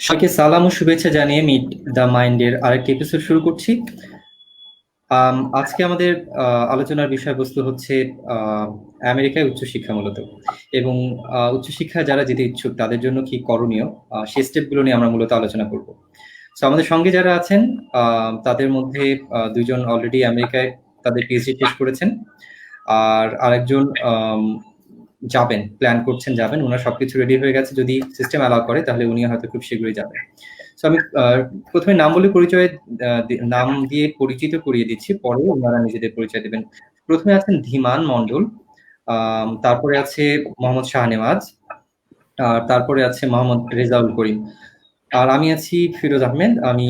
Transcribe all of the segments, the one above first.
সবাইকে সালাম ও শুভেচ্ছা জানিয়ে মিট দ্য মাইন্ডের আরেকটি এপিসোড শুরু করছি। আজকে আমাদের আলোচনার বিষয়বস্তু হচ্ছে আহ, আমেরিকায় উচ্চশিক্ষা মূলত, এবং উচ্চশিক্ষা যারা যেতে ইচ্ছুক তাদের জন্য কি করণীয়, সেই স্টেপগুলো নিয়ে আমরা মূলত আলোচনা করব। তো আমাদের সঙ্গে যারা আছেন তাদের মধ্যে দুইজন অলরেডি আমেরিকায় তাদের পিএইচডি শেষ করেছেন, আর আরেকজন যাবেন, প্ল্যান করছেন যাবেন। ওনার সবকিছু রেডি হয়ে গেছে, যদি সিস্টেম অ্যালাউ করে তাহলে উনি হয়তো খুব শীঘ্রই যাবেন। তো আমি প্রথমে নাম বলে পরিচয়, নাম দিয়ে পরিচিত করিয়ে দিচ্ছি, পরে ওনারা নিজেদের পরিচয় দেবেন। প্রথমে আছেন ধীমান মণ্ডল, তারপরে আছে মোহাম্মদ শাহনেওয়াজ, আর তারপরে আছে মোহাম্মদ রেজাউল করিম, আর আমি আছি ফিরোজ আহমেদ। আমি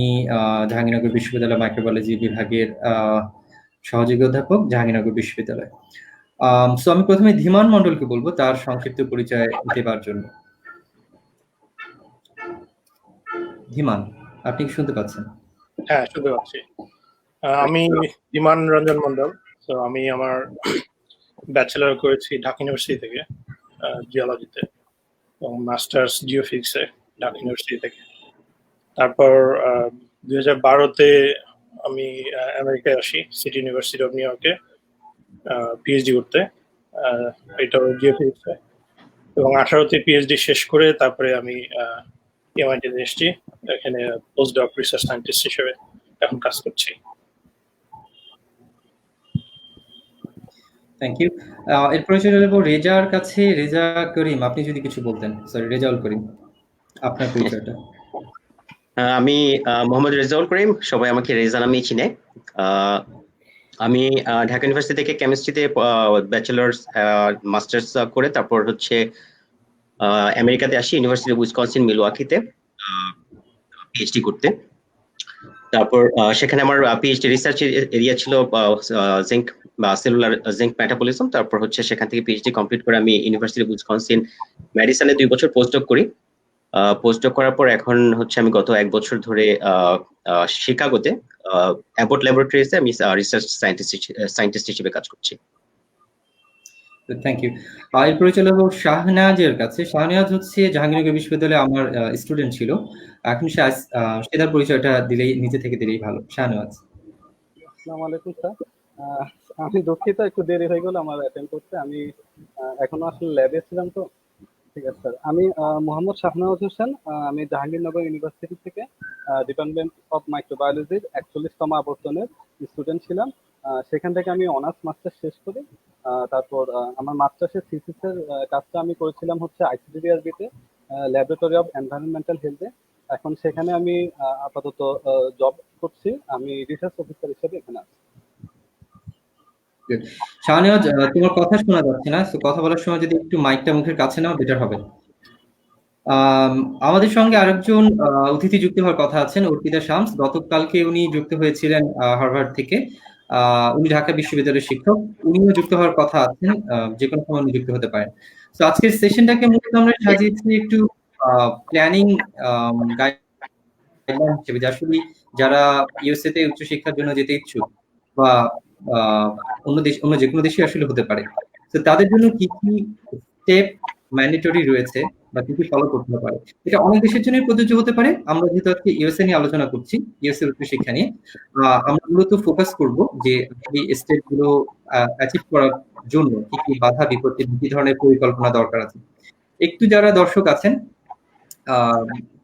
জাহাঙ্গীরনগর বিশ্ববিদ্যালয় মাইক্রোবায়োলজি বিভাগের সহযোগী অধ্যাপক, জাহাঙ্গীরনগর বিশ্ববিদ্যালয়। সো আমি প্রথমে ধীমান মণ্ডলকে বলবো তার সংক্ষিপ্ত পরিচয় দেবার জন্য। ধীমান, আপনি কি শুনতে পাচ্ছেন? হ্যাঁ, শুনতে পাচ্ছি। আমি বিমান রঞ্জন মন্ডল। তো আমি আমার ব্যাচেলর করেছি ঢাকা ইউনিভার্সিটি থেকে জিওলজিতে, এবং মাস্টার্স জিওফিজিক্সে ঢাকা ইউনিভার্সিটি থেকে। তারপর 2012-তে আমি আমেরিকায় আসি, সিটি ইউনিভার্সিটি অফ নিউ ইয়র্কে পিএইচডি করতে, এটাও জিওফিজিক্সে। এবং 18-তে পিএইচডি শেষ করে তারপরে আমি এমআইটিতে এসেছি, এখানে পোস্ট ডক রিসার্চ সায়েন্টিস্ট হিসেবে এখন কাজ করছি। Thank you. এরপরে চলে যাবো রেজার কাছে। রেজা করিম, আপনি যদি কিছু বলতেন। সরি, রেজাউল করিম, আপনার পরিচয়টা। আমি মোহাম্মদ রেজাউল করিম, সবাই আমাকে রেজা নামেই চিনে। আমি ঢাকা ইউনিভার্সিটি থেকে কেমিস্ট্রিতে ব্যাচেলার্স মাস্টার্স করে তারপর হচ্ছে আমেরিকাতে আসি, ইউনিভার্সিটি অফ উইসকনসিন মিলওয়াকিতে পিএইচডি করতে। তারপর সেখানে আমার পিএইচডি রিসার্চ এরিয়া ছিল জিঙ্ক বা সেলুলার জিঙ্ক মেটাবলিজম। তারপর হচ্ছে সেখান থেকে পিএইচডি কমপ্লিট করে আমি ইউনিভার্সিটি অফ উইসকনসিন মেডিসিনে 2 বছর পোস্টডক করি। পোস্টডক করার পর এখন হচ্ছে আমি গত 1 বছর ধরে শিকাগোতে অ্যাবট ল্যাবরেটরিজে আমি রিসার্চ সায়েন্টিস্ট হিসেবে কাজ করছি। Thank you. এরপরে চলে যাবো শাহনেওয়াজের কাছে। শাহনেওয়াজ হচ্ছে জাহাঙ্গীরনগর বিশ্ববিদ্যালয়ে আমার স্টুডেন্ট ছিল। এখন সে তার পরিচয়টা দিলেই, নিজে থেকে দিলেই ভালো। শাহনেওয়াজ। আসসালামু আলাইকুম স্যার। আমি দুঃখিত, একটু দেরি হয়ে গেল আমার অ্যাটেন্ড করতে। আমি এখনো আসলে ল্যাবে ছিলাম তো। ঠিক আছে স্যার, আমি মোহাম্মদ শাহনেওয়াজ হোসেন। আমি জাহাঙ্গীরনগর ইউনিভার্সিটি থেকে ডিপার্টমেন্ট অফ মাইক্রোবায়োলজির 41তম আবর্তনের স্টুডেন্ট ছিলাম। সেখান থেকে আমি অনার্স মাস্টার্স শেষ করি। তারপর আমার মাস্টার্সের থিসিসের কাজটা আমি করেছিলাম হচ্ছে আইসিডিআরবিতে, ল্যাবরেটরি অফ এনভায়রনমেন্টাল হেলথে। এখন সেখানে আমি আপাতত জব করছি। আমি রিসার্চ অফিসার হিসেবে এখানে আছি। শাহনেওয়াজ, তোমার কথা শোনা যাচ্ছে না, তো কথা বলার সময় যদি একটু মাইকটা মুখের কাছে নাও, বেটার হবে। আমাদের সঙ্গে আরেকজন অতিথি যুক্ত হওয়ার কথা আছেন, অর্পিতা শামস। গতকালকে উনি যুক্ত হয়েছিলেন হার্ভার্ড থেকে। উনি ঢাকা বিশ্ববিদ্যালয়ের শিক্ষক, উনিও যুক্ত হওয়ার কথা আছেন। যে কোনো সময় উনি যুক্ত হতে পারেন। তো আজকের সেশনটাকে মূলত আমরা সাজিয়েছি একটু প্ল্যানিং গাইডলাইন হিসেবে, যে আসলে যারা ইউএসএ তে উচ্চশিক্ষার জন্য যেতে ইচ্ছুক, বা অন্য দেশ, অন্য যে কোনো দেশে আসলে হতে পারে, তো তাদের জন্য কি কি স্টেপ ম্যান্ডেটরি রয়েছে বা কি কি ফলো করতে পারে। এটা অনেক দেশের জন্যই প্রযোজ্য হতে পারে। আমরা যেহেতু আজকে ইউএসএ নিয়ে আলোচনা করছি, ইউএসএ উচ্চশিক্ষা নিয়ে, আমরা মূলত ফোকাস করব যে এই স্টেপ গুলো অ্যাচিভ করার জন্য কি কি বাধা বিপত্তি, কি ধরনের পরিকল্পনা দরকার আছে। একটু যারা দর্শক আছেন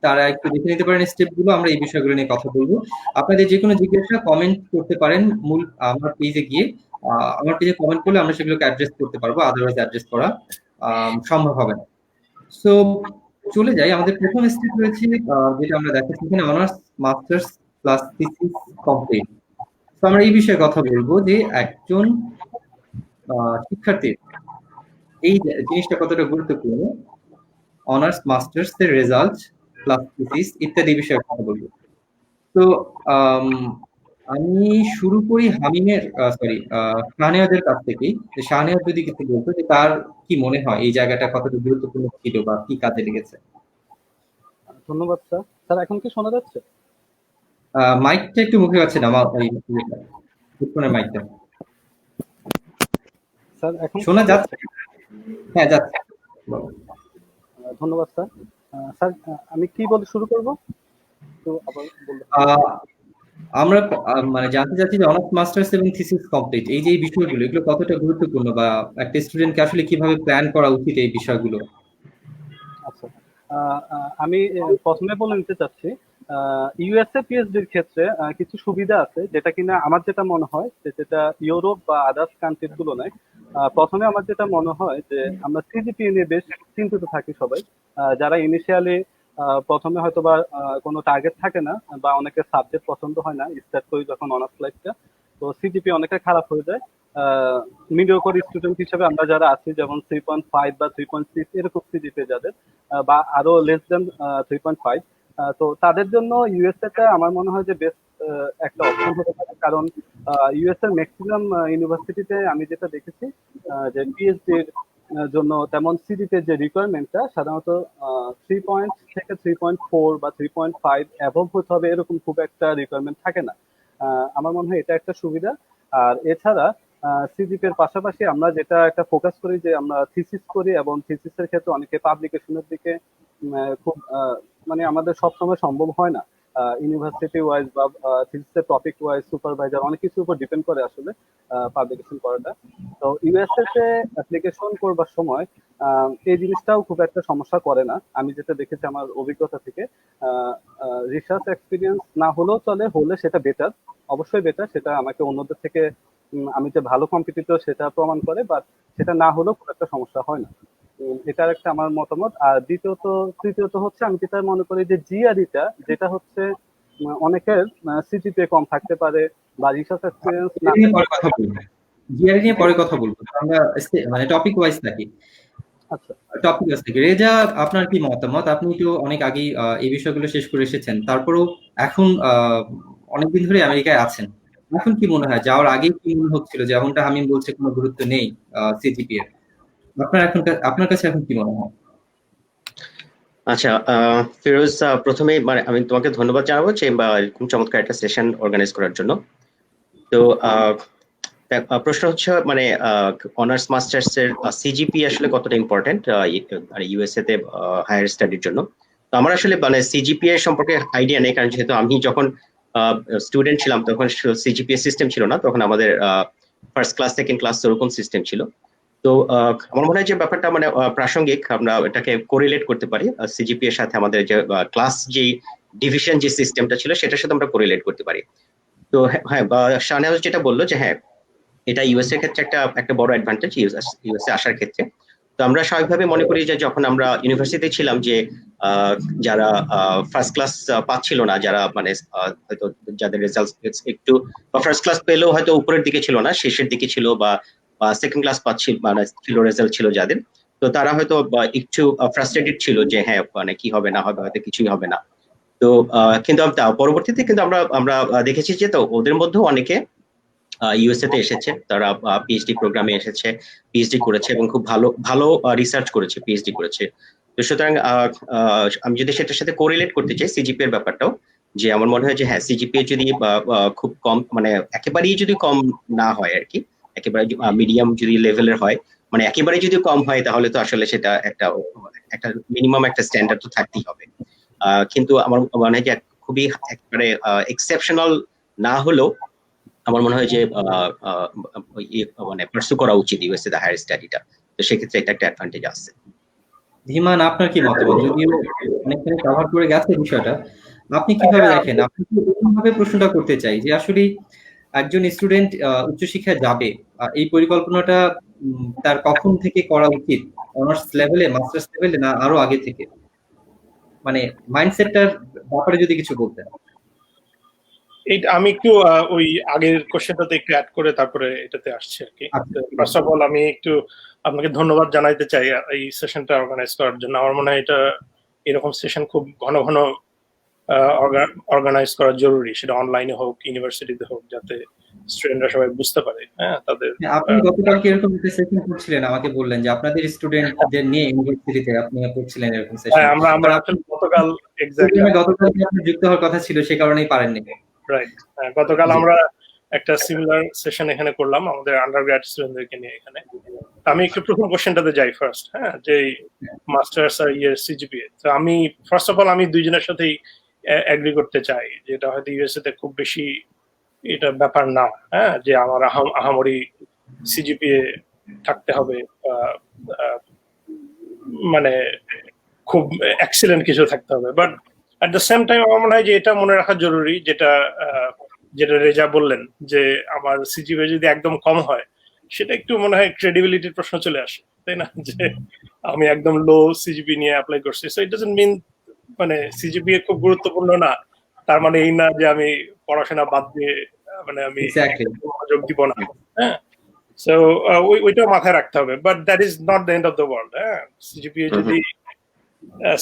তারা একটু দেখে নিতে পারেন স্টেপ গুলো। আমরা এই বিষয়গুলো নিয়ে কথা বলবো। আপনাদের যে কোনো জিজ্ঞাসা কমেন্ট করতে পারেন মূল আমার পেজে গিয়ে। আমার পেজে কমেন্ট করলে আমরা সেগুলোকে অ্যাড্রেস করতে পারবো, আদারওয়াইজ অ্যাড্রেস করা সম্ভব হবে না। সো চলে যাই, আমাদের প্রথম স্টেপ রয়েছে যেটা আমরা দেখাচ্ছি এখানে, honours masters plus thesis complete. তো আমরা এই বিষয়ে কথা বলবো যে একজন শিক্ষার্থীর এই জিনিসটা কতটা গুরুত্বপূর্ণ, অনার্স মাস্টার্স এর রেজাল্ট প্লাস থিসিস ইত্যাদি বিষয়ে কথা বলবো। তো আমি শুরু করি হামিমের, সরি, শাহনেওয়াজের কাছ থেকেই। শাহনেওয়াজ যদি কিছু বলতো যে তার কি মনে হয় এই জায়গাটা কতটা গুরুত্বপূর্ণ ছিল বা কি কাজে লেগেছে। ধন্যবাদ স্যার। স্যার এখন কি শোনা যাচ্ছে? মাইকটা একটু মুখে আছে না, আমার ওই হেডফোনের মাইকটা। স্যার এখন শোনা যাচ্ছে? হ্যাঁ, যাচ্ছে। ধন্যবাদ স্যার। স্যার আমি কি বলে শুরু করব, তো আবার বলতে। আহ, আমরা মানে জানতে চাচ্ছি যে অনার্স মাস্টার্স এবং থিসিস কমপ্লিট এই যে এই বিষয়গুলো এগুলো কতটা গুরুত্বপূর্ণ, বা একটা স্টুডেন্টকে আসলে কিভাবে প্ল্যান করা উচিত এই বিষয়গুলো। আচ্ছা, আমি প্রথমে বলে নিতে চাচ্ছি, ইউএসএ পিএইচডির ক্ষেত্রে কিছু সুবিধা আছে, যেটা কিনা আমার যেটা মনে হয় যেটা ইউরোপ বা আদার্স কান্ট্রির তুলনায়, প্রথমে আমার যেটা মনে হয় যে আমরা সিজিপিএ নিয়ে বেশ চিন্তিত থাকি সবাই। যারা ইনিশিয়ালি প্রথমে হয়তো বা কোনো টার্গেট থাকে না, বা অনেকের সাবজেক্ট পছন্দ হয় না স্টার্ট করি যখন অনার্স লাইফটা, তো সিজিপিএ অনেকটা খারাপ হয়ে যায়। মিডিওকর স্টুডেন্ট হিসেবে আমরা যারা আছি, যেমন 3.5 বা 3.6 এরকম সিজিপিএ যাদের, বা আরো লেস দেন 3.5, তো তাদের জন্য ইউএসএ টা আমার মনে হয় যে বেস্ট একটা অপশন হতে পারে। কারণ ইউএসএ ম্যাক্সিমাম ইউনিভার্সিটিতে আমি যেটা দেখেছি, যে পিএইচডির জন্য তেমন সিজিপিএ যে রিকোয়ারমেন্টটা সাধারণত 3 থেকে 3.4 বা 3.5 অ্যাভব হতে হবে, এরকম খুব একটা রিকোয়ারমেন্ট থাকে না। আমার মনে হয় এটা একটা সুবিধা। আর এছাড়া সিজিপি এর পাশাপাশি আমরা যেটা একটা ফোকাস করি, যে আমরা থিসিস করি, এবং থিসিসের ক্ষেত্রে অনেকে পাবলিকেশনের দিকে খুব মানে আমাদের সবসময় সম্ভব হয় না। ইউনিভার্সিটি ওয়াইজ বা থিসিসের টপিক ওয়াইজ সুপারভাইজার অনেক কিছুর উপর ডিপেন্ড করে আসলে পাবলিকেশন করাটা। তো ইউএসএ তে অ্যাপ্লিকেশন করবার সময় এই জিনিসটাও খুব একটা সমস্যা করে না, আমি যেটা দেখেছি আমার অভিজ্ঞতা থেকে। রিসার্চ এক্সপিরিয়েন্স না হলেও চলে, হলে সেটা বেটার, অবশ্যই বেটার, সেটা আমাকে অন্যদের থেকে আমি যে ভালো কম্পিটিটর সেটা প্রমাণ করে, বাট সেটা না হলেও খুব একটা সমস্যা হয় না। এটার একটা আমার মতামত। আর তৃতীয়ত হচ্ছে আমি যেটা মনে করি যে জিআরইটা যেটা হচ্ছে অনেকের সিজিপিএ কম থাকতে পারে, বা রিসার্চ এক্সপিরিয়েন্স না এটা নিয়ে থাকতে পরে কথা পারে। বলবো, জিআরই নিয়ে পরে কথা বলবো, আমরা মানে টপিক ওয়াইজ থাকি। আচ্ছা, টপিক ওয়াইজ থাকি। রেজা, আপনার কি মতামত? আপনি তো অনেক আগেই এই বিষয়গুলো শেষ করে এসেছেন, তারপরেও এখন অনেকদিন ধরে আমেরিকায় আছেন। এখন কি মনে হয়, যাওয়ার আগে কি মনে হচ্ছিল যেমনটা হামিম বলছে কোনো গুরুত্ব নেই সিজিপি এর? আপনার কাছে এখন কি মনে হয়? আচ্ছা, ফিরোজ, প্রথমে মানে আমি তোমাকে ধন্যবাদ জানাবো যে এরকম চমৎকার একটা সেশন অর্গানাইজ করার জন্য। তো প্রশ্ন হচ্ছে মানে অনার্স মাস্টার্স এর সিজিপি আসলে কতটা ইম্পর্টেন্ট ইউএসএ তে হায়ার স্টাডির জন্য। তো আমার আসলে মানে সিজিপি এর সম্পর্কে আইডিয়া নেই, কারণ যেহেতু আমি যখন স্টুডেন্ট ছিলাম তখন সিজিপিএ সিস্টেম ছিল না, তখন আমাদের ফার্স্ট ক্লাস সেকেন্ড ক্লাস এরকম সিস্টেম ছিল। তো আমার মনে হয় যে ব্যাপারটা মানে প্রাসঙ্গিক, আমরা এটাকে কোরিলেট করতে পারি সিজিপি এর সাথে, আমাদের যে ক্লাস যে ডিভিশন যে সিস্টেমটা ছিল সেটার সাথে আমরা কোরিলেট করতে পারি। তো হ্যাঁ, শাহনেওয়াজ যেটা বললো যে হ্যাঁ, এটা ইউএসএ ক্ষেত্রে একটা একটা বড় অ্যাডভান্টেজ ইউএসএ আসার ক্ষেত্রে। তো আমরা স্বাভাবিকভাবে মনে করি যে যখন আমরা ইউনিভার্সিটিতে ছিলাম, যে যারা ফার্স্ট ক্লাস পাচ্ছিল না, যারা মানে হয়তো যাদের রেজাল্ট একটু ফার্স্ট ক্লাস পেলেও হয়তো উপরের দিকে ছিল না, শেষের দিকে ছিল, বা সেকেন্ড ক্লাস পাচ্ছিল মানে ছিল রেজাল্ট ছিল যাদের, তো তারা হয়তো একটু ফ্রাস্ট্রেটেড ছিল যে হ্যাঁ মানে কি হবে না হবে, হয়তো কিছুই হবে না। তো কিন্তু পরবর্তীতে কিন্তু আমরা আমরা দেখেছি যে তো ওদের মধ্যেও অনেকে ইউএসএ তে এসেছে, তারা পিএইচডি প্রোগ্রামে এসেছে, পিএইচডি করেছে এবং খুব ভালো ভালো রিসার্চ করেছে, পিএইচডি করেছে। তো সুতরাং আমি যদি সেটার সাথে কোরিলেট করতে চাই সিজিপি এর ব্যাপারটাও, যে আমার মনে হয় যে হ্যাঁ, সিজিপিএ যদি খুব কম মানে একেবারেই যদি কম না হয় আর কি, একেবারে মিডিয়াম যদি লেভেলের হয়, মানে একেবারে যদি কম হয় তাহলে তো আসলে সেটা একটা একটা মিনিমাম একটা স্ট্যান্ডার্ড তো থাকতেই হবে। কিন্তু আমার মনে হয় যে খুবই একেবারে এক্সেপশনাল না হলেও আমার মনে হয় যে মানে পার্সু করা উচিত ইউএসএ তে হায়ার স্টাডিটা। তো সেক্ষেত্রে এটা একটা অ্যাডভান্টেজ আছে। ধীমান, আপনার কি মতামত? যদিও অনেকখানি কভার করে গেছে বিষয়টা, আপনি কিভাবে দেখেন? আপনি কি এরকমভাবে প্রশ্নটা করতে চাই যে আসলে একজন স্টুডেন্ট উচ্চশিক্ষায় যাবে, এই পরিকল্পনাটা তার কখন থেকে করা উচিত? অনার্স লেভেলে, মাস্টার্স লেভেলে, না আরো আগে থেকে? মানে মাইন্ডসেটটার ব্যাপারে যদি কিছু বলতেন। এইটা আমি একটু ওই আগের কোশ্চেনটাতে একটু অ্যাড করে তারপরে এটাতে আসছে আর কি। আচ্ছা। ফার্স্ট অফ অল আমি একটু আপনাকে ধন্যবাদ জানাইতে চাই এই সেশনটা অর্গানাইজ করার জন্য। আমার মনে হয় এটা এরকম সেশন খুব ঘন ঘন অর্গানাইজ করা জরুরি, সেটা অনলাইনে হোক ইউনিভার্সিটিতে হোক, যাতে স্টুডেন্টরা সবাই বুঝতে পারে হ্যাঁ তাদের। আপনি গতকালকে এরকম একটা সেশন করছিলেন, আমাকে বললেন যে আপনাদের স্টুডেন্টদের নিয়ে ইউনিভার্সিটিতে আপনি করছিলেন এরকম সেশন। হ্যাঁ, আমরা আসলে গতকাল এক্স্যাক্টলি গতকালকে আপনি যুক্ত হওয়ার কথা ছিল, সে কারণেই পারেননি। রাইট। গতকাল আমরা একটা সিমিলার সেশন এখানে করলাম আমাদের আন্ডারগ্র্যাড স্টুডেন্টদেরকে নিয়ে এখানে। আমি একটু প্রথম কোশ্চেনটাতে যাই ফার্স্ট, হ্যাঁ, যে মাস্টার্স আর ইয়ের সিজিপিএ। তো আমি ফার্স্ট অফ অল আমি দুইজনের সাথেই এগ্রি করতে চাই, যেটা হয়তো ইউএসএ তে খুব বেশি এটা ব্যাপার না, হ্যাঁ, যে আমার আহামরি সিজিপিএ থাকতে হবে, মানে খুব এক্সিলেন্ট কিছু থাকতে হবে। But at the same time আমার মনে হয় যে এটা মনে রাখা জরুরি, যেটা রেজা বললেন, যে আমার সিজিপিএ যদি একদম কম হয় সেটা একটু মনে হয় ক্রেডিবিলিটির প্রশ্ন চলে আসে, তাই না? যে আমি একদম লো সিজিপি নিয়ে অ্যাপ্লাই করছি, সো ইট ডাজন্ট মিন মানে সিজিপিএ খুব গুরুত্বপূর্ণ না, তার মানে এই না যে আমি পড়াশোনা বাদ দিয়ে মানে আমি মনোযোগ দিব না, হ্যাঁ। সো ওইটা মাথায় রাখতে হবে, but that is not the end of the world. হ্যাঁ,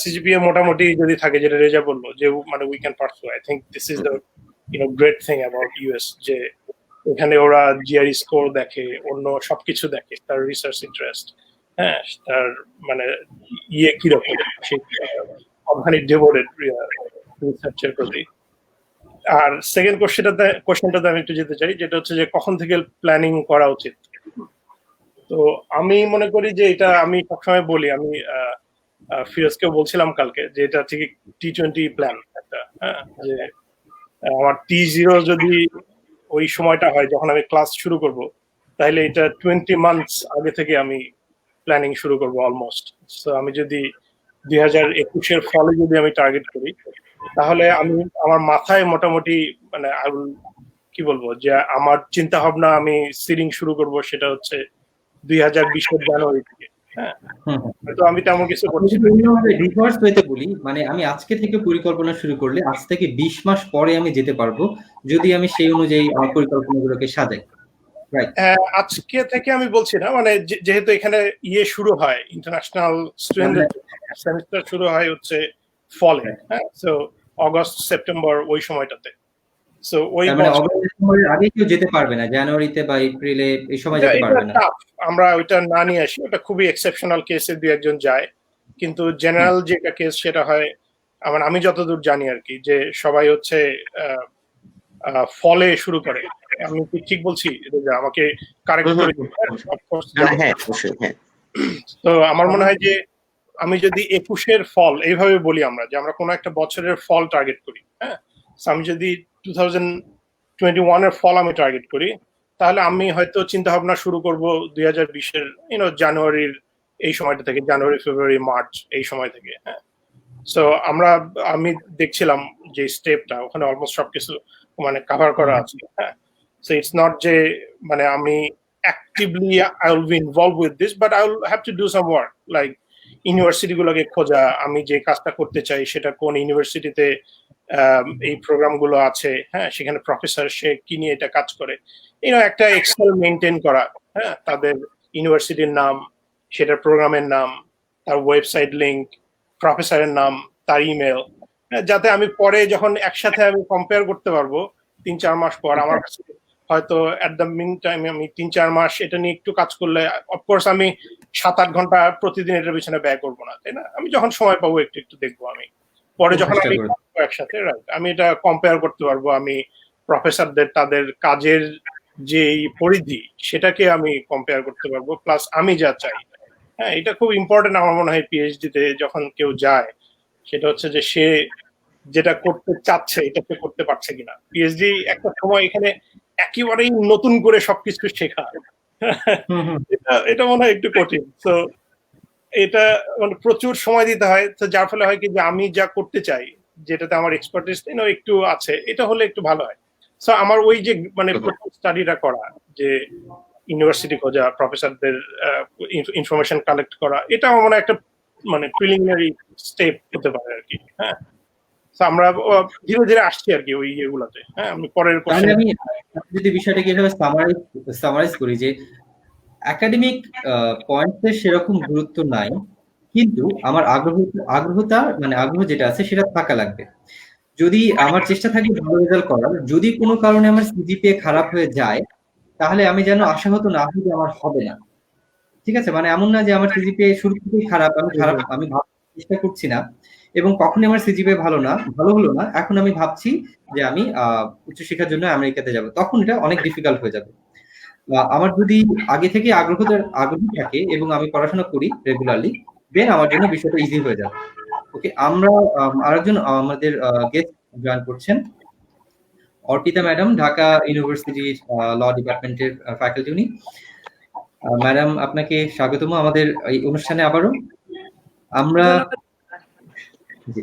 সিজিপিএ মোটামুটি যদি থাকে, যেটা রেজা বললো, যে মানে we can পারসু, I think this is the great thing about US, যে এখানে ওরা জিআরই স্কোর দেখে, অন্য সবকিছু দেখে, তার রিসার্চ ইন্টারেস্ট, হ্যাঁ, তার মানে কিরকম, সেই কতখানি ডিভোটেড রিসার্চের প্রতি। আর সেকেন্ড কোশ্চেনটাতে আমি একটু যেতে চাই, যেটা হচ্ছে যে কখন থেকে প্ল্যানিং করা উচিত। তো আমি মনে করি যে এটা আমি সবসময় বলি, আমি ফিরোজকেও বলছিলাম কালকে, যে এটা ঠিক T20 প্ল্যান একটা, হ্যাঁ, যে আমার T0 যদি ওই সময়টা হয় যখন আমি ক্লাস শুরু করব, তাহলে এটা 20 মান্থস আগে থেকে আমি প্ল্যানিং শুরু করব অলমোস্ট। সো আমি যদি 2021-এর ফলে যদি আমি টার্গেট করি, তাহলে আমি আমার মাথায় মোটামুটি মানে কি বলবো, যে আমার চিন্তা ভাবনা আমি সিডিং শুরু করব সেটা হচ্ছে 2020-এর জানুয়ারি থেকে, হ্যাঁ। তো আমি তেমন কিছু করছি রিভার্স ওয়েতে বলি, মানে আমি আজকে থেকে পরিকল্পনা শুরু করলে আজ থেকে 20 মাস পরে আমি যেতে পারবো, যদি আমি সেই অনুযায়ী আমার পরিকল্পনাগুলোকে সাজাই। আজকে থেকে আমি বলছি না, মানে যেহেতু এখানে শুরু হয়, ইন্টারন্যাশনাল স্টুডেন্টদের সেমিস্টার শুরু হয় হচ্ছে ফলে, হ্যাঁ, সো অগস্ট সেপ্টেম্বর ওই সময়টাতে। সো ওই অগস্টের আগে কেউ যেতে পারবে না, জানুয়ারিতে বা এপ্রিলে এই সময় যেতে পারবে না। আমরা ওইটা না নিয়ে আসি, ওটা খুবই এক্সেপশনাল কেসে দুই একজন যায়, কিন্তু জেনারেল যেটা কেস সেটা হয়, আমি যতদূর জানি আর কি, যে সবাই হচ্ছে ফলে শুরু করে। আমি কি ঠিক বলছি? আমাকে কারেক্ট করে দিন। তো আমার মনে হয় যে আমি যদি 21-এর ফল এইভাবে বলি, আমরা যে আমরা কোনো একটা বছরের ফল টার্গেট করি, হ্যাঁ, আমি যদি 2021-এর ফল আমি টার্গেট করি, তাহলে আমি হয়তো চিন্তা ভাবনা শুরু করব 2020-এর জানুয়ারির এই সময়টা থেকে, জানুয়ারি ফেব্রুয়ারি মার্চ এই সময় থেকে, হ্যাঁ। সো আমি দেখছিলাম যে স্টেপটা ওখানে অলমোস্ট সবকিছু মানে কভার করা আছে, হ্যাঁ। সো ইটস নট যে মানে আমি actively I will B involve with this, but I will have to do some work, like university গুলোকে খোঁজা, আমি যে কাজটা করতে চাই সেটা কোন ইউনিভার্সিটিতে এই প্রোগ্রাম গুলো আছে, হ্যাঁ, সেখানে প্রফেসর সে কি নিয়ে এটা কাজ করে, একটা এক্সেল মেনটেন করা, হ্যাঁ, তাদের ইউনিভার্সিটির নাম, সেটার প্রোগ্রামের নাম, তার ওয়েবসাইট লিংক, প্রফেসরের নাম, তার ইমেল, যাতে আমি পরে যখন একসাথে আমি কম্পেয়ার করতে পারবো 3-4 মাস পর, আমার কাছে হয়তো এট দ্য মিন টাইম আমি 3-4 মাস এটা নিয়ে একটু কাজ করলে, অফকোর্স আমি 7-8 ঘন্টা প্রতিদিন এটার পিছনে ব্যয় করবো না, তাই না? আমি যখন সময় পাবো একটু দেখবো, আমি পরে যখন আমি একসাথে আমি এটা কম্পেয়ার করতে পারবো, আমি প্রফেসরদের তাদের কাজের যে পরিধি সেটাকে আমি কম্পেয়ার করতে পারবো, প্লাস আমি যা চাই, হ্যাঁ, এটা খুব ইম্পর্টেন্ট আমার মনে হয় পিএইচডি তে যখন কেউ যায়, সেটা হচ্ছে যে সে যেটা করতে চাচ্ছে এটা সে করতে পারছে কিনা। পিএইচডি একটা সময় এখানে একেবারেই নতুন করে সবকিছু শেখা, এটা মনে হয় একটু কঠিন। তো এটা মানে প্রচুর সময় দিতে হয়, তো যার ফলে হয় কি যে আমি যা করতে চাই, যেটাতে আমার এক্সপার্টিস একটু আছে, এটা হলে একটু ভালো হয়। সো আমার ওই যে মানে প্রথম স্টাডিটা করা, যে ইউনিভার্সিটি খোঁজা, প্রফেসরদের ইনফরমেশন কালেক্ট করা, এটা আমার মনে হয় একটা মানে প্রিলিমিনারি স্টেপ হতে পারে আর কি, হ্যাঁ। আমরা ধীরে ধীরে আসছি আর কি ওই ইয়েগুলোতে, হ্যাঁ। আমি পরের আমি যদি বিষয়টাকে এভাবে সামারাইজ করি, যে একাডেমিক পয়েন্টসের সেরকম গুরুত্ব নাই, কিন্তু আমার আগ্রহ যেটা আছে সেটা থাকা লাগবে। যদি আমার চেষ্টা থাকে ভালো রেজাল্ট করার, যদি কোনো কারণে আমার সিজিপিএ খারাপ হয়ে যায়, তাহলে আমি যেন আশাহত না হই যে আমার হবে না, ঠিক আছে? মানে এমন না যে আমার সিজিপিএ শুরু থেকেই খারাপ, আমি চেষ্টা করছি না, এবং কখনই আমার সিজিপিএ ভালো হলো না, এখন আমি ভাবছি যে আমি উচ্চশিক্ষার জন্য আমেরিকাতে যাব, তখন এটা অনেক ডিফিকাল্ট হয়ে যাবে। আমার যদি আগে থেকে আগ্রহ থাকে এবং আমি পড়াশোনা করি রেগুলারলি, দেন আমার জন্য বিষয়টা ইজি হয়ে যাবে। ওকে, আমরা আরেকজন আমাদের গেস্ট জয়েন করছেন, অর্পিতা ম্যাডাম, ঢাকা ইউনিভার্সিটির ল ডিপার্টমেন্টের ফ্যাকাল্টি উনি। ম্যাডাম, আপনাকে স্বাগতম আমাদের এই অনুষ্ঠানে আবারও। আমরা জি,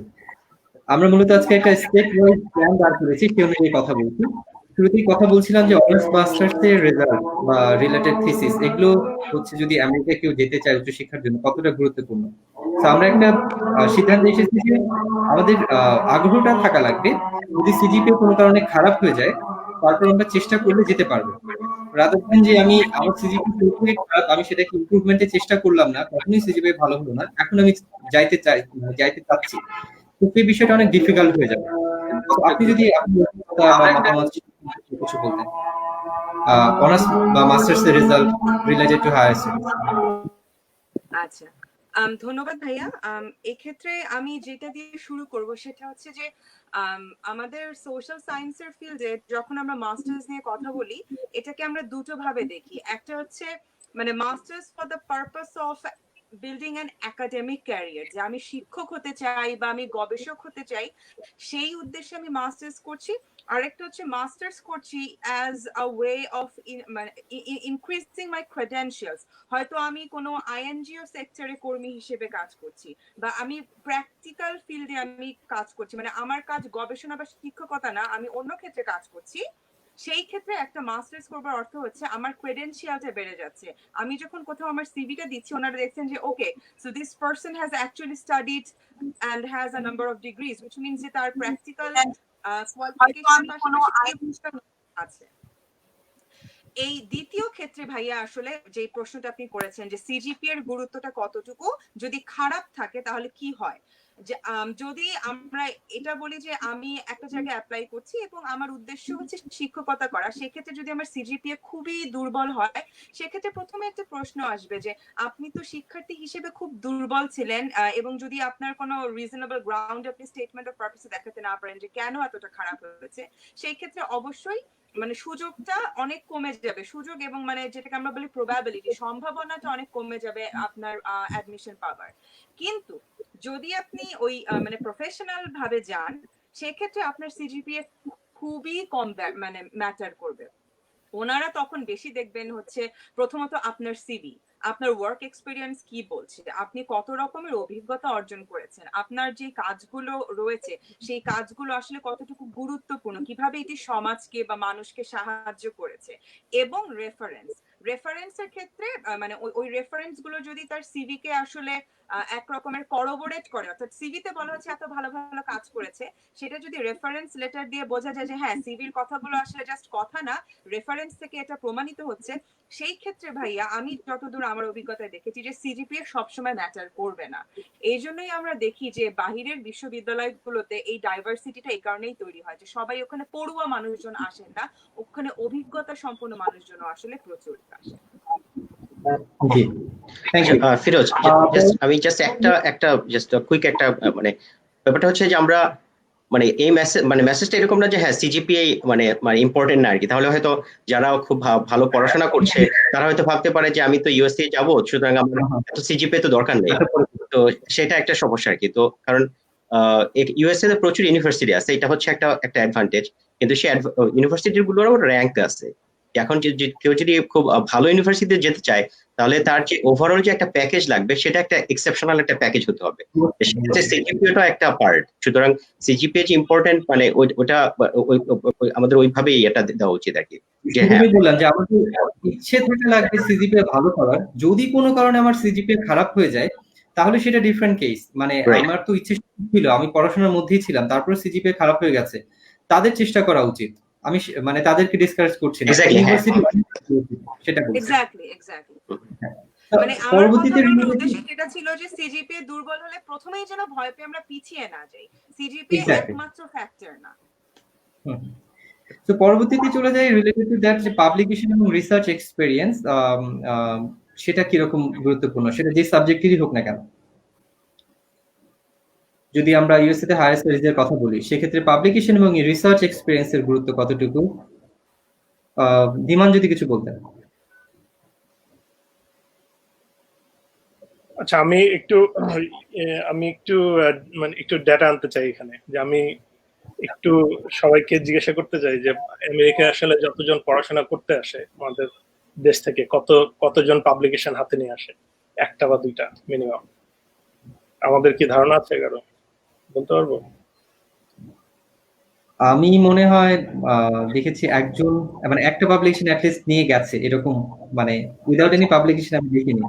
আমরা মূলত আজকে একটা স্টেট ওয়াইজ প্ল্যান দাঁড় করেছি, সে অনুযায়ী কথা বলছি। শুরুতেই কথা বলছিলাম যে অনার্স মাস্টার্স এর রেজাল্ট বা রিলেটেড থিসিস এগুলো হচ্ছে যদি আমেরিকা কেউ যেতে চায় উচ্চশিক্ষার জন্য কতটা গুরুত্বপূর্ণ। তো আমরা একটা সিদ্ধান্তে এসেছি যে আমাদের আগ্রহটা থাকা লাগবে। যদি সিজিপিএ কোনো কারণে খারাপ হয়ে যায়, তারপর আমরা চেষ্টা করলে যেতে পারবো। রাদার দেন যে আমি আমার সিজিপিএ খারাপ, আমি সেটাকে ইমপ্রুভমেন্টের চেষ্টা করলাম না, তখনই সিজিপিএ ভালো হলো না, এখন আমি যাইতে চাচ্ছি, তো সেই বিষয়টা অনেক ডিফিকাল্ট হয়ে যাবে। আপনি যদি মতামত কিছু বলতেন, অনার্স বা মাস্টার্স এর result related to higher studies. আচ্ছা, ধন্যবাদ ভাইয়া। এক্ষেত্রে আমি যেটা দিয়ে শুরু করব সেটা হচ্ছে যে আমাদের সোশ্যাল সায়েন্সের ফিল্ডে যখন আমরা মাস্টার্স নিয়ে কথা বলি, এটাকে আমরা দুটো ভাবে দেখি। একটা হচ্ছে মানে masters for the purpose of building an academic career, যে আমি শিক্ষক হতে চাই বা আমি গবেষক হতে চাই, সেই উদ্দেশ্যে আমি মাস্টার্স করছি। আরেকটা হচ্ছে মাস্টার্স করছি অ্যাজ আ ওয়ে অফ মানে ইনক্রিজিং মাই ক্রেডেনশিয়ালস। হয়তো আমি কোনো আইএনজিও সেক্টরে কর্মী হিসেবে কাজ করছি, বা আমি প্র্যাকটিক্যাল ফিল্ডে আমি কাজ করছি, মানে আমার কাজ গবেষণা বা শিক্ষকতা না, আমি অন্য ক্ষেত্রে কাজ করছি। সেই ক্ষেত্রে একটা মাস্টার্স করবার অর্থ হচ্ছে আমার ক্রেডেনশিয়ালটা বেড়ে যাচ্ছে। আমি যখন কোথাও আমার সিভিটা দিচ্ছি, ওনারা দেখছেন যে okay, so this person has actually studied and has a number of degrees, which means যে তার প্র্যাকটিক্যাল কোয়ালিফিকেশন আছে। এই দ্বিতীয় ক্ষেত্রে ভাইয়া আসলে যে প্রশ্নটা আপনি করেছেন যে সিজিপি এর গুরুত্বটা কতটুকু, যদি খারাপ থাকে তাহলে কি হয়, যে যদি আমরা এটা বলি যে আমি একটা জায়গায় অ্যাপ্লাই করছি এবং আমার উদ্দেশ্য হচ্ছে শিক্ষকতা করা, সেক্ষেত্রে যদি আমার সিজিপিএ খুবই দুর্বল হয়, সেক্ষেত্রে প্রথমে একটা প্রশ্ন আসবে যে আপনি তো শিক্ষার্থী হিসেবে খুব দুর্বল ছিলেন, এবং যদি আপনার কোনো রিজনেবল গ্রাউন্ড আপনি স্টেটমেন্ট অফ পারপাসে দেখাতে না পারেন যে কেন এতটা খারাপ হয়েছে, সেই ক্ষেত্রে অবশ্যই মানে সুযোগটা অনেক কমে যাবে, সুযোগ এবং মানে যেটাকে আমরা বলি প্রবাবিলিটি, সম্ভাবনাটা অনেক কমে যাবে আপনার অ্যাডমিশন পাওয়ার। কিন্তু যদি আপনি ওই মানে প্রফেশনাল ভাবে যান, সেক্ষেত্রে আপনার সিজিপিএ খুবই কম মানে ম্যাটার করবে। ওনারা তখন বেশি দেখবেন হচ্ছে প্রথমত আপনার সিভি, আপনার ওয়ার্ক এক্সপিরিয়েন্স কি বলছে, আপনি কত রকমের অভিজ্ঞতা অর্জন করেছেন, আপনার যে কাজগুলো রয়েছে সেই কাজগুলো আসলে কতটুকু গুরুত্বপূর্ণ, কিভাবে এটি সমাজকে বা মানুষকে সাহায্য করেছে, এবং রেফারেন্সের ক্ষেত্রে মানে ওই রেফারেন্স গুলো যদি তার সিভি কে আসলে এক রকমের করোবোরেট করে, অর্থাৎ সিভিতে বলা হচ্ছে এত ভালো ভালো কাজ করেছে, সেটা যদি রেফারেন্স লেটার দিয়ে বোঝা যায় যে হ্যাঁ সিভির কথাগুলো আসলে জাস্ট কথা না, রেফারেন্স থেকে এটা প্রমাণিত হচ্ছে, সেই ক্ষেত্রে ভাইয়া আমি যতদূর আমার অভিজ্ঞতায় দেখেছি যে সিজিপিএ সবসময় ম্যাটার করবে না। এই জন্যই আমরা দেখি যে বাহিরের বিশ্ববিদ্যালয়গুলোতে এই ডাইভার্সিটিটা এই কারণেই তৈরি হয় যে সবাই ওখানে পড়ুয়া মানুষজন আসেন না, ওখানে অভিজ্ঞতা সম্পন্ন মানুষজন আসলে প্রচুর আসে। জি, থ্যাংক ইউ ফিরোজ, আমি জাস্ট একটা কুইক একটা মানে ব্যাপারটা হচ্ছে যে আমরা মানে এই মেসেজটা এরকম না যে হ্যাঁ সিজিপিএ মানে ইম্পর্টেন্ট না আর কি, তাহলে হয়তো যারা খুব ভালো পড়াশোনা করছে তারা হয়তো ভাবতে পারে যে আমি তো ইউএসএ যাবো, সুতরাং আমার এত সিজিপিএ তো দরকার নেই। তো সেটা একটা সমস্যা আর কি। তো কারণ ইউএসএ তে প্রচুর ইউনিভার্সিটি আছে, এটা হচ্ছে একটা অ্যাডভান্টেজ, কিন্তু সেই ইউনিভার্সিটি গুলোর র্যাঙ্ক আছে। এখন কেউ যদি খুব ভালো ইউনিভার্সিটিতে যেতে চায়, তাহলে তার যে ওভারঅল যে একটা প্যাকেজ লাগবে সেটা একটা এক্সেপশনাল একটা প্যাকেজ হতে হবে, সেক্ষেত্রে সিজিপিএটা একটা পার্ট। সুতরাং সিজিপিএ যে ইম্পর্টেন্ট মানে ওটা আমাদের ওইভাবেই এটা দেওয়া উচিত আর কি। বললাম যে আমাদের ইচ্ছে থাকা লাগবে সিজিপিএ ভালো করার, যদি কোনো কারণে আমার সিজিপিএ খারাপ হয়ে যায় তাহলে সেটা ডিফারেন্ট কেস। মানে আমার তো ইচ্ছে ছিল, আমি পড়াশোনার মধ্যেই ছিলাম, তারপর সিজিপিএ খারাপ হয়ে গেছে, তাদের চেষ্টা করা উচিত। আমি মানে তাদেরকে ডিসকারেজ করছি না, সেটা এক্স্যাক্টলি মানে পরবর্তীতে এটা ছিল যে সিজিপিএ দুর্বল হলে প্রথমেই যেন ভয় পেয়ে আমরা পিছিয়ে না যাই, সিজিপিএ একমাত্র ফ্যাক্টর না। তো পরবর্তীতে চলে যাই রিলেটেড টু দ্যাট, যে পাবলিকেশন এবং রিসার্চ এক্সপেরিয়েন্স, সেটা কিরকম গুরুত্বপূর্ণ, সেটা যে সাবজেক্টেরই হোক না কেন। যদি আমরা ইউএসএ তে হায়ার স্টাডিজ এর কথা বলি, সেক্ষেত্রে পাবলিকেশন এবং রিসার্চ এক্সপেরিয়েন্স এর গুরুত্ব কতটুকু? ধীমান যদি কিছু বলতেন। আচ্ছা, আমি একটু মানে একটু ডেটা আনতে চাই এখানে, যে আমি একটু সবাইকে জিজ্ঞাসা করতে চাই যে আমেরিকায় আসলে যতজন পড়াশোনা করতে আসে আমাদের দেশ থেকে কতজন পাবলিকেশন হাতে নিয়ে আসে, একটা বা দুইটা মিনিমাম? আমাদের কি ধারণা আছে কারো? বলতে পারবো? আমি মনে হয় দেখেছি একজন, মানে একটা পাবলিকেশন অ্যাটলিস্ট নিয়ে গেছে এরকম, মানে উইদাউট এনি পাবলিকেশন আমি দেখিনি।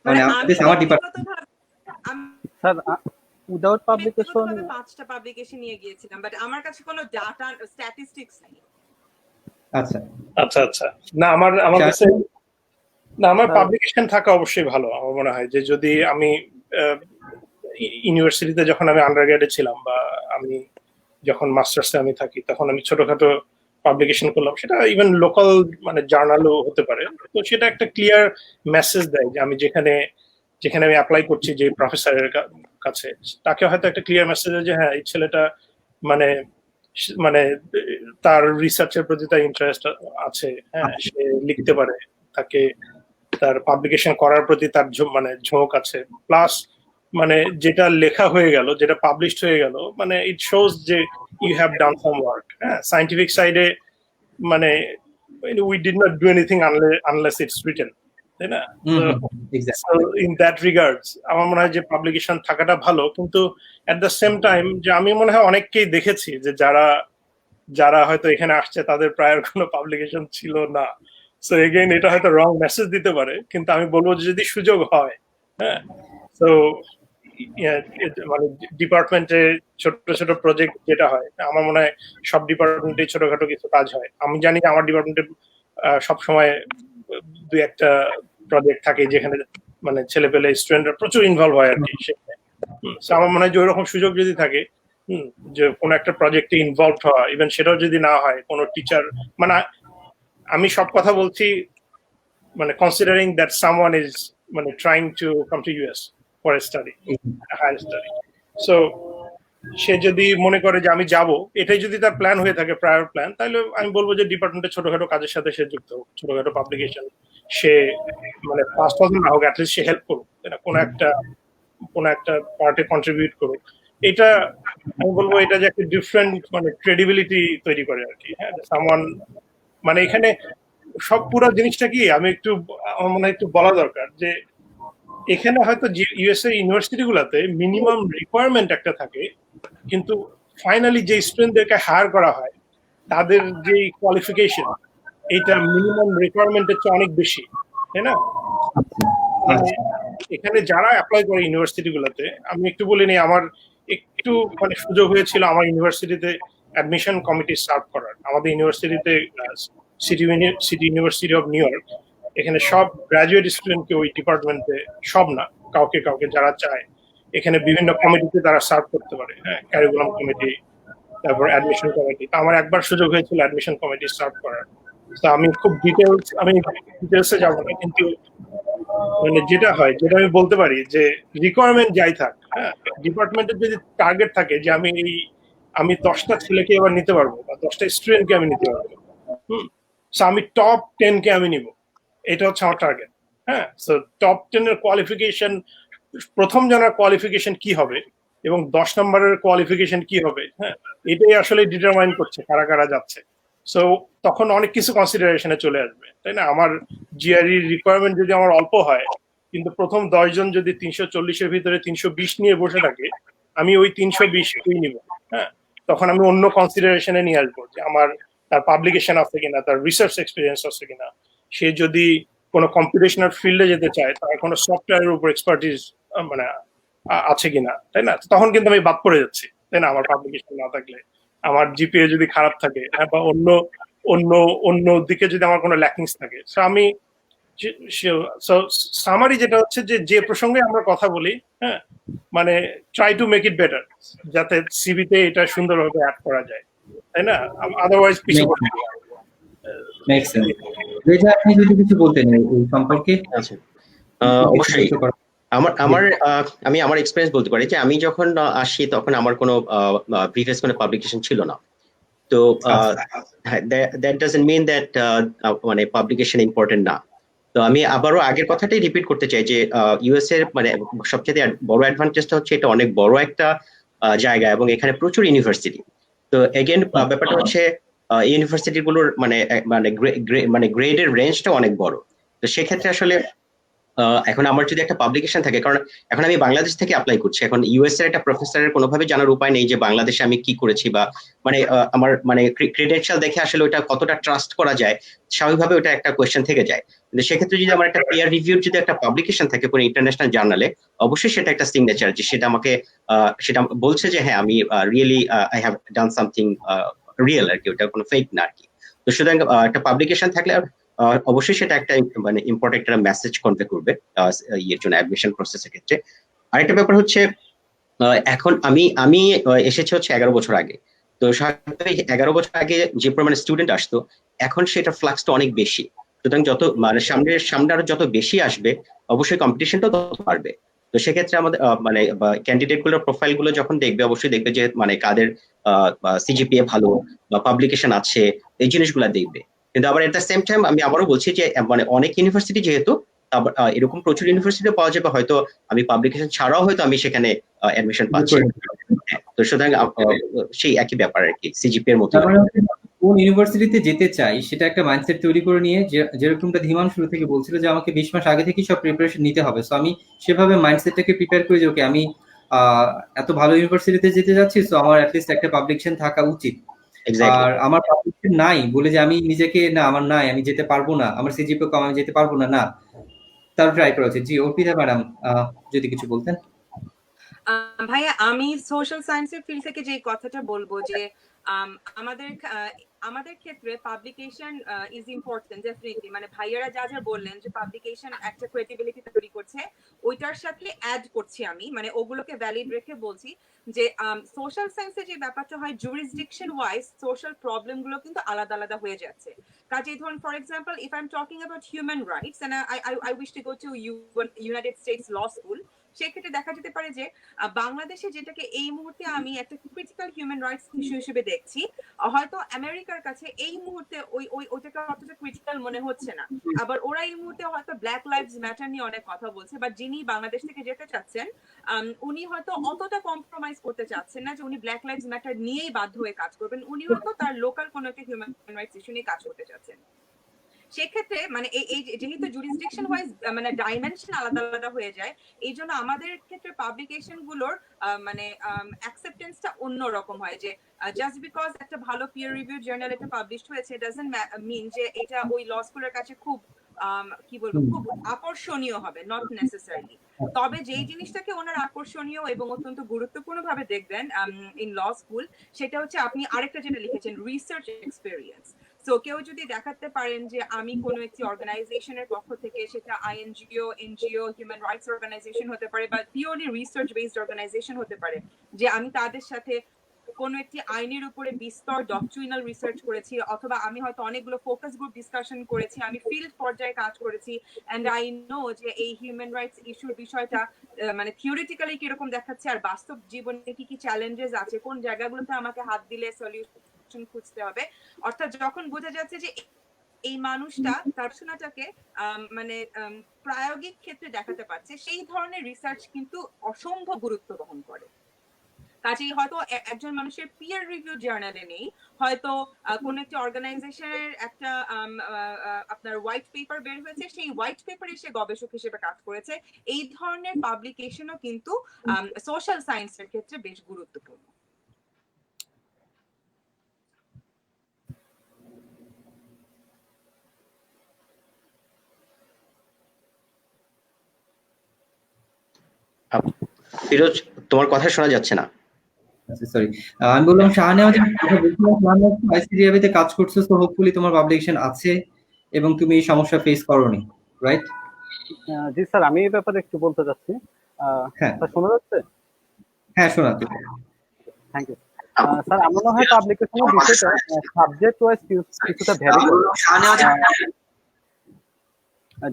মানে আমি আমার ডিপার্টমেন্ট ব্যক্তিগতভাবে আমি স্যার উইদাউট পাবলিকেশন ব্যক্তিগতভাবে 5টা পাবলিকেশন নিয়ে গিয়েছিলাম, বাট আমার কাছে কোনো ডাটা স্ট্যাটিস্টিক্স নেই। আচ্ছা আচ্ছা আচ্ছা, না আমার কাছে না, আমার পাবলিকেশন থাকা অবশ্যই ভালো। আমার মনে হয় যে যদি আমি ইউনিভার্সিটিতে যখন আমি আন্ডারগ্রেডে ছিলাম বা আমি যখন মাস্টার্সে আমি থাকি, তখন আমি ছোটখাটো পাবলিকেশন করলাম, সেটা ইভেন লোকাল মানে জার্নালও হতে পারে। তো সেটা একটা ক্লিয়ার মেসেজ দেয় যে আমি যেখানে আমি অ্যাপ্লাই করছি যে প্রফেসরের কাছে, তাকে হয়তো একটা ক্লিয়ার মেসেজ যে হ্যাঁ এই ছেলেটা মানে মানে তার রিসার্চের প্রতি তার ইন্টারেস্ট আছে, হ্যাঁ সে লিখতে পারে, তাকে তার পাবলিকেশন করার প্রতি তার মানে ঝোঁক আছে, প্লাস মানে যেটা লেখা হয়ে গেল, যেটা পাবলিশড হয়ে গেল, মানে ইট শোজ যে you have done some work. হ্যাঁ, সায়েন্টিফিক সাইডে মানে we did not do anything unless it's written, তাই না? ইন দ্যাট রিগার্ডস আমার মনে হয় যে পাবলিকেশন থাকাটা ভালো, কিন্তু এট দ্য সেম টাইম যে আমি মনে হয় অনেককেই দেখেছি যে যারা হয়তো এখানে আসছে তাদের প্রায়র কোনো পাবলিকেশন ছিল না। সো এগেইন এটা হয়তো রং মেসেজ দিতে পারে, কিন্তু আমি বলবো যে যদি সুযোগ হয়, হ্যাঁ, তো মানে ডিপার্টমেন্টে ছোট ছোট প্রজেক্ট যেটা হয়, আমার মনে হয় সব ডিপার্টমেন্টে ছোটখাটো কিছু কাজ হয়। আমি জানি যে আমার ডিপার্টমেন্টে সবসময় দুই একটা প্রজেক্ট থাকে যেখানে মানে ছেলে পেলে স্টুডেন্টরা প্রচুর ইনভলভ হয় আর কি। আমার মনে হয় যে ওইরকম সুযোগ যদি থাকে, যে কোনো একটা প্রজেক্টে ইনভলভ হওয়া, ইভেন সেটাও যদি না হয় কোনো টিচার, মানে আমি সব কথা বলছি মানে কনসিডারিং দ্যাট সামওয়ান ইজ মানে trying to come to US for study, higher study. So সে যদি মনে করে যে আমি যাব, এটাই যদি তার প্ল্যান হয়ে থাকে, প্রায়র প্ল্যান, তাহলে আমি বলবো যে ডিপার্টমেন্টের ছোটখাটো কাজের সাথে সে যুক্ত হোক, ছোটখাটো পাবলিকেশন সে মানে ফার্স্ট পার্সন না হোক, অ্যাটলিস্ট সে হেল্প করুক, কোনো একটা পার্টে কন্ট্রিবিউট করুক। এটা আমি বলবো এটা যে একটা ডিফারেন্ট মানে ক্রেডিবিলিটি তৈরি করে আর কি। হ্যাঁ, সামওয়ান মানে এখানে সব পুরো জিনিসটা কি আমি আমার মনে হয় একটু বলা দরকার যে এখানে হয়তো ইউএসএ ইউনিভার্সিটি গুলাতে মিনিমাম রিকোয়ারমেন্ট একটা থাকে, কিন্তু ফাইনালি যে স্টুডেন্টদেরকে হায়ার করা হয় তাদের যে কোয়ালিফিকেশন, এইটা মিনিমাম রিকোয়ারমেন্টের চেয়ে অনেক বেশি, তাই না? এখানে যারা অ্যাপ্লাই করে ইউনিভার্সিটি গুলাতে, আমি একটু বলে নিই, আমার একটু মানে সুযোগ হয়েছিল আমার ইউনিভার্সিটিতে অ্যাডমিশন কমিটি সার্ভ করার। আমাদের ইউনিভার্সিটিতে city university of new York, এখানে সব গ্রাজুয়েট স্টুডেন্টকে ওই ডিপার্টমেন্টে, সব না, কাউকে যারা চায় এখানে বিভিন্ন কমিটিতে তারা সার্ভ করতে পারে। হ্যাঁ, ক্যারিকুলাম কমিটি, তারপর অ্যাডমিশন কমিটি। আমার একবার সুযোগ হয়েছিল অ্যাডমিশন কমিটি সার্ভ করার। তো আমি খুব ডিটেলসে যাবো না, কিন্তু মানে যেটা আমি বলতে পারি যে রিকোয়ারমেন্ট যাই থাক, হ্যাঁ, ডিপার্টমেন্টের যদি টার্গেট থাকে যে আমি 10টা ছেলেকে এবার নিতে পারবো বা 10টা স্টুডেন্টকে আমি নিতে পারবো, আমি টপ 10 কে আমি নিব, এটা হচ্ছে আমার টার্গেট। হ্যাঁ, সো টপ 10 এর কোয়ালিফিকেশন, প্রথম জনের কোয়ালিফিকেশন কি হবে এবং 10 নম্বরের কোয়ালিফিকেশন কি হবে, হ্যাঁ, এটাই আসলে ডিটারমাইন করছে কারা কারা যাচ্ছে। সো তখন অনেক কিছু কনসিডারেশনে চলে আসবে, তাই না? আমার জিআরই রিকোয়ারমেন্ট যদি আমার অল্প হয়, কিন্তু প্রথম 10 জন যদি 340-এর ভিতরে 320 নিয়ে বসে থাকে, আমি ওই 320 নিব। হ্যাঁ, তখন আমি অন্য কনসিডারেশনে নিয়ে আসবো যে তার পাবলিকেশন আছে কিনা, তার রিসার্চ এক্সপিরিয়েন্স আছে কিনা, সে যদি কোনো কম্পিটিশনাল ফিল্ডে যেতে চায়, তার কোনো সফটওয়্যারের উপর এক্সপার্টিস মানে আছে কিনা, তাই না? তখন কিন্তু আমি বাদ পড়ে যাচ্ছি, তাই না? আমার পাবলিকেশন না থাকলে, আমার জিপিএ যদি খারাপ থাকে, বা অন্য দিকে যদি আমার কোনো ল্যাকিংস থাকে, আমি সামারি যেটা হচ্ছে যে প্রসঙ্গে আমরা কথা বলি, হ্যাঁ, মানে try to make it better, যাতে সিভিতে এটা সুন্দরভাবে অ্যাড করা যায়, তাই না? আদারওয়াইজ পিছু পড়ে মেক সেন্স। রেজা, আপনি যদি কিছু বলতেন এই সম্পর্কে। আচ্ছা, অবশ্যই আমি আমার এক্সপিরিয়েন্স বলতে পারি যে আমি যখন আসি তখন আমার কোনো প্রিভিয়াস কোনো পাবলিকেশন ছিল না। তো দ্যাট ডাজন্ট মিন দ্যাট মানে পাবলিকেশন ইম্পর্টেন্ট না। তো আমি আবারও আগের কথাটাই রিপিট করতে চাই যে ইউএস এর মানে সবচেয়ে বড় অ্যাডভান্টেজটা হচ্ছে এটা অনেক বড় একটা জায়গা এবং এখানে প্রচুর ইউনিভার্সিটি। তো এগেন ব্যাপারটা হচ্ছে ইউনিভার্সিটি গুলোর মানে মানে গ্রেডের রেঞ্জটা অনেক বড়। তো সেক্ষেত্রে আসলে এখন আমার যদি একটা পাবলিকেশন থাকে, কারণ এখন আমি বাংলাদেশ থেকে অ্যাপ্লাই করছি, এখন ইউএস এর একটা প্রফেসরের কোনোভাবে জানার উপায় নেই যে বাংলাদেশে আমি কি করেছি বা মানে আমার মানে ক্রেডেনশিয়াল দেখে আসলে ওটা কতটা ট্রাস্ট করা যায়, স্বাভাবিকভাবে ওটা একটা কোয়েশ্চেন থেকে যায়। কিন্তু সেক্ষেত্রে যদি আমার একটা পিয়ার রিভিউর যদি একটা পাবলিকেশন থাকে কোনো ইন্টারন্যাশনাল জার্নালে, অবশ্যই সেটা একটা সিগনেচার যে সেটা আমাকে সেটা বলছে যে হ্যাঁ আমি really I have done something real আর কি, ওটা কোনো ফেক না আর কি। তো সুতরাং একটা পাবলিকেশন থাকলে অবশ্যই সেটা একটা মানে ইম্পর্টেন্ট একটা মেসেজ কনভে করবে ইয়ের জন্য অ্যাডমিশন প্রসেসের ক্ষেত্রে। আরেকটা ব্যাপার হচ্ছে এখন আমি এসেছি হচ্ছে 11 বছর আগে। তো 11 বছর আগে যে পরিমাণে স্টুডেন্ট আসতো, এখন সেটা ফ্লাক্সটা অনেক বেশি। সুতরাং যত মানে সামনে আরো যত বেশি আসবে, অবশ্যই কম্পিটিশনটা তত বাড়বে। তো সেক্ষেত্রে আমাদের মানে ক্যান্ডিডেট গুলোর প্রোফাইল গুলো যখন দেখবে, অবশ্যই দেখবে যে মানে কাদের সিজিপিএ ভালো বা পাবলিকেশন আছে, এই জিনিসগুলো দেখবে। কিন্তু আবার এট দ্য সেম টাইম আমি আবারও বলছি যে মানে অনেক ইউনিভার্সিটি যেহেতু এরকম প্রচুর ইউনিভার্সিটি পাওয়া যাবে, হয়তো আমি পাবলিকেশন ছাড়াও হয়তো আমি সেখানে অ্যাডমিশন পাচ্ছি। তো সুতরাং সেই একই ব্যাপার আর কি, সিজিপি এর মতো। কোন ইউনিভার্সিটিতে যেতে চাই সেটা একটা মাইন্ডসেট তৈরি করে নিয়ে, যেরকমটা ধীমান শুরু থেকে বলছিল যে আমাকে 20 মাস আগে থেকেই সব প্রিপারেশন নিতে হবে। সো আমি সেভাবে মাইন্ডসেটটাকে প্রিপেয়ার করি যে ওকে আমি এত ভালো ইউনিভার্সিটিতে যেতে যাচ্ছি, সো আমার অ্যাটলিস্ট একটা পাবলিকেশন থাকা উচিত। আর আমার পাবলিকেশন নাই বলে যে আমি নিজেকে না আমার নাই আমি যেতে পারবো না, আমার সিজিপিএ কম আমি যেতে পারবো না, না, তার ট্রাই করা উচিত। জি অর্পিতা ম্যাডাম যদি কিছু বলতেন। ভাইয়া আমি সোশ্যাল সায়েন্সের ফিল্ড থেকে যে কথাটা বলবো যে আমাদের ক্ষেত্রে পাবলিকেশন ইজ ইম্পর্টেন্ট ডেফিনেটলি। মানে ভাইয়ারা যা যা বললেন যে পাবলিকেশন একটা ক্রেডিবিলিটি তৈরি করছে, ওইটার সাথে অ্যাড করছি আমি, মানে ওগুলোকে ভ্যালিড রেখে বলছি যে সোশ্যাল সায়েন্সে যে ব্যাপারটা হয় জুরিসডিকশন ওয়াইজ সোশ্যাল প্রবলেম গুলো কিন্তু আলাদা আলাদা হয়ে যাচ্ছে। কাজেই ধরুন for example if I am talking about human rights and I wish to go to United States law school, সেক্ষেত্রে দেখা যেতে পারে যে বাংলাদেশে যেটাকে এই মুহূর্তে আমি একটা ক্রিটিক্যাল হিউম্যান রাইটস ইস্যু হিসেবে দেখছি, হয়তো আমেরিকার কাছে এই মুহূর্তে ওইটাকে অতটা ক্রিটিক্যাল মনে হচ্ছে না। আবার ওরা এই মুহূর্তে হয়তো ব্ল্যাক লাইভস ম্যাটার নিয়ে অনেক কথা বলছে, বাট যিনি বাংলাদেশ থেকে যেতে চাচ্ছেন উনি হয়তো অতটা কম্প্রোমাইজ করতে চাচ্ছেন না যে উনি ব্ল্যাক লাইভস ম্যাটার নিয়েই বাধ্য হয়ে কাজ করবেন, উনি হয়তো তার লোকাল কোনো একটা হিউম্যান রাইটস ইস্যু নিয়ে কাজ করতে চাচ্ছেন। সেক্ষেত্রে মানে এই যেহেতু জুরিসডিকশন ওয়াইজ মানে ডাইমেনশন আলাদা আলাদা হয়ে যায়, এই জন্য আমাদের ক্ষেত্রে পাবলিকেশন গুলোর মানে অ্যাকসেপ্টেন্সটা অন্যরকম হয়। যে জাস্ট বিকজ একটা ভালো পিয়ার রিভিউ জার্নাল এটা পাবলিশ হয়েছে ডাজন্ট মিন যে এটা ওই ল স্কুলের কাছে খুব কি বলবো খুব আকর্ষণীয় হবে, নট নেসেসারিলি। তবে যেই জিনিসটাকে ওনার আকর্ষণীয় এবং অত্যন্ত গুরুত্বপূর্ণ ভাবে দেখবেন ইন ল স্কুল, সেটা হচ্ছে আপনি আরেকটা যেটা লিখেছেন রিসার্চ এক্সপেরিয়েন্স। সো কেউ যদি দেখাতে পারেন যে আমি কোনো একটি অর্গানাইজেশনের পক্ষ থেকে, সেটা INGO, NGO, human rights organization হতে পারে বা পিওরলি রিসার্চ বেসড অর্গানাইজেশন হতে পারে, যে আমি তাদের সাথে কোনো একটি আইনের উপরে বিস্তর ডক্ট্রিনাল রিসার্চ করেছি, অথবা আমি হয়তো অনেকগুলো ফোকাস গ্রুপ ডিসকাশন করেছি, আমি ফিল্ড পর্যায়ে কাজ করেছি, এন্ড আই নো যে এই হিউম্যান রাইটস ইস্যুর বিষয়টা মানে থিওরিটিক্যালি কিরকম দেখাচ্ছে আর বাস্তব জীবনে কি কি চ্যালেঞ্জেস আছে, কোন জায়গাগুলোতে আমাকে হাত দিলে সলিউশন খুঁজতে হবে। অর্থাৎ যখন বোঝা যাচ্ছে যে এই মানুষটা তার শোনাটাকে মানে প্রায়োগিক ক্ষেত্রে দেখাতে পারছে, সেই ধরনের রিসার্চ কিন্তু অসম্ভব গুরুত্ব বহন করে। কাজেই হয়তো একজন মানুষের পিয়ার রিভিউ জার্নালে নেই, হয়তো কোন একটা অর্গানাইজেশনের একটা আপনার হোয়াইট পেপার বের হয়েছে, সেই হোয়াইট পেপারে সে গবেষক হিসেবে কাজ করেছে। এই ধরনের পাবলিকেশনও কিন্তু সোশ্যাল সায়েন্সের ক্ষেত্রে বেশ গুরুত্বপূর্ণ। ফিরোজ, তোমার কথা শোনা যাচ্ছে না। সরি, আমি বললাম শাহনেওয়াজ আইসিডিএবিতে কাজ করছো, সো হোপফুলি তোমার পাবলিকেশন আছে এবং তুমি এই সমস্যা ফেস করোনি, রাইট? জি স্যার, আমি এই ব্যাপারে একটু বলতে চাচ্ছি। হ্যাঁ শোনা যাচ্ছে? হ্যাঁ শোনা যাচ্ছে। Thank you sir. আমার মনে হয় পাবলিকেশনের বিষয়টা সাবজেক্ট ওয়াইজ কিছুটা ভ্যারি করে।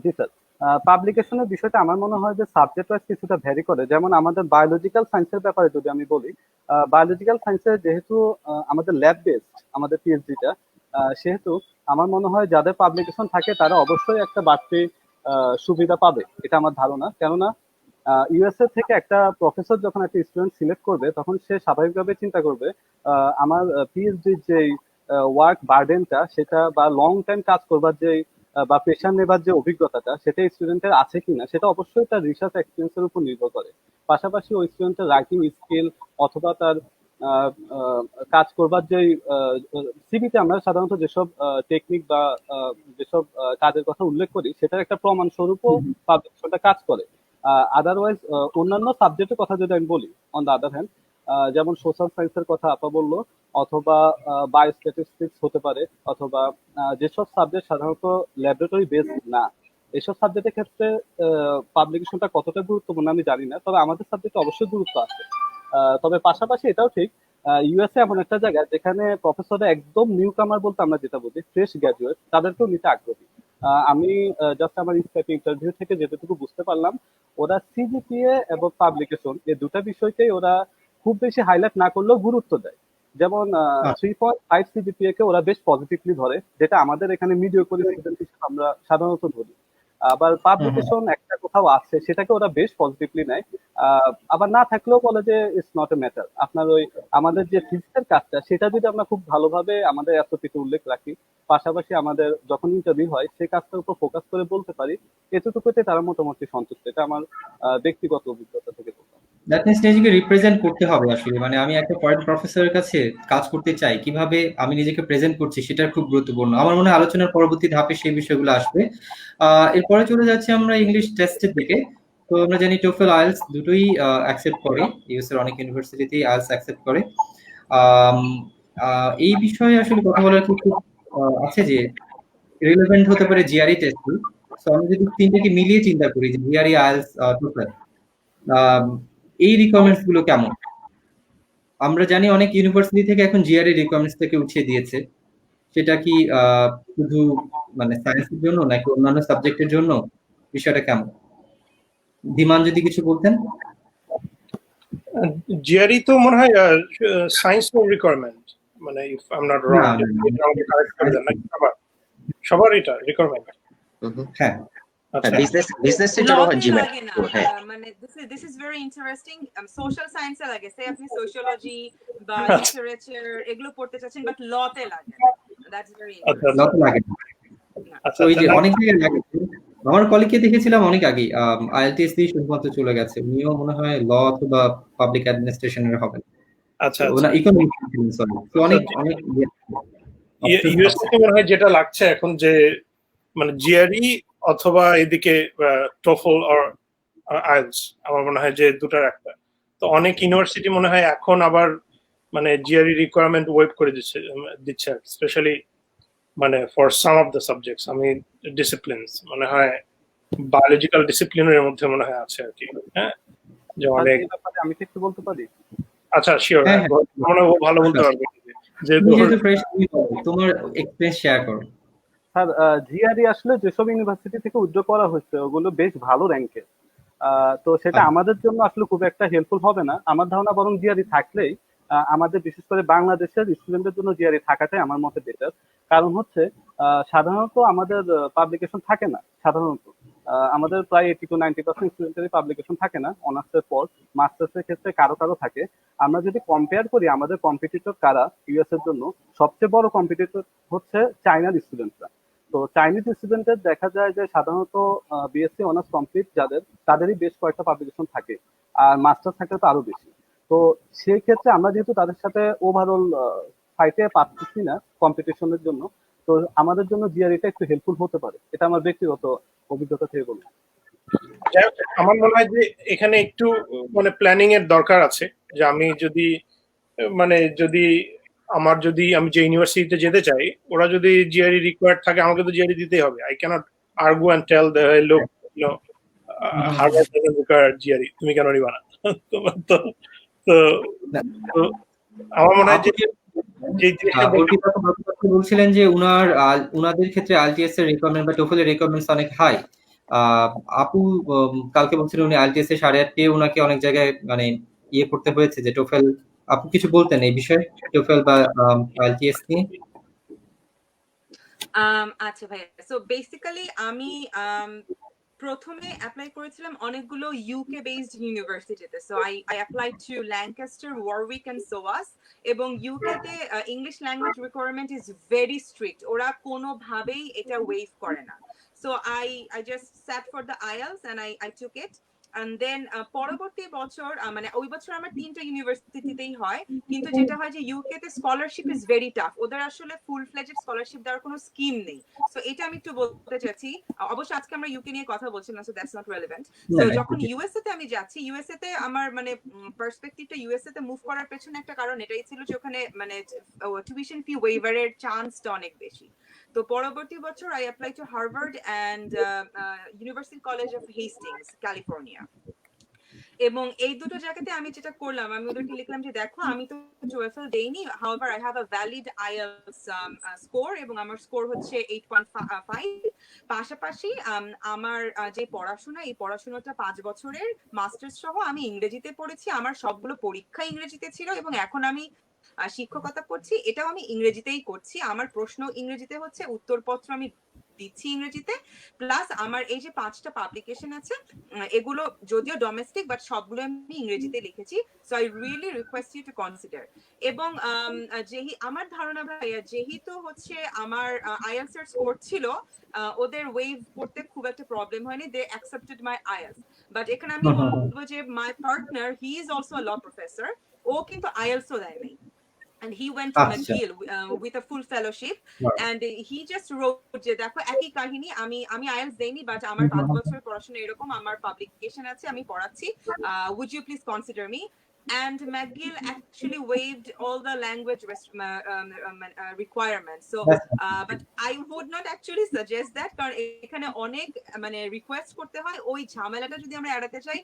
জি স্যার, পাবলিকেশনের বিষয়টা আমার মনে হয় যে সাবজেক্ট ওয়াইজ কিছুটা ভ্যারি করে। যেমন আমাদের বায়োলজিক্যাল সায়েন্সের ব্যাপারে যদি আমি বলি, বায়োলজিক্যাল সায়েন্সে যেহেতু আমাদের ল্যাব বেসড আমাদের পিএইচডিটা, সেহেতু আমার মনে হয় যাদের পাবলিকেশন থাকে তারা অবশ্যই একটা বাড়তি সুবিধা পাবে, এটা আমার ধারণা। কেননা ইউএসএ থেকে একটা প্রফেসর যখন একটা স্টুডেন্ট সিলেক্ট করবে তখন সে স্বাভাবিকভাবে চিন্তা করবে আমার পিএইচডির যে ওয়ার্ক বার্ডেনটা সেটা বা লং টাইম কাজ করবার যে বা পেশা নেবার যে অভিজ্ঞতাটা সেটা স্টুডেন্টের আছে কিনা সেটা অবশ্যই তার রিসার্চ এক্সপিরিয়েন্সের উপর নির্ভর করে। পাশাপাশি ওই স্টুডেন্টের রাইটিং স্কিল অথবা তার আহ, আহ, কাজ করবার যে সিভিতে আমরা সাধারণত যেসব টেকনিক বা যেসব কাজের কথা উল্লেখ করি সেটার একটা প্রমাণ স্বরূপও পাবলিকেশনটা কাজ করে। আদারওয়াইজ অন্যান্য সাবজেক্টের কথা যদি আমি বলি, অন দ্য আদার হ্যান্ড, যেমন সোশ্যাল সায়েন্সের কথা আপা বললো, অথবা বায়োস্ট্যাটিস্টিক্স হতে পারে, অথবা যেসব সাবজেক্ট সাধারণত ল্যাবরেটরি বেসড না, এসব সাবজেক্টের ক্ষেত্রে পাবলিকেশনটা কতটা গুরুত্বপূর্ণ আমি জানি না, তবে আমাদের সাবজেক্টে অবশ্যই গুরুত্ব আছে। তবে পাশাপাশি এটাও ঠিক, ইউএসএ এমন একটা জায়গা যেখানে প্রফেসররা একদম নিউ কামার বলতে আমরা যেটা বুঝি ফ্রেশ গ্রাজুয়েট, তাদেরকেও নিতে আগ্রহী। আমি জাস্ট আমার স্কাইপ ইন্টারভিউ থেকে যেটুকু বুঝতে পারলাম, ওরা সিজিপিএ এবং পাবলিকেশন এই দুটা বিষয়কেই ওরা খুব বেশি হাইলাইট না করলেও গুরুত্ব দেয়। যেমন 3.5 সিজিপিএ কে ওরা বেশ পজিটিভলি ধরে, যেটা আমাদের এখানে মিডিওক্রি স্টুডেন্ট হিসেবে আমরা সাধারণত ধরি। আবার পাবলিকেশন একটা কোথাও আছে সেটাকে ওরা বেশ পজিটিভলি নেয়। আবার না থাকলেও বলে যে ইটস নট এ ম্যাটার, আপনার ওই আমাদের যে ফিজিক্যাল কাজটা সেটা যদি আমরা খুব ভালোভাবে আমাদের এতটুকু উল্লেখ রাখি, পাশাপাশি আমাদের যখন ইন্টারভিউ হয় সেই কাজটার উপর ফোকাস করে বলতে পারি, এতটুকুতে তারা মোটামুটি সন্তুষ্ট। এটা আমার ব্যক্তিগত অভিজ্ঞতা থেকে বললাম। দ্যাট মিনস নিজেকে রিপ্রেজেন্ট করতে হবে আসলে, মানে আমি একটা ফরেন প্রফেসরের কাছে কাজ করতে চাই, কিভাবে আমি নিজেকে প্রেজেন্ট করছি সেটা খুব গুরুত্বপূর্ণ। আমার মনে হয় আলোচনার পরবর্তী ধাপে সেই বিষয়গুলো আসবে। এরপরে চলে যাচ্ছে আমরা ইংলিশ টেস্টের দিকে। তো আমরা জানি টোফেল আইএলস দুটোই অ্যাকসেপ্ট করে, ইউএস এর অনেক ইউনিভার্সিটিতেই আইএলস অ্যাকসেপ্ট করে। আম, এই বিষয়ে আসলে কথা বলার কি খুব আছে যে রিলেভেন্ট হতে পারে জিআরই টেস্ট। তো আমি যদি তিনটাকে মিলিয়ে চিন্তা করি যে জিআরই আইএলস টোফেল, এই রিকোয়ারমেন্টস গুলো কেমন? আমরা জানি অনেক ইউনিভার্সিটি থেকে এখন জিআরই রিকোয়ারমেন্টস থেকে উঠিয়ে দিয়েছে। সেটা কি শুধু মানে সায়েন্সের জন্য নাকি অন্যান্য সাবজেক্টের জন্য? বিষয়টা কেমন? ধীমান যদি কিছু বলতেন। জিআরই তো মনে হয় সায়েন্স রিকোয়ারমেন্ট, মানে if I am not wrong, আমাকে কারেক্ট করে দেন নাকি সবার এটা রিকোয়ারমেন্ট? হ্যাঁ, আচ্ছা, বিজনেসের জন্য হয় জিম্যাট। লাগে না, হ্যাঁ, মানে this is very interesting. Social সায়েন্সে লাগে, সে আপনি সোশিওলজি বা লিটারেচার এগুলো পড়তে চাচ্ছেন, বাট লতে লাগে না। দ্যাটস ভেরি আচ্ছা, লত লাগে না। আচ্ছা, তো ওই যে অনেক জায়গায় লাগে। আমার কলিগকে দেখেছিলাম অনেক আগে আইএলটিএস দিয়ে শুধুমাত্র চলে গেছে, উনিও মনে হয় ল অথবা পাবলিক অ্যাডমিনিস্ট্রেশনের হবেন। আচ্ছা, ওনা ইকোনমিক্স, সরি। তো অনেক অনেক ইউএসএ মনে হয় যেটা লাগছে এখন যে মানে জিআরই অথবা এদিকে টোফল অর আইএলস, আমার মনে হয় যে দুটার একটা। তো অনেক ইউনিভার্সিটি মনে হয় এখন আবার মানে জিআরই রিকোয়ারমেন্ট ওয়েব করে দিচ্ছে স্পেশালি মানে for some of the subjects. আমি ডিসিপ্লিনস মনে হয় বায়োলজিক্যাল ডিসিপ্লিনের মধ্যে মনে হয় আছে আর কি। হ্যাঁ, যে অনেক। এই ব্যাপারে আমি কি একটু বলতে পারি? আচ্ছা, শিওর, হ্যাঁ, মনে হয় ও ভালো বলতে পারবে যেহেতু তুমি যেহেতু ফ্রেশ, তোমার এক্সপেরিয়েন্স শেয়ার করো। স্যার, জিআরই আসলে যেসব ইউনিভার্সিটি থেকে উদ্যোগ করা হচ্ছে ওগুলো বেশ ভালো র্যাঙ্কে, তো সেটা আমাদের জন্য আসলে খুব একটা হেল্পফুল হবে না আমার ধারণা। বরং জিআরই থাকলেই আমাদের বিশেষ করে বাংলাদেশের স্টুডেন্টদের জন্য জিআরই থাকাটাই আমার মতে বেটার। কারণ হচ্ছে সাধারণত আমাদের পাবলিকেশন থাকে না। সাধারণত আমাদের প্রায় 80 to 90% স্টুডেন্টেরই পাবলিকেশন থাকে না অনার্সের পর। মাস্টার্সের ক্ষেত্রে কারো কারো থাকে। আমরা যদি কম্পেয়ার করি আমাদের কম্পিটিটর কারা ইউএস এর জন্য, সবচেয়ে বড় কম্পিটিটর হচ্ছে চাইনার স্টুডেন্টরা। তো চাইনিজ স্টুডেন্টদের দেখা যায় যে সাধারণত বিএসসি অনার্স কমপ্লিট যাদের, তাদেরই বেশ কয়েকটা পাবলিকেশন থাকে, আর মাস্টার্স থাকলে তো আরো বেশি। তো সেই ক্ষেত্রে আমরা যেহেতু তাদের সাথে ওভারঅল ফাইটে পারতেছি না কম্পিটিশনের জন্য, তো আমাদের জন্য জিআরইটা একটু হেল্পফুল হতে পারে। এটা আমার ব্যক্তিগত অভিজ্ঞতা থেকে বলবো। আমার মনে হয় যে এখানে একটু মানে প্ল্যানিং এর দরকার আছে। যে আমি যদি মানে আমি যে ইউনিভার্সিটিতে যেতে চাই, ওরা যদি জিআরই রিকোয়ার্ড থাকে আমাকে তো জিআরই দিতেই হবে। I cannot argue and tell the লোক হার্ভার্ড ডাজন্ট রিকোয়ার জিআরই, তুমি কেন নিবা না? তো আমার মনে হয় যে বলছিলেন যে উনাদের ক্ষেত্রে আইএলটিএস এর রিকোয়ারমেন্ট বা টোফেল এর রিকোয়ারমেন্টস অনেক হাই। আহ, আপু কালকে বলছিলেন উনি আইএলটিএস এ 8.5 পেয়ে ওনাকে অনেক জায়গায় মানে ইয়ে করতে হয়েছে যে টোফেল। আপু কিছু বলতেন এই বিষয়ে, টোফেল বা আইএলটিএস নিয়ে? আচ্ছা ভাইয়া, সো বেসিক্যালি আমি প্রথমে অ্যাপ্লাই করেছিলাম অনেকগুলো ইউকে বেসড ইউনিভার্সিটিতে। So I apply to Lancaster, Warwick and SOAS. এবং ইউকে তে English language requirement is very strict, ওরা কোনোভাবেই এটা ওয়েভ করে না। So I just sat for the IELTS and I took it. And then পরবর্তী বছর মানে ওই বছর আমার 3টা ইউনিভার্সিটিতেই হয়, কিন্তু যেটা হয় যে ইউকে তে স্কলারশিপ ইজ ভেরি টাফ, ওদের আসলে ফুল ফ্লেজেড স্কলারশিপ দেওয়ার কোনো স্কিম নেই। সো এটা আমি একটু বলতে চাচ্ছি। অবশ্য আজকে আমরা ইউকে নিয়ে কথা বলছিলাম, so that's not relevant. So যখন ইউএসএ তে আমি যাচ্ছি, ইউএসএ তে আমার মানে পার্সপেক্টিভটা ইউএসএ তে মুভ করার পেছনে একটা কারণ এটাই ছিল যে ওখানে মানে টিউশন ফি ওয়েভারের চান্সটা অনেক বেশি। তো পরবর্তী বছর I apply two Harvard and university college of Hastings, California. এবং এই দুটো জায়গাতে আমি যেটা করলাম, আমি ওদেরকে লিখলাম যে দেখো আমি তো টোয়েফেল দেইনি, however I have a valid IELTS score, এবং আমার স্কোর হচ্ছে 8.5। পাশাপাশি আমার যে পড়াশোনা, এই পড়াশোনাটা 5 বছরের মাস্টার্স সহ আমি ইংরেজিতে পড়েছি, আমার সবগুলো পরীক্ষা ইংরেজিতে ছিল, এবং এখন আমি শিক্ষকতা করছি, এটাও আমি ইংরেজিতেই করছি, আমার প্রশ্ন ইংরেজিতে হচ্ছে, উত্তরপত্র আমি দিচ্ছি ইংরেজিতে, প্লাস আমার এই যে 5টা পাবলিকেশন আছে এগুলো যদিও ডোমেস্টিক বাট সবগুলো আমি ইংরেজিতে লিখেছি। So I really request you to consider. এবং আমার ধারণা ভাইয়া, যেহেতু হচ্ছে আমার আইএলটিএস এর স্কোর ছিল, ওদের ওয়েভ করতে খুব একটা প্রবলেম হয়নি, they accepted my IELTS. But এখানে আমি বলবো যে my partner, he is also a law professor, ও কিন্তু আইএলটিএসও দেয় নাই, and he went to McGill with a full fellowship, and he just wrote যে দেখো একই কাহিনী, আমি আইএলটিএস দেইনি বাট আমার 5 বছরের পড়াশোনা এরকম, আমার পাবলিকেশন আছে, আমি পড়াচ্ছি, would you please consider me? And McGill actually waived all the language requirements. So but I would not actually suggest that, কারণ এখানে অনেক মানে রিকোয়েস্ট করতে হয়, ওই ঝামেলাটা যদি আমরা এড়াতে চাই,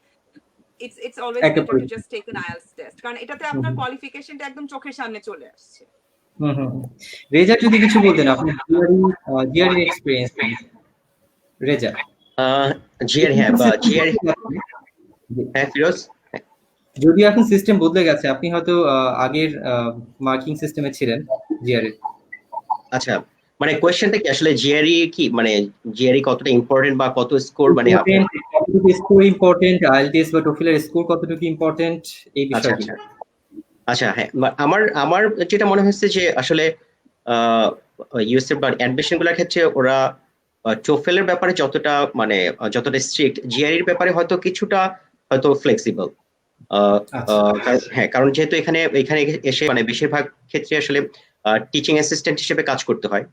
it's always better to just take an IELTS test, কারণ এটাতে আপনার কোয়ালিফিকেশনটা একদম চোখের সামনে চলে আসছে। রেজা যদি কিছু বলতেন আপনার জিআরই এক্সপেরিয়েন্স। রেজা জিআরই, হ্যাঁ বা জিআরই, হ্যাঁ ফিরোজ। যদিও এখন সিস্টেম বদলে গেছে, আপনি হয়তো আগের মার্কিং সিস্টেমে ছিলেন জিআরই। আচ্ছা, মানে কোশ্চেনটা কি আসলে জিআরই কি, মানে জিআরই কতটা ইম্পর্টেন্ট বা কত স্কোর, মানে কতটুকু স্কোর ইম্পর্টেন্ট, আইএলটিএস বা টোফেলের স্কোর কতটুকু ইম্পর্টেন্ট, এই বিষয়টি? আচ্ছা হ্যাঁ, আমার যেটা মনে হচ্ছে যে আসলে ইউএসএ বা অ্যাডমিশন গুলোর ক্ষেত্রে ওরা টোফেলের ব্যাপারে যতটা স্ট্রিক্ট, জিআরইর ব্যাপারে হয়তো কিছুটা হয়তো ফ্লেক্সিবল। হ্যাঁ, কারণ যেহেতু এখানে এসে মানে বেশিরভাগ ক্ষেত্রে আসলে টিচিং অ্যাসিস্ট্যান্ট হিসেবে কাজ করতে হয়,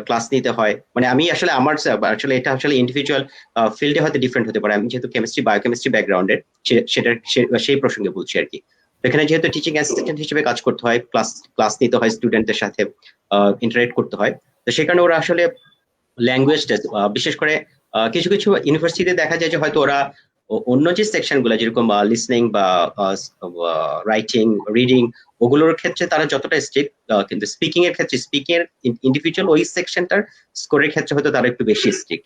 ক্লাস নিতে হয়। মানে আমি আসলে আমার আসলে এটা আসলে ইন্ডিভিজুয়াল ফিল্ডে হয়তো ডিফারেন্ট হতে পারে, আমি যেহেতু কেমিস্ট্রি বায়োকেমিস্ট্রি ব্যাকগ্রাউন্ডের, সেই প্রসঙ্গে বলছি আর কি। এখানে যেহেতু টিচিং অ্যাসিস্ট্যান্ট হিসেবে কাজ করতে হয়, ক্লাস নিতে হয়, স্টুডেন্টদের সাথে ইন্টারেক্ট করতে হয়, তো সেই কারণে ওরা আসলে ল্যাঙ্গুয়েজ বিশেষ করে কিছু কিছু ইউনিভার্সিটিতে দেখা যায় যে হয়তো ওরা অন্য যে সেকশন গুলো যেরকম লিসনিং বা রাইটিং, রিডিং, ওগুলোর ক্ষেত্রে তারা যতটা স্ট্রিক্ট, কিন্তু স্পিকিং এর ক্ষেত্রে, স্পিকিং এর ইন্ডিভিজুয়াল ওই সেকশনটার স্কোরের ক্ষেত্রে হয়তো তারা একটু বেশি স্ট্রিক্ট।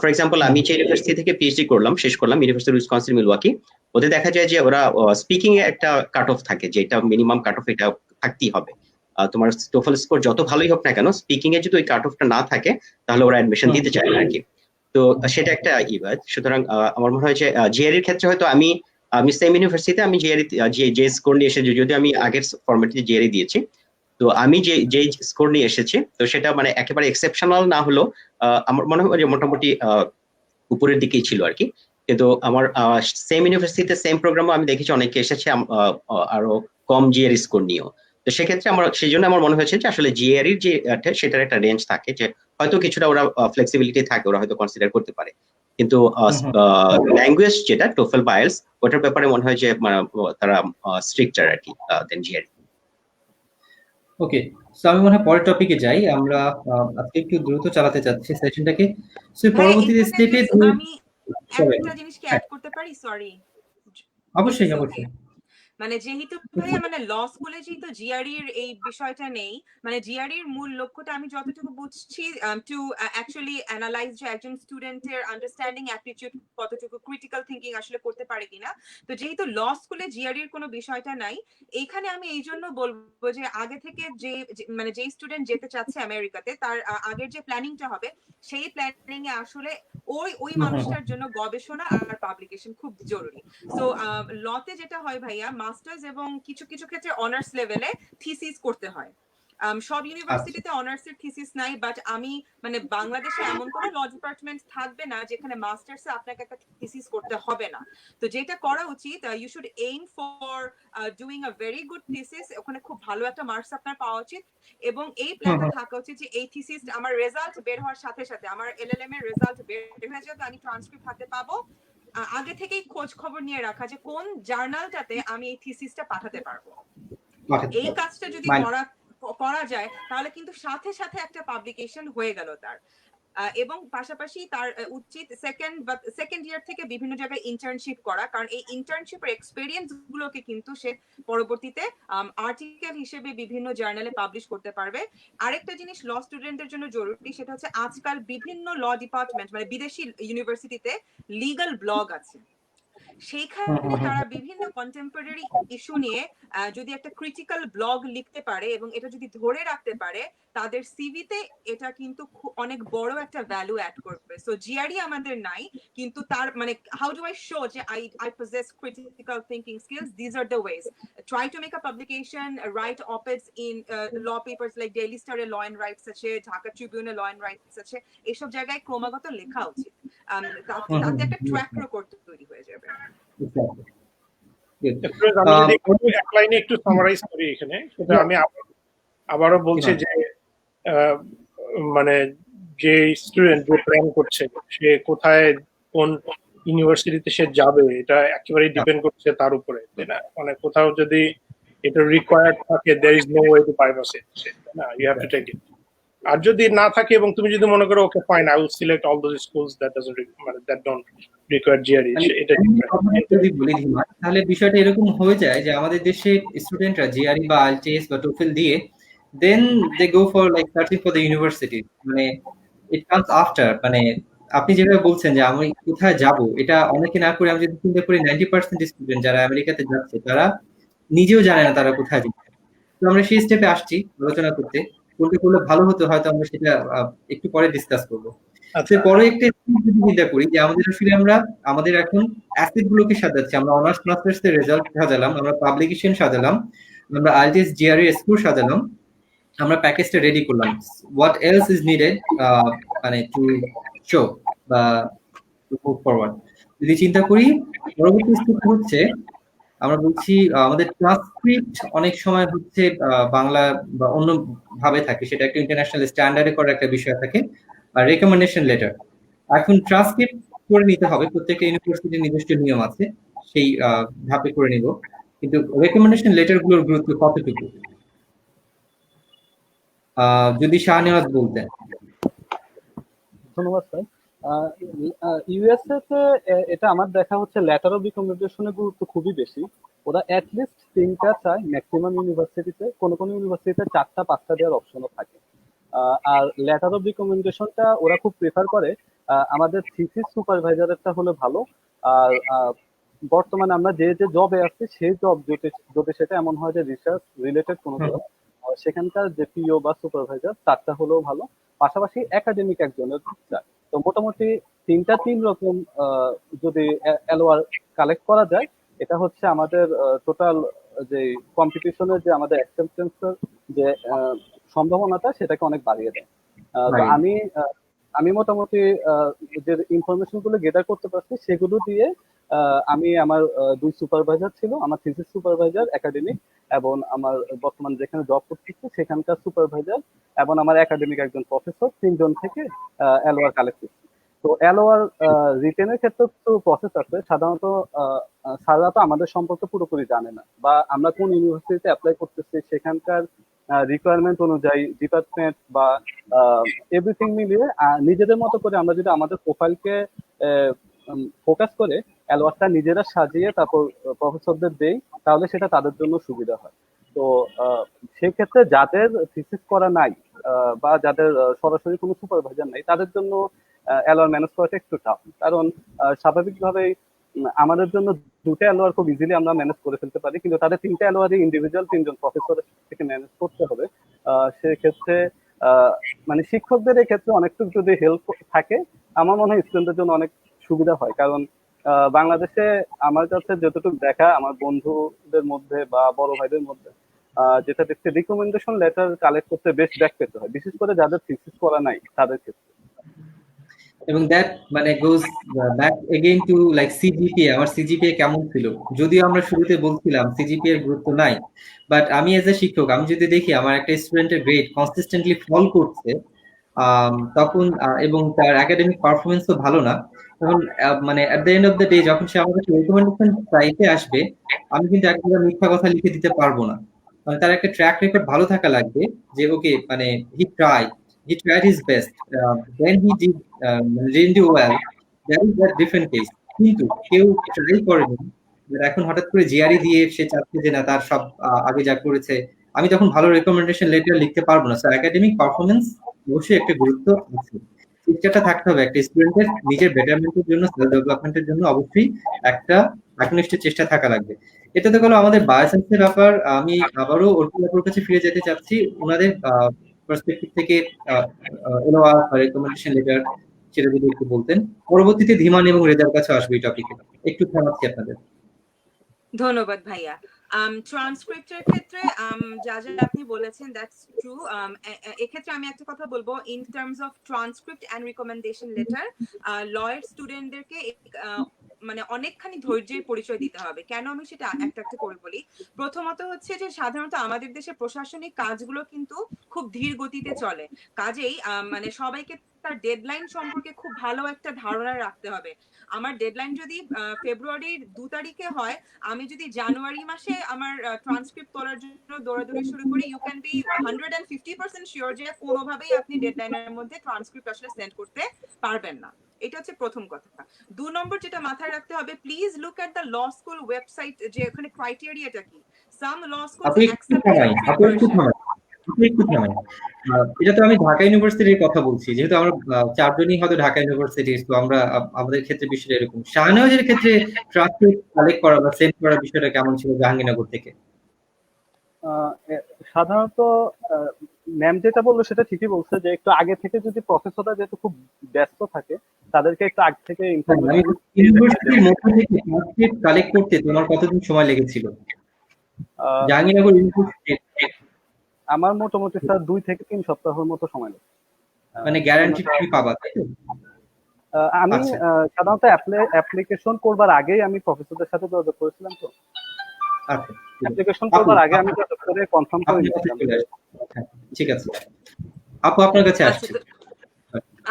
ফর এক্সাম্পল, আমি যে ইউনিভার্সিটি থেকে পিএইচডি শেষ করলাম, ইউনিভার্সিটি উইসকনসিন মিলওয়াকি, ওদের দেখা যায় যে ওরা স্পিকিং এ একটা কাট অফ থাকে, যেটা মিনিমাম কাট অফ এটা থাকতেই হবে। তোমার টোফেল স্কোর যত ভালোই হোক না কেন, স্পিকিং এ যদি ওই কাট অফটা না থাকে তাহলে ওরা অ্যাডমিশন দিতে চায় না আর কি। তো সেটা একটা ইবাদ। সুতরাং আমার মনে হয় যে জিআরইর ক্ষেত্রে হয়তো আমি সেম ইউনিভার্সিটিতে আমি যে স্কোর নিয়ে এসেছি, যদি আমি আগের ফরম্যাটে জিআরই দিয়েছি, তো আমি যে স্কোর নিয়ে এসেছি, তো সেটা মানে একেবারে এক্সেপশনাল না হলেও আমার মনে হয় যে মোটামুটি উপরের দিকেই ছিল আর কি। কিন্তু আমার সেম ইউনিভার্সিটিতে সেম প্রোগ্রামও আমি দেখেছি অনেকে এসেছে আরো কম জিআরই স্কোর নিয়েও। তো সেক্ষেত্রে সেই জন্য আমার মনে হয়েছে যে আসলে জিআরইর যে সেটার একটা রেঞ্জ থাকে, যে হয়তো কিছুটা ওরা ফ্লেক্সিবিলিটি থাকে, ওরা হয়তো কনসিডার করতে পারে। কিন্তু ল্যাঙ্গুয়েজ যেটা টোফেল বা আইএলটিএস, ওটার ব্যাপারে মনে হয় যে তারা স্ট্রিক্টার আর কি দেন জিআরই। ওকে, সো আমি মনে হয় পরের টপিকে যাই। আমরা আজকে একটু দ্রুত চালাতে চাচ্ছি সেশনটাকে। সো পরবর্তী স্টেপে আমি একটা জিনিস কি অ্যাড করতে পারি? সরি। অবশ্যই। মানে যেহেতু ভাইয়া মানে ল স্কুলে যেহেতু জিআরই এর এই বিষয়টা নেই, মানে জিআরই এর মূল লক্ষ্যটা আমি যতটুকু বুঝছি টু অ্যাকচুয়ালি অ্যানালাইজ যে একজন স্টুডেন্টের আন্ডারস্ট্যান্ডিং অ্যাপটিটিউড কতটুকু, ক্রিটিক্যাল থিঙ্কিং আসলে করতে পারে কিনা। তো যেহেতু ল স্কুলে জিআরই এর কোনো বিষয়টা নাই, এইখানে আমি এই জন্য বলবো যে আগে থেকে মানে যেই স্টুডেন্ট যেতে চাচ্ছে আমেরিকাতে তার আগের যে প্ল্যানিংটা হবে সেই প্ল্যানিং এ আসলে ওই মানুষটার জন্য গবেষণা আর পাবলিকেশন খুব জরুরি। সো লতে যেটা হয় ভাইয়া, মাস্টার্স এবং কিছু কিছু ক্ষেত্রে অনার্স লেভেলে থিসিস করতে হয়। সব ইউনিভার্সিটিতে অনার্স এর থিসিস নাই, বাট আমি মানে বাংলাদেশে এমন কোনো ল ডিপার্টমেন্ট থাকবে না যেখানে মাস্টার্সে আপনাকে একটা থিসিস করতে হবে না। তো যেটা করা উচিত, you should aim for doing a very good thesis, ওখানে খুব ভালো একটা মার্কস আপনার পাওয়া উচিত, এবং এই প্ল্যানটা থাকা উচিত যে এই থিসিস আমার রেজাল্ট বের হওয়ার সাথে সাথে, আমার এলএলএম এর রেজাল্ট বের হয়ে যাবে, আমি ট্রান্সক্রিপ্ট হাতে পাবো, আগে থেকেই খোঁজ খবর নিয়ে রাখা যে কোন জার্নালটাতে আমি এই থিসিসটা পাঠাতে পারবো। এই কাজটা যদি করা যায় তাহলে কিন্তু সাথে সাথে একটা পাবলিকেশন হয়ে গেল তার। এবং পাশাপাশি তার উচিত সেকেন্ড ইয়ার থেকে বিভিন্ন জায়গায় ইন্টার্নশিপ করা, কারণ এই ইন্টার্নশিপের এক্সপেরিয়েন্স গুলোকে কিন্তু সে পরবর্তীতে আর্টিকেল হিসেবে বিভিন্ন জার্নালে পাবলিশ করতে পারবে। আরেকটা জিনিস ল স্টুডেন্টদের জন্য জরুরি, সেটা হচ্ছে আজকাল বিভিন্ন ল ডিপার্টমেন্ট মানে বিদেশি ইউনিভার্সিটিতে লিগ্যাল ব্লগ আছে, সেইখানে তারা বিভিন্ন কন্টেম্পোরারি ইস্যু নিয়ে যদি একটা ক্রিটিক্যাল ব্লগ লিখতে পারে এবং এটা যদি ধরে রাখতে পারে তাদের সিভিতে, এটা কিন্তু অনেক বড় একটা ভ্যালু অ্যাড করবে। সো জিআরই আমাদের নাই, কিন্তু তার মানে হাউ ডু আই শো যে I possess critical thinking skills, this are the ways. Try to make a publication, write op-eds in law papers like Daily স্টারে ল এন্ড রাইটস আছে, ঢাকা ট্রিবিউনে ল এন্ড রাইটস আছে, এইসব জায়গায় ক্রমাগত লেখা উচিত। তাতে একটা ট্র্যাক রেকর্ড তৈরি হয়ে যাবে। আমি যদি এক লাইনে একটু সামারাইজ করি এখানে, সেটা আমি আবারও বলছি যে মানে যে স্টুডেন্ট যে প্ল্যান করছে সে কোথায় কোন ইউনিভার্সিটিতে সে যাবে এটা একেবারেই ডিপেন্ড করছে তার উপরে, তাই না? মানে কোথাও যদি এটা রিকোয়ার্ড থাকে, there is no way to bypass it, না, you have to take it। আর যদি না থাকে এবং তুমি যদি মনে করো okay fine, I will select all those schools that doesn't মানে দ্যাট ডোন্ট রিকোয়ার জিআরই, এটা যদি বলি ধীমান, তাহলে বিষয়টা এরকম হয়ে যায় যে আমাদের দেশে স্টুডেন্টরা জিআরই বা আইএলটিএস বা টোফেল দিয়ে then they go for like searching for the university, মানে ইট কামস আফটার। মানে আপনি যেভাবে বলছেন যে আমি কোথায় যাব, এটা অনেকে না করে আমি যদি চিন্তা করি 90% স্টুডেন্ট যারা আমেরিকাতে যাচ্ছে তারা নিজেও জানে না তারা কোথায় যাচ্ছে। তো আমরা সেই স্টেপে আসছি আলোচনা করতে, কোনটা করলে ভালো হতো হয়তো আমরা সেটা একটু পরে ডিসকাস করবো। পরে একটা যদি চিন্তা করি যে আমাদের এখন অ্যাসেট গুলোকে সাজাচ্ছি, আমরা অনার্স মাস্টার্স এর রেজাল্ট সাজালাম, আমরা পাবলিকেশন সাজালাম, আমরা আইএলটিএস জিআরই স্কোর সাজালাম, আমরা প্যাকেজটা রেডি করলাম। হোয়াট এলস ইজ নিডেড মানে টু শো বা টু মুভ ফরওয়ার্ড। যদি চিন্তা করি পরবর্তী স্টেপ হচ্ছে আমরা বলছি আমাদের ট্রান্সক্রিপ্ট অনেক সময় হচ্ছে বাংলা বা অন্য ভাবে থাকে, সেটা একটা ইন্টারন্যাশনাল স্ট্যান্ডার্ডে করা একটা বিষয় থাকে, আর রেকমেন্ডেশন লেটার। এখন ট্রান্সক্রিপ্ট করে নিতে হবে, প্রত্যেকটা ইউনিভার্সিটির নিজস্ব নিয়ম আছে, সেই ধাপে করে নিব, কিন্তু রেকমেন্ডেশন লেটার গুলোর গুরুত্ব কতটুকু যদি শাহনেওয়াজ বলতেন। ধন্যবাদ স্যার। ইউএসএ তে এটা আমার দেখা হচ্ছে লেটার অফ রিকমেন্ডেশনের গুরুত্ব খুবই বেশি। ওরা অ্যাটলিস্ট 3টা চায় ম্যাক্সিমাম ইউনিভার্সিটিতে, কোনো কোনো ইউনিভার্সিটিতে 4টা 5টা দেওয়ার অপশনও থাকে। আর লেটার অফ রিকমেন্ডেশনটা ওরা খুব প্রেফার করে আমাদের থিসিস সুপারভাইজারেরটা হলে ভালো। আর বর্তমানে আমরা যে যে জবে আছি সেই জব যদি সেটা এমন হয় যে রিসার্চ রিলেটেড কোনো জব, সেখানকার যে পিও বা সুপারভাইজার তারটা হলেও ভালো। পাশাপাশি একাডেমিক একজনের চায়। তো মোটামুটি 3 রকম যদি এলওআর কালেক্ট করা যায়, এটা হচ্ছে আমাদের টোটাল যে কম্পিটিশনের যে আমাদের অ্যাকসেপ্টেন্সের যে সম্ভাবনাটা সেটাকে অনেক বাড়িয়ে দেয়। তো আমি মোটামুটি যে ইনফরমেশন গুলো গেদার করতে পারছি সেগুলো দিয়ে আমি আমার 2 সুপারভাইজার ছিল, আমার থিসিস সুপারভাইজার একাডেমিক এবং আমার বর্তমান যেখানে জব করতেছি সেখানকার সুপারভাইজার এবং আমার একাডেমিক একজন প্রফেসর, 3 জন থেকে এলওআর কালেক্ট করছি। তো এলওআর রিটেনের ক্ষেত্রে কিছু প্রসেস আছে। সাধারণত স্যাররা তো আমাদের সম্পর্কে পুরোপুরি জানে না, বা আমরা কোন ইউনিভার্সিটিতে অ্যাপ্লাই করতেছি সেখানকার রিকোয়ারমেন্ট অনুযায়ী ডিপার্টমেন্ট বা এভরিথিং মিলিয়ে নিজেদের মতো করে আমরা যদি আমাদের প্রোফাইলকে ফোকাস করে অ্যালোয়ারটা নিজেরা সাজিয়ে তারপর প্রফেসরদের দেই, তাহলে সেটা তাদের জন্য সুবিধা হয়। তো সেই ক্ষেত্রে যাদের থিসিস করা নাই বা যাদের সরাসরি কোনো সুপারভাইজার নাই, তাদের জন্য অ্যালোয়ার ম্যানেজ করাটা একটু টাফ। কারণ স্বাভাবিকভাবেই আমাদের জন্য দুটো অ্যালোয়ার খুব ইজিলি আমরা ম্যানেজ করে ফেলতে পারি, কিন্তু তাদের তিনটা অ্যালোয়ারই ইন্ডিভিজুয়াল তিনজন প্রফেসরের থেকে ম্যানেজ করতে হবে। সেক্ষেত্রে মানে শিক্ষকদের এই ক্ষেত্রে অনেকটুকু যদি হেল্প থাকে, আমার মনে হয় স্টুডেন্টদের জন্য অনেক সুবিধা হয়। কারণ বাংলাদেশে আমার কাছে যতটুকু দেখা, আমার বন্ধুদের মধ্যে বা বড় ভাইদের মধ্যে যেটা দেখতে, রিকমেন্ডেশন লেটার কালেক্ট করতে বেশ ব্যাক পেতে হয়, বিশেষ করে যাদের থিসিস করা নাই তাদের ক্ষেত্রে। এবং দ্যাট মানে goes back again to like CGPA. আমার সিজিপিএ কেমন ছিল, যদিও আমরা শুরুতে বলছিলাম সিজিপিএ এর গুরুত্ব নাই, বাট আমি এজ এ শিক্ষক আমি যদি দেখি আমার একটা স্টুডেন্টের গ্রেড কনসিস্টেন্টলি ফল করছে, তখন এবং তার একাডেমিক পারফরমেন্সও ভালো না, তখন মানে at the end of the day যখন সে আমাদের রেকমেন্ডেশন চাইতে আসবে, আমি কিন্তু একটা মিথ্যা কথা লিখে দিতে পারবো না। মানে তার একটা ট্র্যাক রেকর্ড ভালো থাকা লাগবে যে ওকে মানে he tried his best, when he didn't do well, that is a different case. কিন্তু কেউ ট্রাই করেনি, এখন হঠাৎ করে জিআরই দিয়ে সে চাচ্ছে যে না তার সব আগে যা করেছে, আমি তখন ভালো রেকমেন্ডেশন লেটার লিখতে পারবো না। সো একাডেমিক পারফরমেন্স অবশ্যই একটা গুরুত্ব আছে, শিক্ষাটা থাকতে হবে একটা স্টুডেন্টের নিজের বেটারমেন্টের জন্য, সেলফ ডেভেলপমেন্টের জন্য অবশ্যই একটা একনিষ্ঠ চেষ্টা থাকা লাগবে। এটা তো গেল আমাদের বায়োসায়েন্সের ব্যাপার। আমি আবারও অর্জুন কাছে ফিরে যেতে চাচ্ছি, ওনাদের পার্সপেক্টিভ থেকে এলোয়া রেকমেন্ডেশন লেটার সেটা যদি একটু বলতেন। পরবর্তীতে ধীমান এবং রেজার কাছে আসবে এই টপিকে, একটু থামাচ্ছি আপনাদের। ধন্যবাদ ভাইয়া। ট্রান্সক্রিপ্টের ক্ষেত্রে যা যা আপনি বলেছেন দ্যাটস ট্রু। এক্ষেত্রে আমি একটা কথা বলবো, in terms of transcript and recommendation letter, lawyer স্টুডেন্টদেরকে মানে অনেকখানি ধৈর্যের পরিচয় দিতে হবে। কেন আমি সেটা একটা একটা করে বলি। প্রথমত হচ্ছে যে সাধারণত আমাদের দেশে প্রশাসনিক কাজগুলো কিন্তু খুব ধীর গতিতে চলে, কাজেই মানে সবাইকে তার ডেডলাইন সম্পর্কে খুব ভালো একটা ধারণা রাখতে হবে। আমার ডেডলাইন যদি ফেব্রুয়ারির 2 তারিখে হয়, আমি যদি জানুয়ারি মাসে আমার ট্রান্সক্রিপ্ট করার জন্য দৌড়াদৌড়ি শুরু করি, ইউ ক্যান বি 150% শিওর যে কোনোভাবেই আপনি ডেডলাইনের মধ্যে ট্রান্সক্রিপ্ট আসলে সেন্ড করতে পারবেন না। এটা হচ্ছে প্রথম কথা। 2 নম্বর যেটা মাথায় রাখতে হবে, please look at the law school website, যে ওখানে ক্রাইটেরিয়াটা কি। সাম ল স্কুলস অ্যাকসেপ্ট এটা তো আমি ঢাকা ইউনিভার্সিটির কথা বলছি, যেহেতু আমরা চারজনই হয়তো ঢাকা ইউনিভার্সিটি, তো আমরা আমাদের ক্ষেত্রে বিষয়টা এরকম। শাহনেওয়াজের ক্ষেত্রে ট্রান্সক্রিপ্ট কালেক্ট করা বা সেন্ড করার বিষয়টা কেমন ছিল জাহাঙ্গীরনগর থেকে? সাধারণত ম্যাম যেটা বললো সেটা ঠিকই বলছে, যে একটু আগে থেকে যদি প্রফেসররা যেহেতু খুব ব্যস্ত থাকে, তাদেরকে একটু আগে থেকে ইউনিভার্সিটির মধ্য থেকে ট্রান্সক্রিপ্ট কালেক্ট করতে তোমার কতদিন সময় লেগেছিল জাহাঙ্গীরনগর ইউনিভার্সিটি? আমার মোটামুটি স্যার 2 থেকে 3 সপ্তাহের মতো সময় লাগে। মানে গ্যারান্টি তুমি পাবা, তাই তো? আমি সাধারণত অ্যাপ্লিকেশন করবার আগেই আমি প্রফেসরদের সাথে যোগাযোগ করেছিলাম, তো আচ্ছা অ্যাপ্লিকেশন করবার আগে আমি যোগাযোগ করে কনফার্ম করে নিয়েছিলাম। ঠিক আছে আপু, আপনার কাছে আসছে।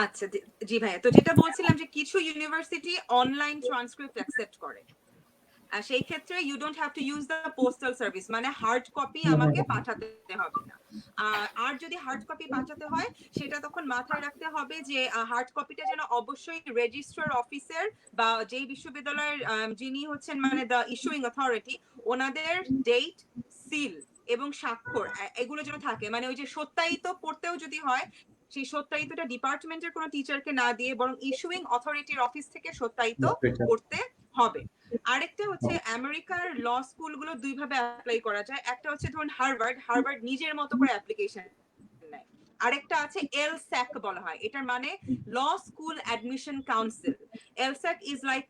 আচ্ছা জি ভাইয়া, তো যেটা বলছিলাম যে কিছু ইউনিভার্সিটি অনলাইন ট্রান্সক্রিপ্ট অ্যাকসেপ্ট করে, সেই ক্ষেত্রে you don't have to use the postal service, মানে হার্ড কপি আমাকে পাঠাতে হবে না। আর যদি হার্ড কপি পাঠাতে হয়, সেটা তখন মাথায় রাখতে হবে যে হার্ড কপিটা যেন অবশ্যই রেজিস্ট্রার অফিসের বা যেই বিশ্ববিদ্যালয়ের যিনি হচ্ছেন মানে দ্য ইস্যুইং অথরিটি, ওনাদের ডেট, সিল এবং স্বাক্ষর এগুলো যেন থাকে। মানে ওই যে সত্যায়িত করতেও যদি হয়, সেই সত্যায়িতটা ডিপার্টমেন্টের কোনো টিচারকে না দিয়ে বরং ইস্যুইং অথরিটির অফিস থেকে সত্যায়িত করতে হবে। আরেকটা হচ্ছে আমেরিকার ল স্কুলগুলো দুই ভাবে অ্যাপ্লাই করা যায়। একটা হচ্ছে ধরুন হার্ভার্ড নিজের মতো করে অ্যাপ্লিকেশন নেয়। আরেকটা আছে LSAC বলা হয়, এটার মানে law school admission council. LSAC is like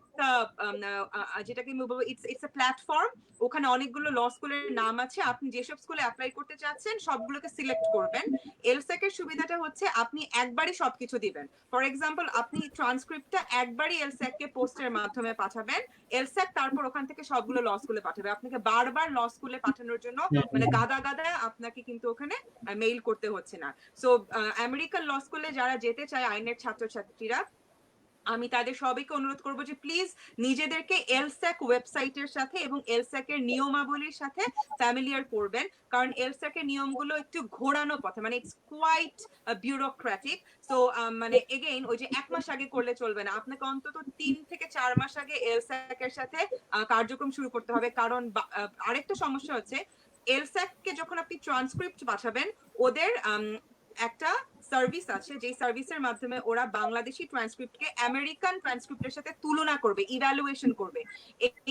যেটাকে বলবো ইটস আ প্ল্যাটফর্ম, ওখানে অনেকগুলো ল স্কুলের নাম আছে, আপনি যেসব স্কুলে অ্যাপ্লাই করতে চাচ্ছেন সবগুলোকে সিলেক্ট করবেন। LSAC এর সুবিধাটা হচ্ছে আপনি একবারই সবকিছু দিবেন। ফর এক্সাম্পল, আপনি ট্রান্সক্রিপ্টটা একবারই LSAC কে পোস্টের মাধ্যমে পাঠাবেন, LSAC তারপর ওখান থেকে সবগুলো ল স্কুলে পাঠাবে। আপনাকে বারবার ল স্কুলে পাঠানোর জন্য মানে গাদা আপনাকে কিন্তু ওখানে মেইল করতে হচ্ছে না। সো আমেরিকান ল স্কুলে যারা যেতে চায় আইনের ছাত্রছাত্রীরা, আমি তাদের সবাইকে অনুরোধ করব যে প্লিজ নিজেদেরকে এলস্যাক ওয়েবসাইটের সাথে এবং এলস্যাক এর নিয়মাবলীর সাথে ফ্যামিলিয়ার করবেন, কারণ এলস্যাক এর নিয়মগুলো একটু ঘোরানো পথে, মানে ইটস কোয়াইট বিউরোক্রেটিক। সো মানে এগেইন ওই যে 1 মাস আগে করলে চলবে না, আপনাকে অন্তত 3 থেকে 4 মাস আগে এলস্যাক এর সাথে কার্যক্রম শুরু করতে হবে। কারণ আরেকটা সমস্যা হচ্ছে, এলস্যাক কে যখন আপনি ট্রান্সক্রিপ্ট পাঠাবেন, ওদের একটা সার্ভিস আছে, যে সার্ভিসের মাধ্যমে ওরা বাংলাদেশি ট্রান্সক্রিপ্টকে আমেরিকান ট্রান্সক্রিপ্টের সাথে তুলনা করবে, ইভ্যালুয়েশন করবে।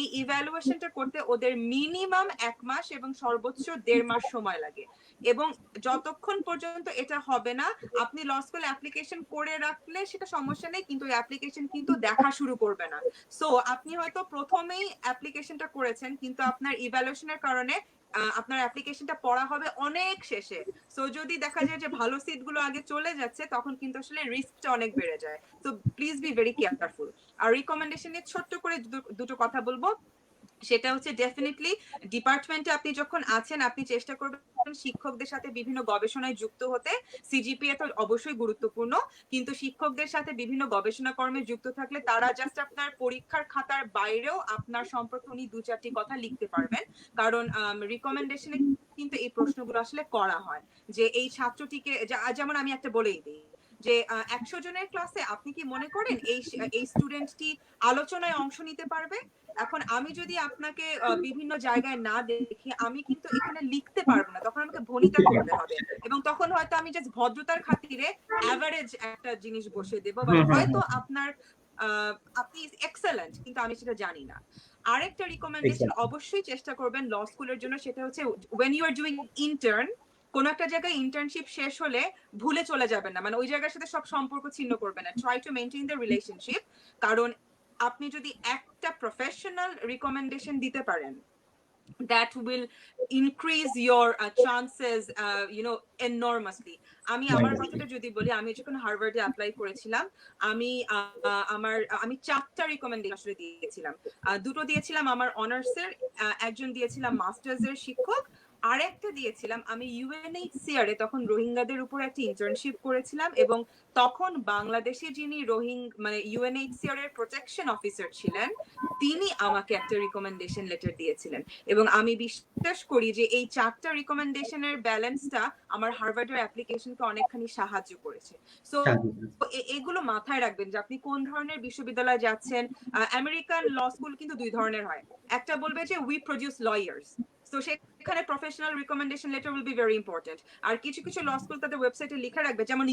এই ইভ্যালুয়েশনটা করতে ওদের মিনিমাম 1 মাস এবং সর্বোচ্চ 1.5 মাস সময় লাগে। এবং যতক্ষণ পর্যন্ত এটা হবে না, আপনি ল স্কুল অ্যাপ্লিকেশন করে রাখলে সেটা সমস্যা নেই, কিন্তু ওই অ্যাপ্লিকেশন কিন্তু দেখা শুরু করবে না। সো আপনি হয়তো প্রথমেই অ্যাপ্লিকেশনটা করেছেন, কিন্তু আপনার ইভ্যালুয়েশনের কারণে আপনার অ্যাপ্লিকেশনটা পড়া হবে অনেক শেষে। সো যদি দেখা যায় যে ভালো সিট গুলো আগে চলে যাচ্ছে, তখন কিন্তু আসলে রিস্কটা অনেক বেড়ে যায়। So please be very careful. আর রিকমেন্ডেশনে ছোট্ট করে দুটো কথা বলবো, সেটা হচ্ছে ডেফিনেটলি ডিপার্টমেন্টে আপনি যখন আছেন, আপনি চেষ্টা করবেন শিক্ষকদের সাথে বিভিন্ন গবেষণায় যুক্ত হতে। সিজিপিএ তো অবশ্যই গুরুত্বপূর্ণ, কিন্তু শিক্ষকদের সাথে বিভিন্ন গবেষণা কর্মে যুক্ত থাকলে তারা জাস্ট আপনার পরীক্ষার খাতার বাইরেও আপনার সম্পর্কে উনি 2-4টি কথা লিখতে পারবেন। কারণ রিকমেন্ডেশনে কিন্তু এই প্রশ্নগুলো আসলে করা হয় যে এই ছাত্রটিকে, যেমন আমি একটা বলেই দিই যে 100 জনের ক্লাসে আপনি কি মনে করেন এই স্টুডেন্টটি আলোচনায় অংশ নিতে পারবে? এখন আমি যদি আপনাকে বিভিন্ন জায়গায় না দেখি, আমি কিন্তু এখানে লিখতে পারবো না, তখন আমাকে ভনিতা করতে হবে, এবং তখন হয়তো আমি জাস্ট ভদ্রতার খাতিরে অ্যাভারেজ একটা জিনিস বসিয়ে দেবো, বা হয়তো আপনি এক্সেলেন্ট, কিন্তু আমি সেটা জানি না। আরেকটা রিকমেন্ডেশন অবশ্যই চেষ্টা করবেন ল স্কুলের জন্য, সেটা হচ্ছে when you are doing intern, কোন একটা জায়গায় ইন্টার্নশিপ শেষ হলে ভুলে চলে যাবেন না, মানে ওই জায়গার সাথে সব সম্পর্ক ছিন্ন করবেন না। Try to maintain the relationship, কারণ আপনি যদি একটা প্রফেশনাল রিকমেন্ডেশন দিতে পারেন, that will increase your chances enormously. আমি আমার কথাটা যদি বলি, আমি যখন হার্ভার্ডে অ্যাপ্লাই করেছিলাম, আমি 4টা রিকমেন্ডেশন আসলে দিয়েছিলাম। 2টো দিয়েছিলাম আমার অনার্সের, একজন দিয়েছিলাম মাস্টার্সের শিক্ষক, আরেকটা দিয়েছিলাম আমি ইউএনএইচসিআর এ তখন রোহিঙ্গাদের উপর একটা ইন্টার্নশিপ করেছিলাম, এবং তখন বাংলাদেশে যিনি মানে ইউএনএইচসিআর এর প্রোটেকশন অফিসার ছিলেন, তিনি আমাকে একটা রিকমেন্ডেশন লেটার দিয়েছিলেন। এবং আমি বিশ্বাস করি যে এই 4টা রিকমেন্ডেশনের ব্যালেন্সটা আমার হার্ভার্ডের অ্যাপ্লিকেশনকে অনেকখানি সাহায্য করেছে। সো এগুলো মাথায় রাখবেন যে আপনি কোন ধরনের বিশ্ববিদ্যালয়ে যাচ্ছেন। আমেরিকান ল স্কুল কিন্তু 2 ধরনের হয়, একটা বলবে যে উই প্রডিউস লয়ার্স, তো সেখানে professional recommendation letter will be very important. আর কিছু কিছু ল স্কুল তাদের ওয়েবসাইটে লিখে রাখবে, যেমন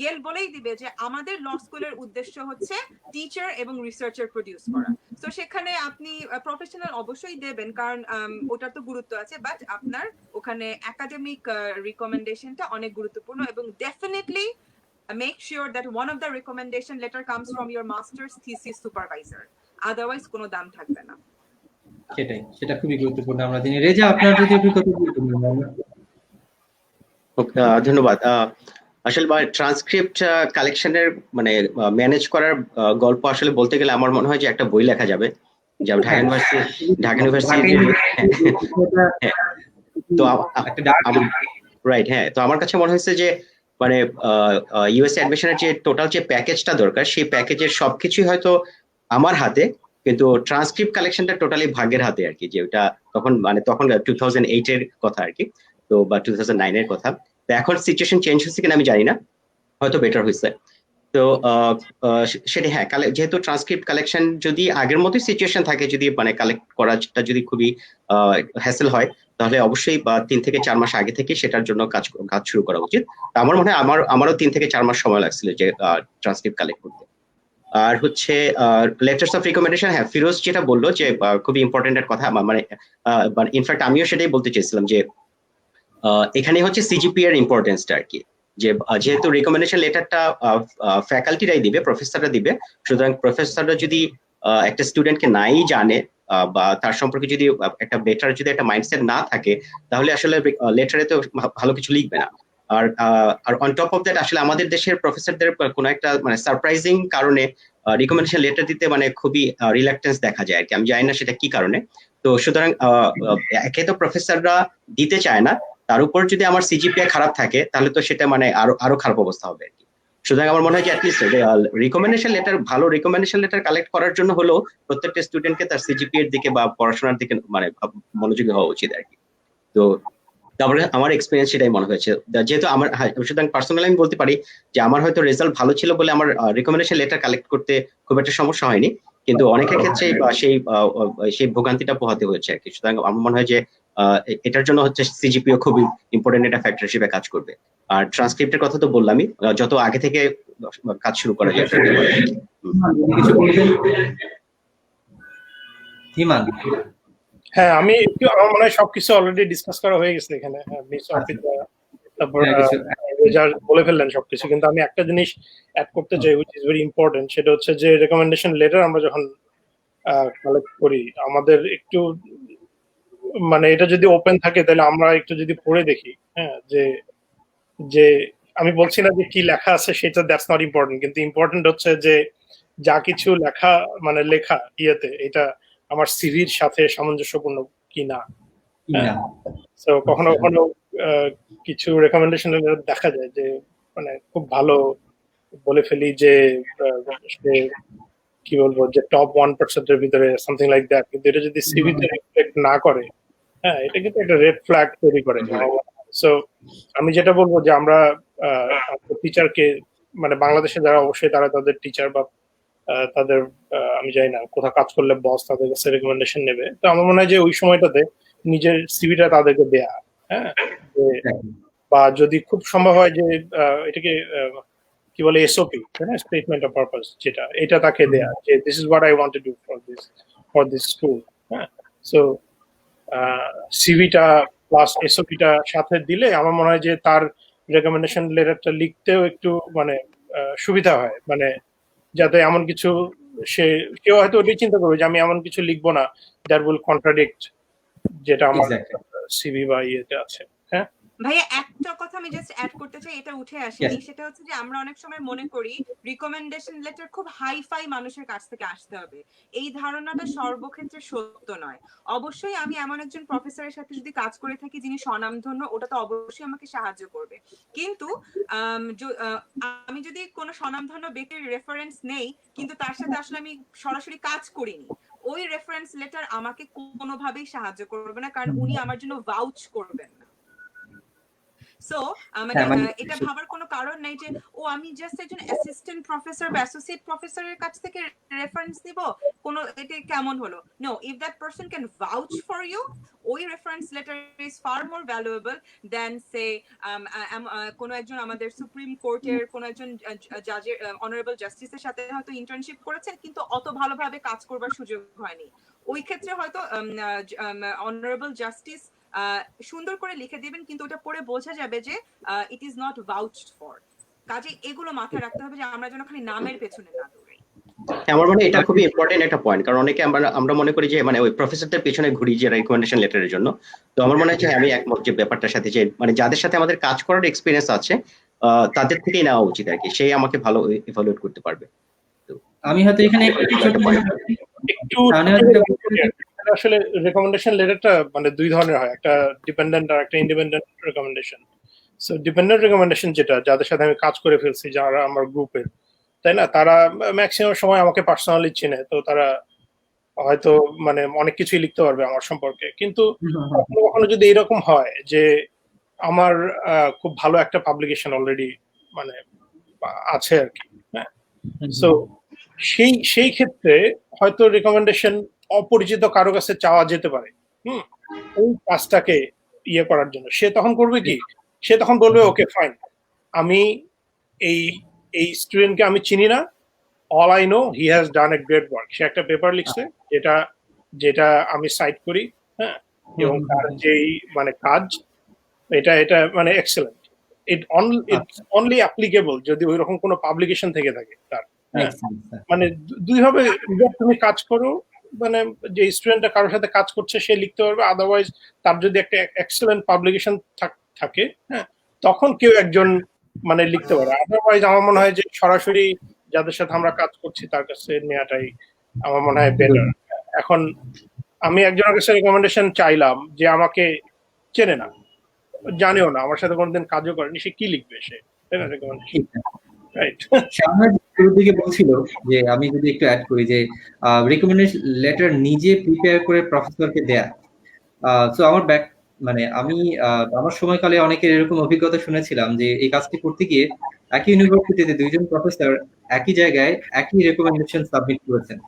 ইয়েল বলেই দিবে যে আমাদের ল স্কুলের উদ্দেশ্য হচ্ছে টিচার এবং রিসার্চার প্রডিউস করা। তো সেখানে আপনি প্রফেশনাল অবশ্যই দেবেন, কারণ ওটার তো গুরুত্ব আছে, বাট আপনার ওখানে একাডেমিক রিকমেন্ডেশনটা অনেক গুরুত্বপূর্ণ। এবং definitely make sure that one of the recommendation letter comes from your master's thesis supervisor, otherwise কোনো দাম থাকবে না। সেটা খুবই গুরুত্বপূর্ণ আমরা জানি। রেজা, আপনার যদি একটু কথা বলতেন। ধন্যবাদ। আসলে ট্রান্সক্রিপ্ট কালেকশনের মানে ম্যানেজ করার গল্প আসলে বলতে গেলে আমার মনে হয় যে একটা বই লেখা যাবে, যেমন ঢাকা ইউনিভার্সিটি। তো রাইট, হ্যাঁ, তো আমার কাছে মনে হয়েছে যে মানে ইউএস অ্যাডমিশনের যে টোটাল যে প্যাকেজটা দরকার, সেই প্যাকেজের সবকিছুই হয়তো আমার হাতে, কিন্তু ট্রান্সক্রিপ্ট কালেকশনটা টোটালি ভাগ্যের হাতে আর কি। যে ওটা তখন 2008 এর কথা আর কি, তো বা 2009 এর কথা। তো এখন সিচুয়েশন চেঞ্জ হয়েছে কিনা আমি জানি না, হয়তো বেটার হয়েছে। তো সেটা হ্যাঁ, যেহেতু ট্রান্সক্রিপ্ট কালেকশন যদি আগের মতোই সিচুয়েশন থাকে, যদি মানে কালেক্ট করাটা যদি খুবই হ্যাসেল হয়, তাহলে অবশ্যই 3 থেকে 4 মাস আগে থেকে সেটার জন্য কাজ শুরু করা উচিত। আমার মনে হয় আমারও 3 থেকে 4 মাস সময় লাগছিল যে ট্রান্সক্রিপ্ট কালেক্ট করতে। আর হচ্ছে লেটার্স অফ রিকমেন্ডেশন, হ্যাঁ, ফিরোজ যেটা বললো যে খুবই ইম্পর্টেন্ট একটা কথা, মানে ইনফ্যাক্ট আমিও সেটাই বলতে চেয়েছিলাম যে এখানে হচ্ছে সিজিপি এর ইম্পর্টেন্সটা আর কি। যে যেহেতু রিকমেন্ডেশন লেটারটা ফ্যাকাল্টিরাই দিবে, প্রফেসররা দিবে, সুতরাং প্রফেসররা যদি একটা স্টুডেন্টকে নাই জানে বা তার সম্পর্কে যদি একটা বেটার যদি একটা মাইন্ডসেট না থাকে, তাহলে আসলে লেটারে তো ভালো কিছু লিখবে না। আর অন টপ অফ দ্যাট আসলে আমাদের দেশের প্রফেসরদের কোনো একটা মানে সারপ্রাইজিং কারণে রিকমেন্ডেশন লেটার দিতে মানে খুবই রিল্যাক্টেন্স দেখা যায় আর কি। আমি জানি না সেটা কি কারণে। তো সুতরাং একে তো প্রফেসররা দিতে চায় না, তার উপর যদি আমার সিজিপিএ খারাপ থাকে, তাহলে তো সেটা মানে আরো খারাপ অবস্থা হবে আর কি। সুতরাং আমার মনে হয় যে অ্যাটলিস্ট রিকমেন্ডেশন লেটার, ভালো রিকমেন্ডেশন লেটার কালেক্ট করার জন্য হলো প্রত্যেকটা স্টুডেন্টকে তার সিজিপি এর দিকে বা পড়াশোনার দিকে মানে মনোযোগী হওয়া উচিত আর কি। তো তারপরে আমার এক্সপিরিয়েন্স সেটাই মনে হয়েছে, যেহেতু আমার সুতরাং পার্সোনালি আমি বলতে পারি যে আমার হয়তো রেজাল্ট ভালো ছিল বলে আমার রিকমেন্ডেশন লেটার কালেক্ট করতে খুব একটা সমস্যা হয়নি, কিন্তু অনেকের ক্ষেত্রে সেই ভোগান্তিটা পোহাতে হয়েছে আর কি। সুতরাং আমার মনে হয় যে এটার জন্য হচ্ছে সিজিপিও খুবই ইম্পর্টেন্ট একটা ফ্যাক্টর হিসেবে কাজ করবে। আর ট্রান্সক্রিপ্টের কথা তো বললামই, যত আগে থেকে কাজ শুরু করা যায় সেটাই ভালো। কিছু বলবেন হিমান? হ্যাঁ, আমার মনে হয় সবকিছু অলরেডি ডিসকাস করা হয়ে গেছে এখানে। মিস অর্পিতা তারপর রেজাল্ট বলে ফেললেন সবকিছু, কিন্তু আমি একটা জিনিস অ্যাড করতে চাই which is very important, সেটা হচ্ছে যে রেকমেন্ডেশন লেটার আমরা যখন কালেক্ট করি আমাদের একটু মানে এটা যদি ওপেন থাকে তাহলে আমরা একটু যদি পড়ে দেখি, হ্যাঁ, যে আমি বলছি না যে কি লেখা আছে সেটা দ্যাটস নট ইম্পর্টেন্ট, কিন্তু ইম্পর্টেন্ট হচ্ছে যে যা কিছু লেখা ইয়েতে এটা আমার সিভির সাথে সামঞ্জস্যপূর্ণ কিনা। তো কখনো কখনো কিছু রেকমেন্ডেশন দেখা যায় যে মানে খুব ভালো বলে ফেলি যে কি বলবো যে টপ 1% এর ভিতরে সামথিং লাইক দ্যাট, কিন্তু এটা যদি সিভিতে রিফ্লেক্ট না করে, হ্যাঁ, এটা কিন্তু একটা রেড ফ্ল্যাগ তৈরি করে। সো আমি যেটা বলবো যে আমরা টিচারকে মানে বাংলাদেশে যারা অবশ্যই তারা তাদের টিচার বা তাদের আমি জানি না কোথাও কাজ করলে বস তাদের কাছে রেকমেন্ডেশন নেবে, তো আমার মনে হয় যে ওই সময়টাতে নিজের সিভিটা তাদেরকে দেয়া, হ্যাঁ, বা যদি খুব সম্ভব হয় যে এটাকে কি বলে এসওপি, স্টেটমেন্ট অফ পারপাস, যেটা এটা তাকে দেয়া যে this is what I want to do for this school, হ্যাঁ। সো সিভিটা প্লাস এসওপিটা সাথে দিলে আমার মনে হয় যে তার রেকমেন্ডেশন লেটারটা লিখতেও একটু মানে সুবিধা হয়, মানে যাতে এমন কিছু কেউ হয়তো ওটাই চিন্তা করবে যে আমি এমন কিছু লিখবো না দ্যাট উইল কন্ট্রাডিক্ট যেটা আমার সিভি বা ইয়েতে আছে। হ্যাঁ ভাইয়া, একটা কথা আমি জাস্ট অ্যাড করতে চাই, এটা উঠে আসেনি, সেটা হচ্ছে যে আমরা অনেক সময় মনে করি রিকমেন্ডেশন লেটার খুব হাইফাই মানুষের কাছ থেকে আসতে হবে। এই ধারণাটা সর্বক্ষেত্রে সত্য নয়। অবশ্যই আমি এমন একজন প্রফেসরের সাথে যদি কাজ করে থাকি যিনি স্বনামধন্য, ওটা তো অবশ্যই আমাকে সাহায্য করবে, কিন্তু আমি যদি কোনো স্বনামধন্য ব্যক্তির রেফারেন্স নেই কিন্তু তার সাথে আসলে আমি সরাসরি কাজ করিনি, ওই রেফারেন্স লেটার আমাকে কোনোভাবেই সাহায্য করবে না, কারণ উনি আমার জন্য ভাউচ করবেন না। সো এটা ভাবার কোনো কারণ নেই যে ও আমি জাস্ট একজন অ্যাসিস্ট্যান্ট প্রফেসর বা অ্যাসোসিয়েট প্রফেসরের কাছ থেকে রেফারেন্স নিব, কোনো এটা কেমন হলো? No, if that person can vouch for you, ওই reference letter is far more valuable than সে কোনো একজন আমাদের সুপ্রিম কোর্টের কোনো একজন জাজের অনারেবল জাস্টিসের সাথে হয়তো ইন্টার্নশিপ করেছেন কিন্তু অত ভালোভাবে কাজ করবার সুযোগ হয়নি। ওই ক্ষেত্রে হয়তো অনারেবল জাস্টিস সুন্দর করে লিখে দিবেন কিন্তু ওটা পড়ে বোঝা যাবে যে ইট ইজ নট ভাউচড ফর। কাজে এগুলো মাথায় রাখতে হবে যে আমরা যেন খালি নামের পেছনে না দৌড়াই। আমার মনে হয় এটা খুবই ইম্পর্টেন্ট একটা পয়েন্ট, কারণ অনেকে আমরা মনে করি যে মানে ওই প্রফেসরদের পেছনে ঘুরি যে রিকমেন্ডেশন লেটারের জন্য। তো আমার মনে হয় যে আমি একমত যে ব্যাপারটার সাথে যে মানে যাদের সাথে আমাদের কাজ করার এক্সপিরিয়েন্স আছে তাদের থেকেই নেওয়া উচিত আর কি, সেই আমাকে ভালো ইভালুয়েট করতে পারবে। আমি হয়তো এখানে একটু আসলে রেকমেন্ডেশন লেটারটা মানে দুই ধরনের হয়, একটা ডিপেন্ডেন্ট আর একটা independent recommendation. So dependent recommendation যেটা যাদের সাথে আমি কাজ করে ফেলছি, যারা আমার গ্রুপের, তাই না, তারা ম্যাক্সিমাম সময় আমাকে পার্সোনালি চেনে, তো তারা হয়তো মানে অনেক কিছুই লিখতে পারবে আমার সম্পর্কে। কিন্তু কখনো কখনো যদি এরকম হয় যে আমার খুব ভালো একটা পাবলিকেশন অলরেডি মানে আছে আর কি, হ্যাঁ, সো সেই ক্ষেত্রে হয়তো রিকমেন্ডেশন অপরিচিত কারো কাছে চাওয়া যেতে পারে ওই কাজটাকে ইয়ে করার জন্য। সে তখন করবে কি, সে তখন বলবে ওকে ফাইন, আমি এই স্টুডেন্টকে আমি চিনি না, all I know he has done a great work. সে একটা পেপার লিখছে যেটা আমি সাইট করি, হ্যাঁ, এবং তার যেই মানে কাজ এটা মানে এক্সেলেন্ট, ইটস অনলি অ্যাপ্লিকেবল যদি ওই রকম কোনো পাবলিকেশন থেকে থাকে তার, মানে দুইভাবে তুমি কাজ করো, মানে যে স্টুডেন্টটা কারোর সাথে কাজ করছে সে লিখতে পারবে, আদারওয়াইজ তার যদি একটা এক্সেলেন্ট পাবলিকেশন থাকে, হ্যাঁ, তখন কেউ একজন মানে লিখতে পারে। আদারওয়াইজ আমার মনে হয় যে সরাসরি যাদের সাথে আমরা কাজ করছি তার কাছে নেওয়াটাই আমার মনে হয় বেটার। এখন আমি একজনের কাছে রেকমেন্ডেশন চাইলাম যে আমাকে চেনে না, জানেও না, আমার সাথে কোনোদিন কাজও করেনি, সে কি লিখবে? সে রেকমেন্ডেশন রাইট। শাহনাজ শুরুর দিকে বলছিল যে আমি যদি একটু অ্যাড করি যে রিকমেন্ডেশন লেটার নিজে প্রিপেয়ার করে প্রফেসরকে দেয়া। সো আমার মানে আমি আমার সময়কালে অনেকের এরকম অভিজ্ঞতা শুনেছিলাম যে এই কাজটি করতে গিয়ে একই ইউনিভার্সিটিতে দুইজন প্রফেসর একই জায়গায় একই রেকমেন্ডেশন সাবমিট করেছেন।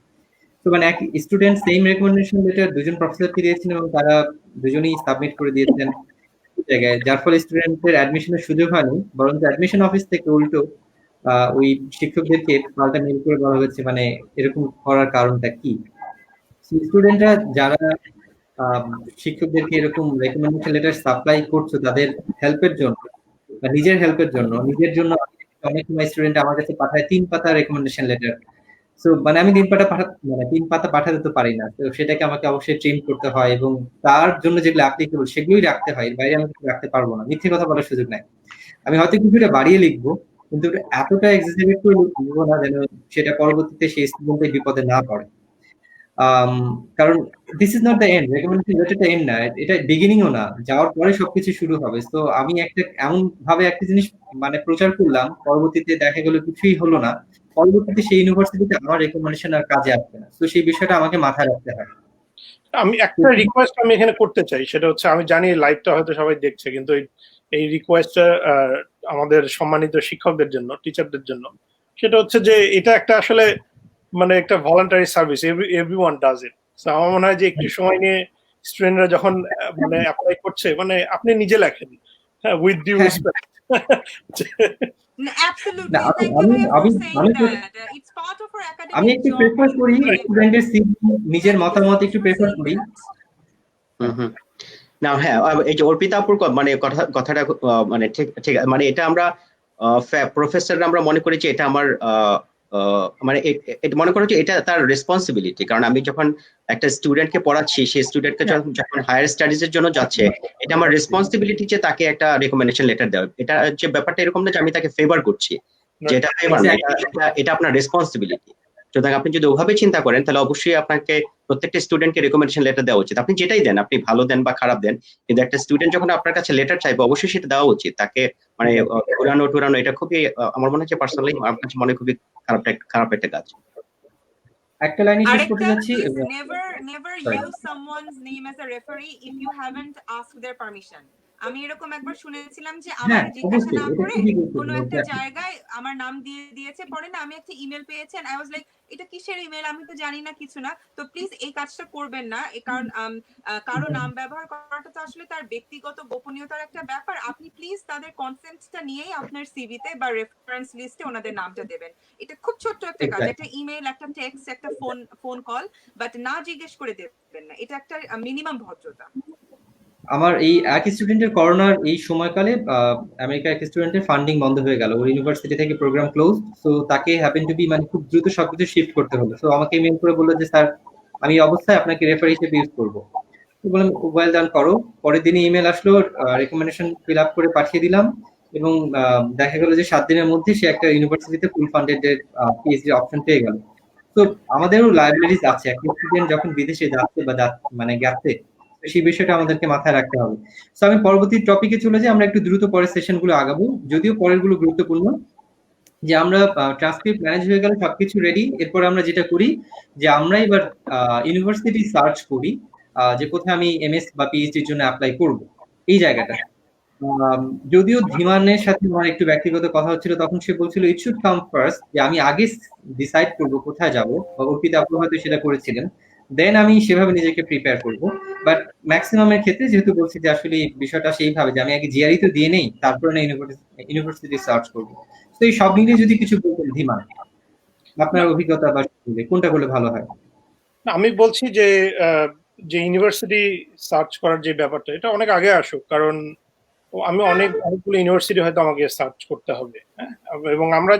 তো মানে এক স্টুডেন্ট সেম রেকমেন্ডেশন লেটার দুজন প্রফেসরকে দিয়েছেন এবং তারা দুজনেই সাবমিট করে দিয়েছেন জায়গায়, যার ফলে স্টুডেন্টের অ্যাডমিশনের সুযোগ হয়নি, বরং অ্যাডমিশন অফিস থেকে উল্টো ওই শিক্ষকদেরকে পাল্টা মেল করে বলা হয়েছে মানে এরকম করার কারণটা কি। স্টুডেন্টরা যারা শিক্ষকদেরকে এরকম রেকমেন্ডেশন লেটার সাপ্লাই করছো তাদের হেল্পের জন্য বা নিজের হেল্পের জন্য, নিজের জন্য অনেক সময় স্টুডেন্ট আমার কাছে পাঠায় 3 পাতা রেকমেন্ডেশন লেটার। সো মানে আমি 3 পাতা পাঠাতে তো পারি না, তো সেটাকে আমাকে অবশ্যই ট্রেন করতে হয় এবং তার জন্য যেগুলো অ্যাপ্লিকেবল সেগুলোই রাখতে হয়, এর বাইরে আমি কিছু রাখতে পারবো না, মিথ্যে কথা বলার সুযোগ নাই। আমি হয়তো কিছুটা বাড়িয়ে লিখবো কিন্তু এতটা এক্সাজারেট করে লিখবো না যেন সেটা পরবর্তীতে সেই স্টুডেন্টের বিপদে না পড়ে। কারণ this is not the end, recommendation লেটারটা এন্ড না, এটা বিগিনিংও না, যাওয়ার পরে সবকিছু শুরু হবে। তো আমি একটা এমন ভাবে একটা জিনিস মানে প্রচার করলাম, পরবর্তীতে দেখা গেল কিছুই হলো না, পরবর্তীতে সেই ইউনিভার্সিটিতে আমার রেকমেন্ডেশন আর কাজে আসবে না। তো সেই বিষয়টা আমাকে মাথায় রাখতে হয়। আমি একটা রিকোয়েস্ট আমি এখানে করতে চাই, সেটা হচ্ছে আমি জানি লাইভটা হয়তো সবাই দেখছে, কিন্তু এই রিকোয়েস্টটা আমাদের সম্মানিত শিক্ষকদের জন্য, টিচারদের জন্য, সেটা হচ্ছে যে এটা একটা আসলে মানে একটা voluntary service, everyone does it. আমার মনে হয় যে একটু সময় নিয়ে স্টুডেন্টরা যখন মানে অ্যাপ্লাই করছে, মানে আপনি নিজে লেখেন, হ্যাঁ, উইথ ডিউ রেসপেক্ট। Absolutely. না, Thank you Bhaiya for saying আমি that. It's part of our আমি academic একটু job. প্রেফার করি স্টুডেন্টের সিভি, নিজের Thank you so মতামত much একটু for প্রেফার saying করি। that. না হ্যাঁ, এই যে অর্পিতা আপুর মানে কথাটা মানে ঠিক ঠিক মানে এটা আমরা প্রফেসররা আমরা মনে করি যে এটা আমার মানে মনে করো যে এটা তার রেসপন্সিবিলিটি, কারণ আমি যখন একটা স্টুডেন্টকে পড়াচ্ছি, সেই স্টুডেন্টকে যখন হায়ার স্টাডিজ এর জন্য যাচ্ছে, এটা আমার রেসপন্সিবিলিটি যে তাকে একটা রেকমেন্ডেশন লেটার দেওয়া। এটা যে ব্যাপারটা এরকম না যে আমি তাকে ফেভার করছি, যেটা ফেভার না, এটা আপনার রেসপন্সিবিলিটি। সুতরাং আপনি যদি ওভাবে চিন্তা করেন তাহলে অবশ্যই আপনাকে প্রত্যেকটা স্টুডেন্টকে রেকমেন্ডেশন লেটার দেওয়া উচিত। আপনি যেটাই দেন, আপনি ভালো দেন বা খারাপ দেন, কিন্তু একটা স্টুডেন্ট যখন আপনার কাছে লেটার চাইবে অবশ্যই সেটা দেওয়া উচিত তাকে। মানে টুরানো এটা খুবই আমার মনে হচ্ছে পার্সোনালি আমার কাছে মনে খুবই খারাপ একটা কাজ। একটা লাইনই শেষ করতে Arekta, যাচ্ছি। please never Sorry. use someone's name as a referee if you haven't asked their permission. আমি এরকম একবার শুনেছিলাম যে হ্যাঁ, আমাকে জিজ্ঞাসা অবশ্যই না এটা করে খুবই গুরুত্বপূর্ণ। কোনো একটা জায়গায় আমার নাম দিয়ে দিয়েছে, পরে না আমি একটা ইমেল পেয়েছি and I was like এটা কিসের ইমেল, আমি তো জানি না কিছু না। তো প্লিজ এই কাজটা করবেন না, কারণ কারো নাম ব্যবহার করাটা তো আসলে তার ব্যক্তিগত গোপনীয়তার একটা ব্যাপার। আপনি প্লিজ তাদের কনসেন্টটা নিয়েই আপনার সিভিতে বা রেফারেন্স লিস্টে ওনাদের নামটা দেবেন। এটা খুব ছোট্ট একটা কাজ, একটা ইমেল, একটা টেক্সট, একটা ফোন কল, বাট না জিজ্ঞেস করে দেবেন না, এটা একটা মিনিমাম ভদ্রতা। আমার এই এক স্টুডেন্টের করোনার এই সময়কালে আমেরিকার এক স্টুডেন্টের ফান্ডিং বন্ধ হয়ে গেল, ওর ইউনিভার্সিটি থেকে প্রোগ্রাম ক্লোজ। সো তাকে হ্যাপেন টু বি মানে খুব দ্রুত সবকিছু শিফট করতে হলো। সো আমাকে ইমেল করে বললো যে স্যার আমি এই অবস্থায় আপনাকে রেফার হিসেবে ইউজ করবো। তো বললাম ওয়েল ডান, করো। পরের দিনই ইমেল আসলো, রেকমেন্ডেশন ফিল আপ করে পাঠিয়ে দিলাম এবং দেখা গেল যে 7 দিনের মধ্যে সে একটা ইউনিভার্সিটিতে ফুল ফান্ডেড পিএইচডি অপশন পেয়ে গেল। তো আমাদেরও লাইব্রেরিজ আছে, একটা স্টুডেন্ট যখন বিদেশে যাচ্ছে বা মানে গেছে, সেই বিষয়টা আমাদেরকে মাথায় রাখতে হবে। তো আমি পরবর্তী টপিকে চলে যাই, আমরা একটু দ্রুত পরের সেশন গুলো আগাবো, যদিও পরের গুলো গুরুত্বপূর্ণ। যে আমরা ট্রান্সক্রিপ্ট ম্যানেজ হয়ে গেল, সবকিছু রেডি, এরপর আমরা যেটা করি যে আমরা এবার ইউনিভার্সিটি সার্চ করি যে কোথায় আমি এমএস বা পিএইচডির জন্য অ্যাপ্লাই করব এই জায়গাটা। যদিও ধীমানের সাথে আমার একটু ব্যক্তিগত কথা হচ্ছিল, তখন সে বলছিল ইট শুড কাম ফার্স্ট, যে আমি আগে ডিসাইড করবো কোথায় যাব, বা অর্পিতা আপু হয়তো সেটা করেছিলেন, দেন আমি সেভাবে নিজেকে প্রিপেয়ার করব। বাট ম্যাক্সিমামের ক্ষেত্রে যেহেতু বলছি যে আসলে বিষয়টা সেইভাবে যে আমি আগে জিআরই তো দিয়ে নেই, তারপরে না ইউনিভার্সিটি সার্চ করবো। তো এই সব মিলিয়ে যদি কিছু বলতেন ধীমান, আপনার অভিজ্ঞতা বা কোনটা করলে ভালো হয়? আমি বলছি যে যে ইউনিভার্সিটি সার্চ করার যে ব্যাপারটা, এটা অনেক আগে আসুক, কারণ আমি অনেকগুলো ইউনিভার্সিটি হয়তো আমাকে সার্চ করতে হবে, হ্যাঁ। এবং আমরা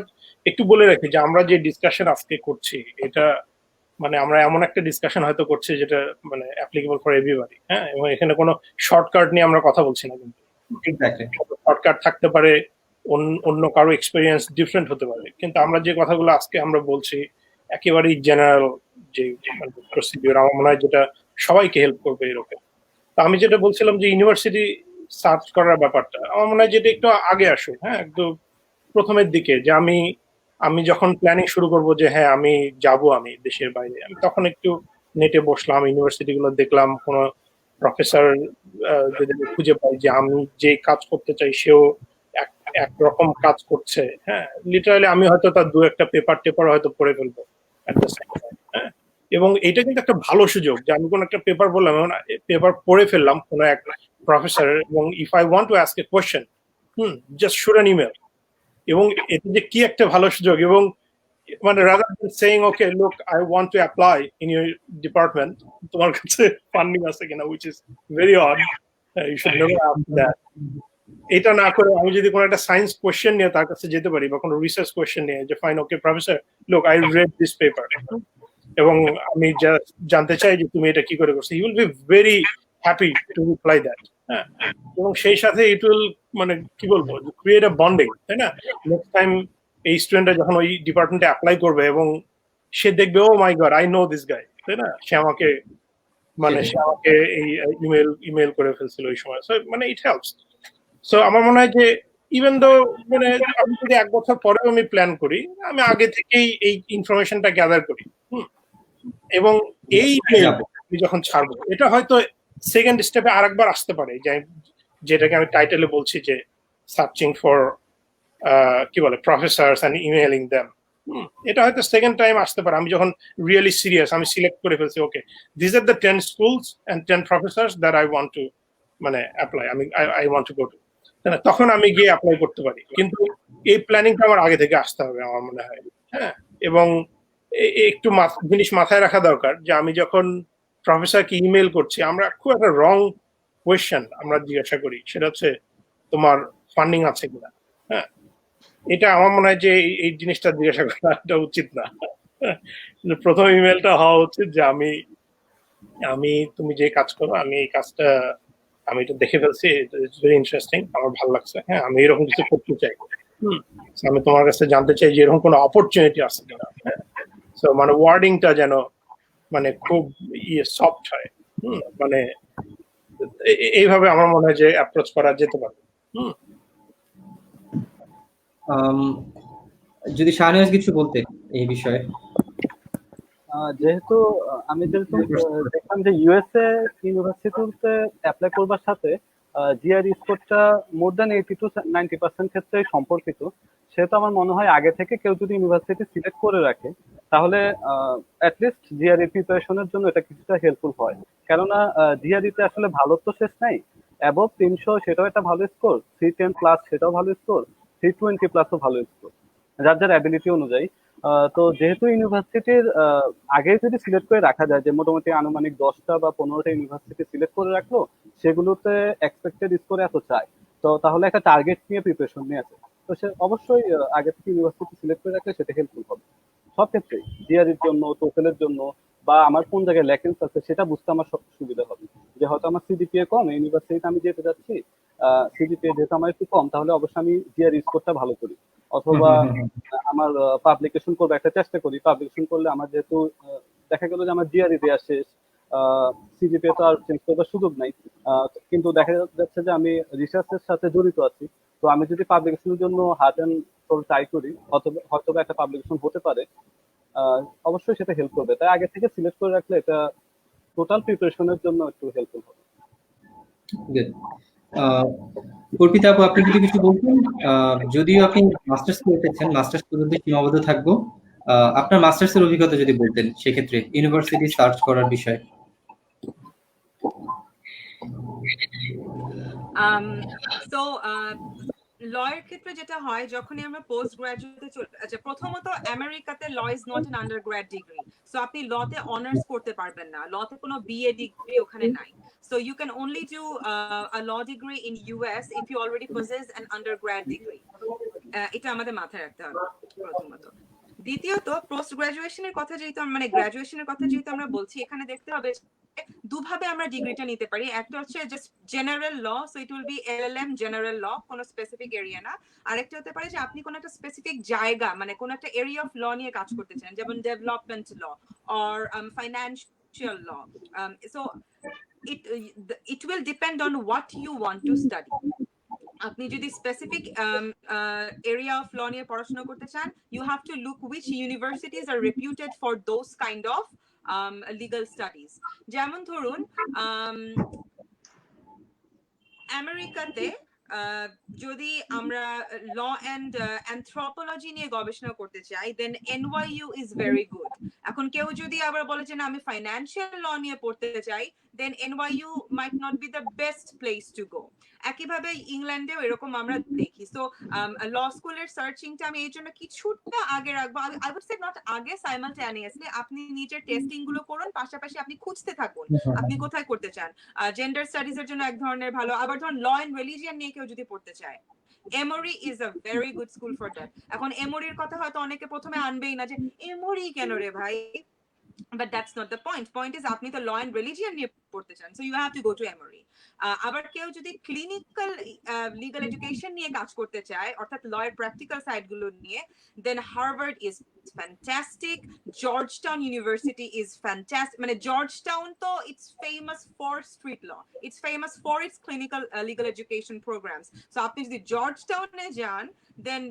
একটু বলে রাখি যে আমরা যে ডিসকাশন আজকে করছি, এটা মানে আমরা এমন একটা ডিসকাশন হয়তো করছি যেটা মানে অ্যাপ্লিকেবল ফর এভরিবডি, হ্যাঁ। এবং এখানে কোনো শর্টকাট নিয়ে আমরা কথা বলছি না, কিন্তু শর্টকাট থাকতে পারে, অন্য কারো এক্সপেরিয়েন্স ডিফারেন্ট হতে পারে, কিন্তু আমরা যে কথাগুলো আজকে আমরা বলছি একেবারেই জেনারেল যে প্রসিডিউর, আমার মনে হয় যেটা সবাইকে হেল্প করবে এরকম। তো আমি যেটা বলছিলাম যে ইউনিভার্সিটি সার্চ করার ব্যাপারটা, আমার মনে হয় যেটা একটু আগে আসুক, হ্যাঁ। একটু প্রথমের দিকে যে আমি যখন প্ল্যানিং শুরু করব যে হ্যাঁ আমি যাব আমি দেশের বাইরে, আমি তখন একটু নেটে বসলাম, ইউনিভার্সিটি গুলো দেখলাম, কোনো প্রফেসর যদি আমি খুঁজে পাই যে আমি যে কাজ করতে চাই সেও একরকম কাজ করছে, হ্যাঁ লিটারালি আমি হয়তো তার দু একটা পেপার হয়তো পড়ে ফেলবো at the same time, হ্যাঁ। এবং এটা কিন্তু একটা ভালো সুযোগ যে আমি কোনো একটা পেপার বললাম, পেপার পড়ে ফেললাম কোনো এক প্রফেসর, এবং if I want to ask a question, just shoot an email. এবং এটা যে কি একটা ভালো সুযোগ, এবং মানে rather than saying okay look I want to apply in your department, তোমার কাছে ফান্ডিং আছে কিনা, which is very odd, you should never ask that। এটা না করে আমি যদি কোনো একটা সায়েন্স কোয়েশ্চেন নিয়ে তার কাছে যেতে পারি বা কোনো রিসার্চ কোয়েশ্চেন নিয়ে যে fine okay professor look I red this paper, এবং আমি জানতে চাই যে তুমি এটা কি করে করছো, you will be very happy to reply that, হ্যাঁ। এবং সেই সাথে ইট উইল মানে কি বলবো ক্রিয়েট আ বন্ডিং, তাই না? নেক্সট টাইম এই স্টুডেন্টরা যখন ওই ডিপার্টমেন্টে অ্যাপ্লাই করবে এবং সে দেখবে oh my god I know this guy, তাই না? সে আমাকে এই ইমেল করে ফেলছিল ওই সময়, সো মানে ইট হেল্পস। সো আমার মনে হয় যে ইভেন দো মানে আমি যদি 1 বছর পরেও আমি প্ল্যান করি, আমি আগে থেকেই এই ইনফরমেশনটা গ্যাদার করি, এবং এই আমি যখন ছাড়বো এটা হয়তো সেকেন্ড স্টেপে আরেকবার আসতে পারে, যেটাকে আমি টাইটেলে বলছি যে সার্চিং ফর কি বলে প্রফেসরস এন্ড ইমেইলিং দেম। এটা হয়তো সেকেন্ড টাইম আসতে পারে, আমি যখন রিয়েলি সিরিয়াস, আমি সিলেক্ট করে ফেলছি okay this are the 10 schools and 10 professors that I want to মানে apply, I want to go to, তখন আমি গিয়ে অ্যাপ্লাই করতে পারি। কিন্তু এই প্ল্যানিংটা আমার আগে থেকে আসতে হবে আমার মনে হয়, হ্যাঁ। এবং একটু জিনিস মাথায় রাখা দরকার যে আমি যখন প্রফেসরকে ইমেল করছি, আমরা খুব একটা রং কোয়েশ্চেন আমরা জিজ্ঞাসা করি, সেটা হচ্ছে তোমার ফান্ডিং আছে কিনা, হ্যাঁ। এটা আমার মনে হয় যে এই জিনিসটা জিজ্ঞাসা করাটা উচিত না। প্রথম ইমেলটা হওয়া উচিত যে আমি তুমি যে কাজ করো, আমি এই কাজটা আমি এটা দেখে ফেলছি, ইটস ভেরি ইন্টারেস্টিং, আমার ভালো লাগছে, হ্যাঁ আমি এরকম কিছু করতে চাই, আমি তোমার কাছে জানতে চাই যে এরকম কোনো অপরচুনিটি আছে কিনা, হ্যাঁ। সো মানে ওয়ার্ডিংটা যেন মানে খুব সফট হয়, মানে এইভাবে আমার মনে হয় যে অ্যাপ্রোচ করা যেতে পারে। যদি শাহনেওয়াজ কিছু বলতে এই বিষয়ে। যেহেতু আমি দেখলাম যে ইউএসএ ইউনিভার্সিটিতে অ্যাপ্লাই করবার সাথে জিআরই স্কোরটা মোর দ্যান 80 to 90% ক্ষেত্রে সম্পর্কিত, সেহেতু আমার মনে হয় আগে থেকে কেউ যদি ইউনিভার্সিটি সিলেক্ট করে রাখে তাহলে অ্যাটলিস্ট জিআরই প্রিপারেশনের জন্য এটা কিছুটা হেল্পফুল হয়। কেননা জিআরইতে আসলে ভালো তো শেষ নাই, অ্যাবভ 300 সেটাও একটা ভালো স্কোর, 310 প্লাস সেটাও ভালো স্কোর, 320 প্লাসও ভালো স্কোর যার যার অ্যাবিলিটি অনুযায়ী। তো যেহেতু ইউনিভার্সিটির আগে যদি সিলেক্ট করে রাখা যায় যে মোটামুটি আনুমানিক 10টা বা 15টা ইউনিভার্সিটি সিলেক্ট করে রাখলো, সেগুলোতে এক্সপেক্টেড স্কোর এত চাই, তো তাহলে একটা টার্গেট নিয়ে প্রিপারেশন নিয়ে আছে, তো সে অবশ্যই আগে থেকে ইউনিভার্সিটি সিলেক্ট করে রাখলে সেটা হেল্পফুল হবে সব ক্ষেত্রেই, জিআরির জন্য, টোফেলের জন্য, বা আমার কোন জায়গায় ল্যাকেন্স আছে সেটা বুঝতে আমার সব সুবিধা হবে। যে হয়তো আমার সিজিপিএ কম, ইউনিভার্সিটিতে আমি যেতে যাচ্ছি, সিজিপিএ যেহেতু আমার একটু কম, তাহলে অবশ্যই আমি জিআর স্কোরটা ভালো করি, অথবা আমার পাবলিকেশন করবো একটা চেষ্টা করি, পাবলিকেশন করলে আমার যেহেতু দেখা গেল যে আমার জিআরই দেওয়া শেষ, সিজিপিএ তো আর চেঞ্জ করার সুযোগ নাই, কিন্তু দেখা যাচ্ছে যে আমি রিসার্চের সাথে জড়িত আছি, তো আমি যদি পাবলিকেশনের জন্য হার্ড অ্যান্ড সোল ট্রাই করি, হয়তো একটা পাবলিকেশন হতে পারে, অবশ্যই সেটা হেল্প করবে। তাই আগে থেকে সিলেক্ট করে রাখলে এটা টোটাল প্রিপারেশনের জন্য একটু হেল্পফুল হবে। কল্পিতা আপু, আপনি যদি কিছু বলতেন, যদিও আপনি মাস্টার্স করতেছেন, মাস্টার্স পর্যন্ত সীমাবদ্ধ থাকবো, আপনার মাস্টার্স এর অভিজ্ঞতা যদি বলতেন সেক্ষেত্রে ইউনিভার্সিটি সার্চ করার বিষয়ে। তো লয়ের ক্ষেত্রে যেটা হয়, যখনই আমরা পোস্ট গ্রাজুয়েটে আচ্ছা, প্রথমত আমেরিকাতে law is not an undergrad degree, so আপনি লতে অনার্স করতে পারবেন না, লতে কোনো বিএ ডিগ্রি ওখানে নাই, so you can only do a law degree in US if you already possess an undergrad degree. এটা আমাদের মাথায় রাখতে হবে প্রথমত। দ্বিতীয়ত পোস্ট গ্রাজুয়েশনের কথা যেহেতু মানে গ্রাজুয়েশনের কথা যেহেতু আমরা বলছি, এখানে দেখতে হবে দুভাবে আমরা ডিগ্রিটা নিতে পারি। একটা হচ্ছে just general law, so it will be LLM general law, কোনো স্পেসিফিক এরিয়া না। আরেকটা হতে পারে যে আপনি কোনো একটা স্পেসিফিক জায়গা মানে কোনো একটা এরিয়া অফ ল নিয়ে কাজ করতে চান, যেমন development law or financial law, so it will depend on what you want to study. আপনি যদি স্পেসিফিক এরিয়া অফ ল নিয়ে পড়াশোনা করতে চান, you have to look which universities are reputed for those kind of legal studies. যেমন ধরুন আমেরিকাতে যদি আমরা ল অ্যান্ড অ্যানথ্রোপোলজি নিয়ে গবেষণা করতে চাই, then NYU is very good. এখন কেউ যদি আবার বলে যে না আমি ফাইন্যান্সিয়াল ল নিয়ে পড়তে চাই, then NYU might not be the best place to go. একইভাবে ইংল্যান্ডেও এরকম আমরা দেখি। সো ল স্কুলের সার্চিংটা আমি এই জন্য কিছুটা আগে রাখবো। আই উড সে নট আগে, সাইমালটেনিয়াসলি আপনি নিজের টেস্টিং গুলো করুন, পাশাপাশি আপনি খুঁজতে থাকুন আপনি কোথায় করতে চান। জেন্ডার স্টাডিজ এর জন্য এক ধরনের ভালো। আবার ধরুন ল এন্ড রিলিজিয়ন নিয়ে কেউ যদি পড়তে চায়, এমোরি is a very good school for that. এখন এমোরির কথা হয়তো অনেকে প্রথমে আনবেই না যে এমোরি কেন রে ভাই, but that's not the point. Point is আপনি তো law and religion নিয়ে পড়তে চান, so you have to go to Emory. আবার কেউ যদি ক্লিনিক্যাল লিগ্যাল এডুকেশন নিয়ে কাজ করতে চায়, অর্থাৎ ল এর প্র্যাকটিক্যাল সাইড গুলো নিয়ে, then Harvard is fantastic. Georgetown University is fantastic. মানে Georgetown তো it's famous for street law, it's famous for its clinical legal education programs. So আপনি যদি জর্জটাউনে যান, then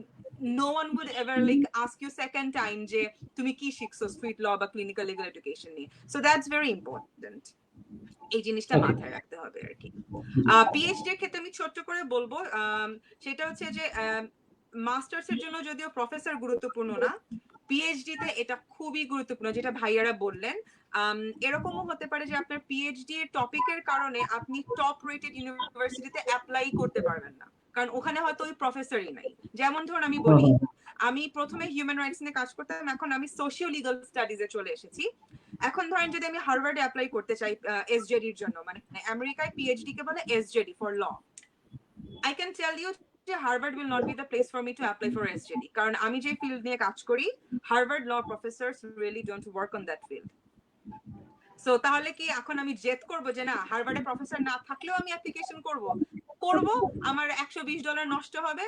no one would ever like ask you second time যে তুমি কি শিখছো street ল বা clinical legal education নিয়ে। সো দ্যাটস ভেরি ইম্পর্টেন্ট, এই জিনিসটা মাথায় রাখতে হবে আর কি। পিএইচডি এর ক্ষেত্রে আমি ছোট্ট করে বলবো, সেটা হচ্ছে যে মাস্টার্স এর জন্য যদিও প্রফেসর গুরুত্বপূর্ণ না, পিএইচডি তে এটা খুবই গুরুত্বপূর্ণ, যেটা ভাইয়ারা বললেন। এরকমও হতে পারে যে আপনার পিএইচডি এর টপিকের কারণে আপনি টপ রেটেড ইউনিভার্সিটিতে অ্যাপ্লাই করতে পারবেন না, কারণ ওখানে হয়তো ওই প্রফেসরই নাই। যেমন ধরুন আমি বলি, আমি প্রথমে হিউম্যান রাইটস নিয়ে কাজ করতাম, এখন আমি সোশিও লিগাল স্টাডিজে চলে এসেছি। এখন ধরেন যদি আমি হার্ভার্ডে অ্যাপ্লাই করতে চাই এসজেডির জন্য, মানে আমেরিকায় পিএইচডি কে বলে SJD for law, I can tell you যে Harvard will not be the place for me to apply for SJD, কারণ আমি যে ফিল্ড নিয়ে কাজ করি, Harvard law professors really don't work on that field. So তাহলে কি এখন আমি জেদ করবো যে না হার্ভার্ডে প্রফেসর না থাকলেও আমি অ্যাপ্লিকেশন করব, আমার $120 নষ্ট হবে,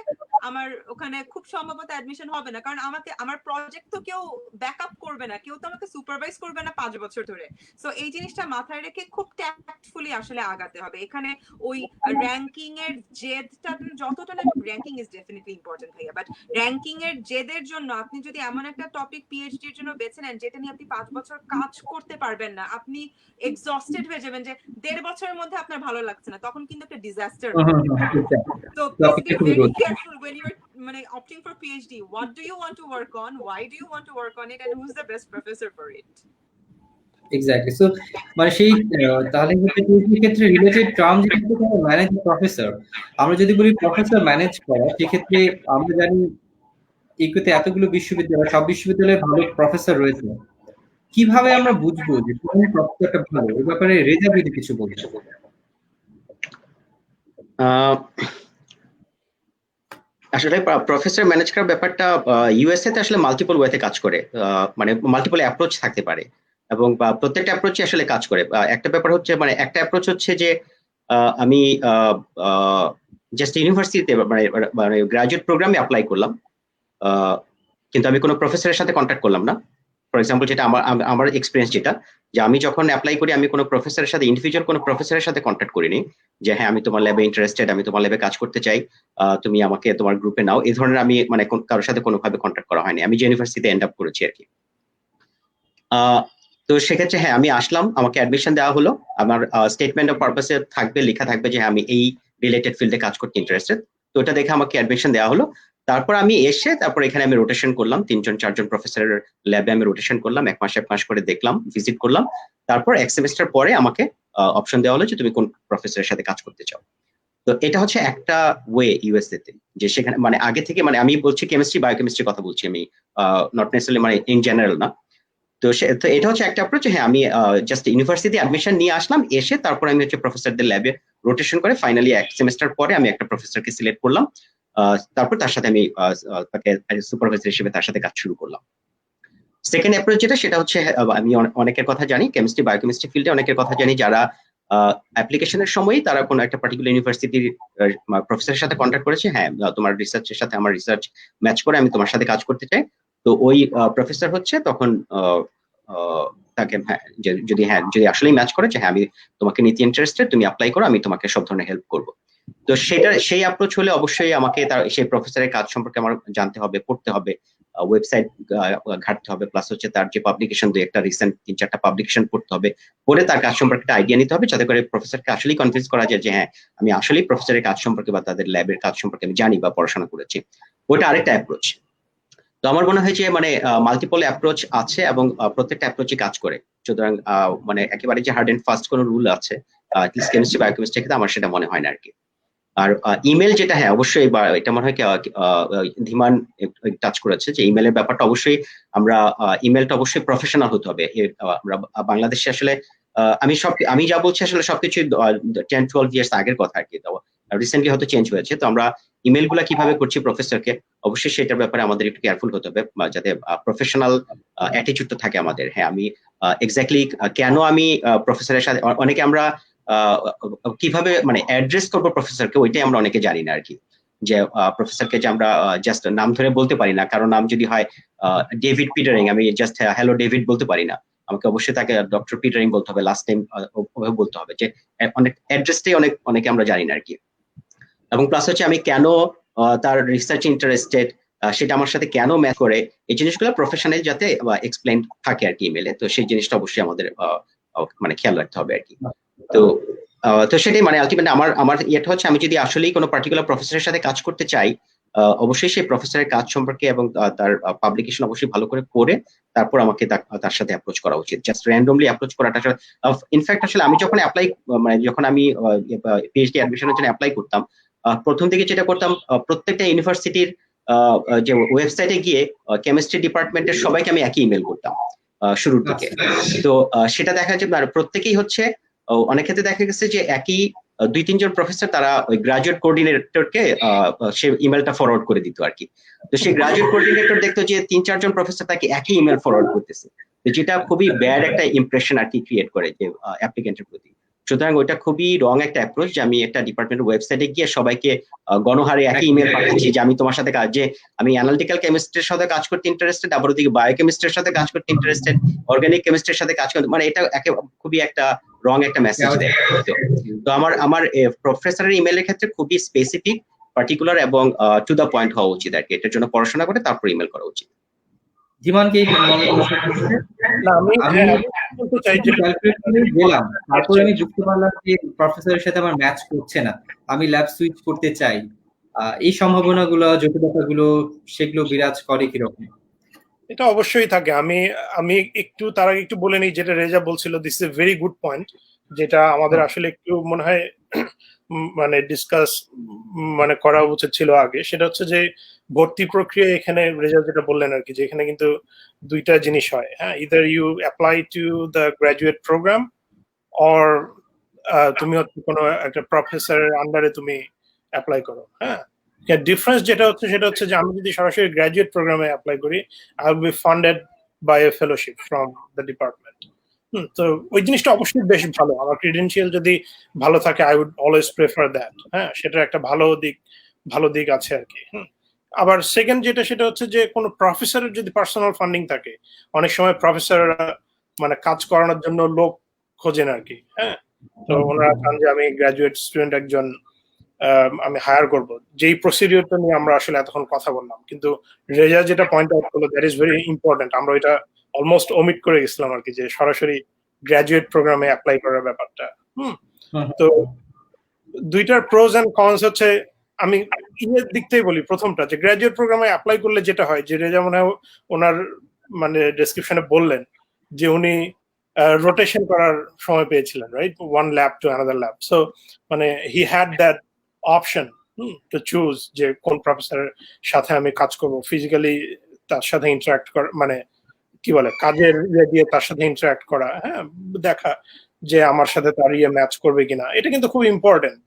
আমার ওখানে খুব সম্ভবত অ্যাডমিশন হবে না, কারণ আমার প্রজেক্ট তো কেউ ব্যাকআপ করবে না, কেউ তো আমাকে সুপারভাইজ করবে না 5 বছর ধরে। সো এই জিনিসটা মাথায় রেখে খুব ট্যাক্টফুলি আসলে আগাতে হবে। এখানে ওই র্যাঙ্কিং এর জেদটা যতটা না, র্যাঙ্কিং ইজ ডেফিনেটলি ইম্পর্টেন্ট ভাইয়া, বাট র্যাঙ্কিং এর জেদের জন্য আপনি যদি এমন একটা টপিক পিএইচডি এর জন্য বেছে নেন যেটা নিয়ে আপনি 5 বছর কাজ করতে পারবেন না, আপনি এক্সস্টেড হয়ে যাবেন যে 1.5 বছরের মধ্যে আপনার ভালো লাগছে না, তখন কিন্তু একটা disaster. So please be very careful when you're opting for PhD. What do you want to work on? Why do you want to work on it? And who's the best professor for it? Exactly. So মানে সেই তাহলে PhD ক্ষেত্রে related term যেটা manage professor, আমরা যদি বলি professor manage করা, সেক্ষেত্রে আমরা জানি ইকুতে এতগুলো বিশ্ববিদ্যালয়, সব বিশ্ববিদ্যালয়ে ভালো প্রফেসর রয়েছে, কিভাবে আমরা বুঝবো যে কোন প্রফেসরটা ভালো? এই ব্যাপারে রেজা যদি কিছু বলতে। আসলে প্রফেসর ম্যানেজ করার ব্যাপারটা ইউএসএ তে আসলে মাল্টিপল ওয়েতে কাজ করে, মানে মাল্টিপল অ্যাপ্রোচ থাকতে পারে এবং প্রত্যেকটা অ্যাপ্রোচে আসলে কাজ করে। একটা ব্যাপার হচ্ছে, মানে একটা অ্যাপ্রোচ হচ্ছে যে আমি জাস্ট ইউনিভার্সিটিতে মানে গ্রাজুয়েট প্রোগ্রামে অ্যাপ্লাই করলাম, কিন্তু আমি কোনো প্রফেসরের সাথে কন্ট্যাক্ট করলাম না। ফর এক্সাম্পল, যেটা আমার এক্সপিরিয়েন্স, যেটা যে আমি যখন অ্যাপ্লাই করি, আমি কোনো প্রফেসরের সাথে, ইন্ডিভিজুয়াল কোনো প্রফেসরের সাথে কন্ট্যাক্ট করিনি যে হ্যাঁ আমি তোমার ল্যাবে ইন্টারেস্টেড, আমি তোমার ল্যাবে কাজ করতে চাই, তুমি আমাকে তোমার গ্রুপে নাও। এই ধরনের আমি মানে কারোর সাথে কোনোভাবে কন্ট্যাক্ট করা হয়নি, আমি যে ইউনিভার্সিটিতে এন্ড আপ করেছি আর কি। তো সেক্ষেত্রে হ্যাঁ আমি আসলাম, আমাকে অ্যাডমিশন দেওয়া হলো, আমার স্টেটমেন্ট অফ পারপাসে থাকবে, লেখা থাকবে যে আমি এই রিলেটেড ফিল্ডে কাজ করতে ইন্টারেস্টেড। তো ওটা দেখে আমাকে অ্যাডমিশন দেওয়া হলো। তারপর আমি এসে তারপর এখানে আমি রোটেশন করলাম, 3-4জন প্রফেসরের ল্যাবে আমি রোটেশন করলাম, 1 মাস করে দেখলাম, ভিজিট করলাম। তারপর 1 সেমিস্টার পরে আমাকে অপশন দেওয়া হলো যে তুমি কোন প্রফেসরের সাথে কাজ করতে চাও। তো এটা হচ্ছে একটা ওয়ে ইউএসএ তে, যে সেখানে মানে আগে থেকে, মানে আমি বলছি কেমিস্ট্রি বায়োকেমিস্ট্রি কথা বলছি আমি, নট নেসেসারিলি মানে ইন জেনারেল না। তো এটা হচ্ছে একটা অ্যাপ্রোচ। হ্যাঁ আমি জাস্ট ইউনিভার্সিটি অ্যাডমিশন নিয়ে আসলাম, এসে তারপর আমি হচ্ছে প্রফেসরদের ল্যাবে রোটেশন করে ফাইনালি 1 সেমিস্টার পরে আমি একটা প্রফেসরকে সিলেক্ট করলাম, তারপর তার সাথে আমি তাকে সুপারভাইজার হিসেবে তার সাথে কাজ শুরু করলাম। সেকেন্ড অ্যাপ্রোচ যেটা, সেটা হচ্ছে আমি অনেকের কথা জানি, কেমিস্ট্রি বায়োকেমিস্ট্রি ফিল্ডে অনেকের কথা জানি, যারা অ্যাপ্লিকেশনের সময়ই তারা কোনো একটা পার্টিকুলার ইউনিভার্সিটির প্রফেসরের সাথে কন্ট্যাক্ট করেছে, হ্যাঁ তোমার রিসার্চের সাথে আমার রিসার্চ ম্যাচ করে, আমি তোমার সাথে কাজ করতে চাই। তো ওই প্রফেসর হচ্ছে তখন তাকে যদি আসলেই ম্যাচ করে যে হ্যাঁ আমি তোমাকে নিতে ইন্টারেস্টেড, তুমি অ্যাপ্লাই করো, আমি তোমাকে সব ধরনের হেল্প করবো। তো সেই অ্যাপ্রোচ হলে অবশ্যই আমাকে তার সেই প্রফেসরের কাজ সম্পর্কে আমার জানতে হবে, পড়তে হবে, ওয়েবসাইট ঘাটতে হবে, প্লাস হচ্ছে তার যে পাবলিকেশন, দুই একটা রিসেন্ট 3-4টা পাবলিকেশন পড়তে হবে, পড়ে তার কাজ সম্পর্কে একটা আইডিয়া নিতে হবে, যাতে করে প্রফেসরকে আসলেই কনভিন্স করা যায় যে হ্যাঁ আমি আসলেই প্রফেসরের কাজ সম্পর্কে বা তাদের ল্যাবের কাজ সম্পর্কে আমি জানি বা পড়াশোনা করেছি। ওটা আরেকটা অ্যাপ্রোচ। তো আমার মনে হয় যে মানে মাল্টিপল অ্যাপ্রোচ আছে এবং প্রত্যেকটা অ্যাপ্রোচই কাজ করে। সুতরাং মানে একেবারে যে হার্ড এন্ড ফাস্ট কোনো রুল আছে কেমিস্ট্রি বায়োকেমিস্ট্রির ক্ষেত্রে আমার সেটা মনে হয় না আর কি। আর ইমেল যেটা, হ্যাঁ অবশ্যই এটা মনে হয় ধীমান টাচ করেছে যে ইমেলের ব্যাপারটা অবশ্যই আমরা ইমেলটা অবশ্যই প্রফেশনাল হতে হবে। আমরা বাংলাদেশে আসলে আমি যা বলছি আসলে সবকিছু 10-12 ইয়ার্স আগের কথা আর কি, রিসেন্টলি হয়তো চেঞ্জ হয়েছে। তো আমরা ইমেল গুলা কিভাবে করছি প্রফেসরকে, অবশ্যই সেটার ব্যাপারে আমাদের একটু কেয়ারফুল হতে হবে, যাতে প্রফেশনাল অ্যাটিটিউডটা থাকে আমাদের। হ্যাঁ আমি এক্স্যাক্টলি কেন আমি প্রফেসরের সাথে, অনেকে আমরা কিভাবে মানে অ্যাড্রেস করবো প্রফেসরকে, ওইটাই আমরা অনেকে জানি না আর কি। যে প্রফেসরকে যে আমরা জাস্ট নাম ধরে বলতে পারি না, কারণ নাম যদি হয় ডেভিড পিটারিং, আমি জাস্ট হ্যালো ডেভিড বলতে পারি না, আমাকে অবশ্যই তাকে ডক্টর পিটারিং বলতে হবে, লাস্ট টাইম বলতে হবে। যে অনেক অ্যাড্রেসটাই অনেকে আমরা জানি না আর কি। এবং প্লাস হচ্ছে আমি কেন তার রিসার্চ ইন্টারেস্টেড, সেটা আমার সাথে কেন ম্যাচ করে, এই জিনিসগুলো প্রফেশনাল যাতে এক্সপ্লেইন থাকে আর কি ইমেলে। তো সেই জিনিসটা অবশ্যই আমাদের মানে খেয়াল রাখতে হবে আর কি। তো সেটাই মানে আলটিমেটলি আমার ইয়েটা হচ্ছে, আমি যদি আসলেই কোনো পার্টিকুলার প্রফেসরের সাথে কাজ করতে চাই, অবশ্যই সেই প্রফেসরের কাজ সম্পর্কে এবং তার পাবলিকেশন অবশ্যই ভালো করে পড়ে তারপর আমাকে তার সাথে অ্যাপ্রোচ করা উচিত। জাস্ট র্যান্ডমলি অ্যাপ্রোচ করাটা, ইনফ্যাক্ট আসলে আমি যখন যখন আমি পিএইচডি অ্যাডমিশনের জন্য অ্যাপ্লাই করতাম, প্রথম দিকে যেটা করতাম, প্রত্যেকটা ইউনিভার্সিটির যে ওয়েবসাইটে গিয়ে কেমিস্ট্রি ডিপার্টমেন্টের সবাইকে আমি একই ইমেল করতাম শুরুর দিকে। তো সেটা দেখা যায় প্রত্যেকেই হচ্ছে, অনেক ক্ষেত্রে দেখা গেছে যে একই 2-3 জন প্রফেসর তারা ওই গ্রাজুয়েট কোঅর্ডিনেটরকে সে ইমেলটা ফরওয়ার্ড করে দিত আর কি। তো সেই গ্রাজুয়েট কোঅর্ডিনেটর দেখতো যে 3-4 জন প্রফেসর তাকে একই ইমেল ফরওয়ার্ড করতেছে, যেটা খুবই ব্যাড একটা ইমপ্রেশন আর কি ক্রিয়েট করে যে অ্যাপ্লিকেন্টের প্রতি। সুতরাং ওইটা খুবই রং একটা অ্যাপ্রোচ, যে আমি একটা ডিপার্টমেন্টের ওয়েবসাইটে গিয়ে সবাইকে গণহারে একই ইমেল পাঠাচ্ছি যে আমি তোমার সাথে যে আমি অ্যানালিটিক্যাল কেমিস্ট্রির সাথে কাজ করতে ইন্টারেস্টেড, আবার ওদিকে বায়োকেমিস্ট্রির সাথে কাজ করতে ইন্টারেস্টেড, অর্গানিক কেমিস্ট্রির সাথে কাজ করতে, মানে এটা খুবই একটা রং একটা মেসেজ দেয়। তো আমার প্রফেসরের ইমেলের ক্ষেত্রে খুবই স্পেসিফিক, পার্টিকুলার এবং টু দ্য পয়েন্ট হওয়া উচিত আর কি। এটার জন্য পড়াশোনা করে তারপর ইমেল করা উচিত। জীবন কি গেলাম, তারপরে আমি যুক্ত পারলাম যে প্রফেসরের সাথে আমার ম্যাচ করছে না, আমি ল্যাব সুইচ করতে চাই, এই সম্ভাবনাগুলো, জটিলতাগুলো সেগুলো বিরাজ করে কিরকম? এটা অবশ্যই থাকে। আমি একটু তার আগে একটু বলে নিই, যেটা রেজা বলছিল, this is a very good point, যেটা আমাদের আসলে একটু মনে হয় মানে ডিসকাস মানে করা উচিত ছিল আগে। সেটা হচ্ছে যে ভর্তি প্রক্রিয়া, এখানে রেজা যেটা বললেন আর কি, যে এখানে কিন্তু দুইটা জিনিস হয়। হ্যাঁ, either you apply to the graduate program, or তুমি হচ্ছে কোনো একটা প্রফেসরের আন্ডারে তুমি অ্যাপ্লাই করো। হ্যাঁ, ডিফারেন্স যেটা হচ্ছে সেটা হচ্ছে যে আমি যদি সরাসরি গ্রাজুয়েট প্রোগ্রামে অ্যাপ্লাই করি, I will be funded by a fellowship from the department. তো ওই জিনিসটা অবশ্যই বেশ ভালো। আমার ক্রিডেন্সিয়াল যদি ভালো থাকে, I would always prefer that. হ্যাঁ, সেটার একটা ভালো দিক আছে আর কি। আবার সেকেন্ড যেটা, সেটা হচ্ছে যে কোনো প্রফেসরের যদি পার্সোনাল ফান্ডিং থাকে, অনেক সময় প্রফেসররা মানে কাজ করানোর জন্য লোক খোঁজেন আর কি। হ্যাঁ, তো ওনারা চান যে আমি গ্রাজুয়েট স্টুডেন্ট একজন আমি হায়ার করব, যেই প্রসিডিওরটা নিয়ে আমরা আসলে এতক্ষণ কথা বললাম। কিন্তু রেজা যেটা পয়েন্ট আউট করলো, দ্যাট ইজ ভেরি ইম্পর্টেন্ট। আমরা এটা অলমোস্ট ওমিট করে গেছিলাম আর কি, যে সরাসরি গ্রাজুয়েট প্রোগ্রামে অ্যাপ্লাই করার ব্যাপারটা। তো দুইটার প্রোজ এন্ড কনস হচ্ছে, আমি ইয়ের দিক থেকে বলি। প্রথমটা, যে গ্রাজুয়েট প্রোগ্রামে অ্যাপ্লাই করলে যেটা হয়, যে রেজা মনে হয় ওনার মানে ডেসক্রিপশনে বললেন যে উনি রোটেশন করার সময় পেয়েছিলেন, right, one lab to another lab. So মানে he had that option to choose যে কোন প্রফেসরের সাথে আমি কাজ করব, ফিজিক্যালি তার সাথে ইন্টারাক্ট করা, মানে কি বলে কাজের ইয়ে দিয়ে তার সাথে ইন্টারাক্ট করা, হ্যাঁ, দেখা যে আমার সাথে তার ইয়ে ম্যাচ করবে কিনা, এটা কিন্তু খুব ইম্পর্টেন্ট।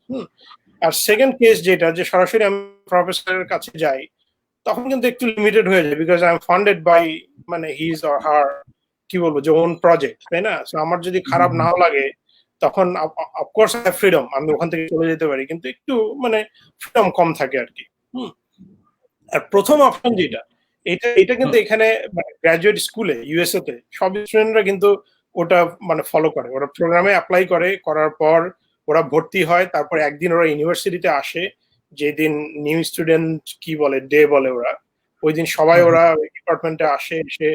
আর সেকেন্ড কেস যেটা, যে সরাসরি আমি প্রফেসরের কাছে যাই, তখন কিন্তু একটু লিমিটেড হয়ে যায়, because I am funded by মানে হিজ অর হার কি বলবো যে ওন প্রজেক্ট, তাই না? সো আমার যদি খারাপ নাও লাগে, তখন অফকোর্স ফ্রিডম, আমি ওখান থেকে চলে যেতে পারি, কিন্তু একটু মানে ফ্রিডম কম থাকে আর কি। আর প্রথম অপশন যেটা, এটা কিন্তু এখানে গ্রাজুয়েট স্কুলে ইউএসএ তে সব স্টুডেন্টরা কিন্তু ওটা মানে ফলো করে। ওরা প্রোগ্রামে অ্যাপ্লাই করার পর ওরা ভর্তি হয়, তারপর একদিন ওরা ইউনিভার্সিটিতে আসে, যেদিন নিউ স্টুডেন্ট কি বলে ডে বলে ওরা, ওই দিন সবাই ওরা ডিপার্টমেন্টে আসে, এসে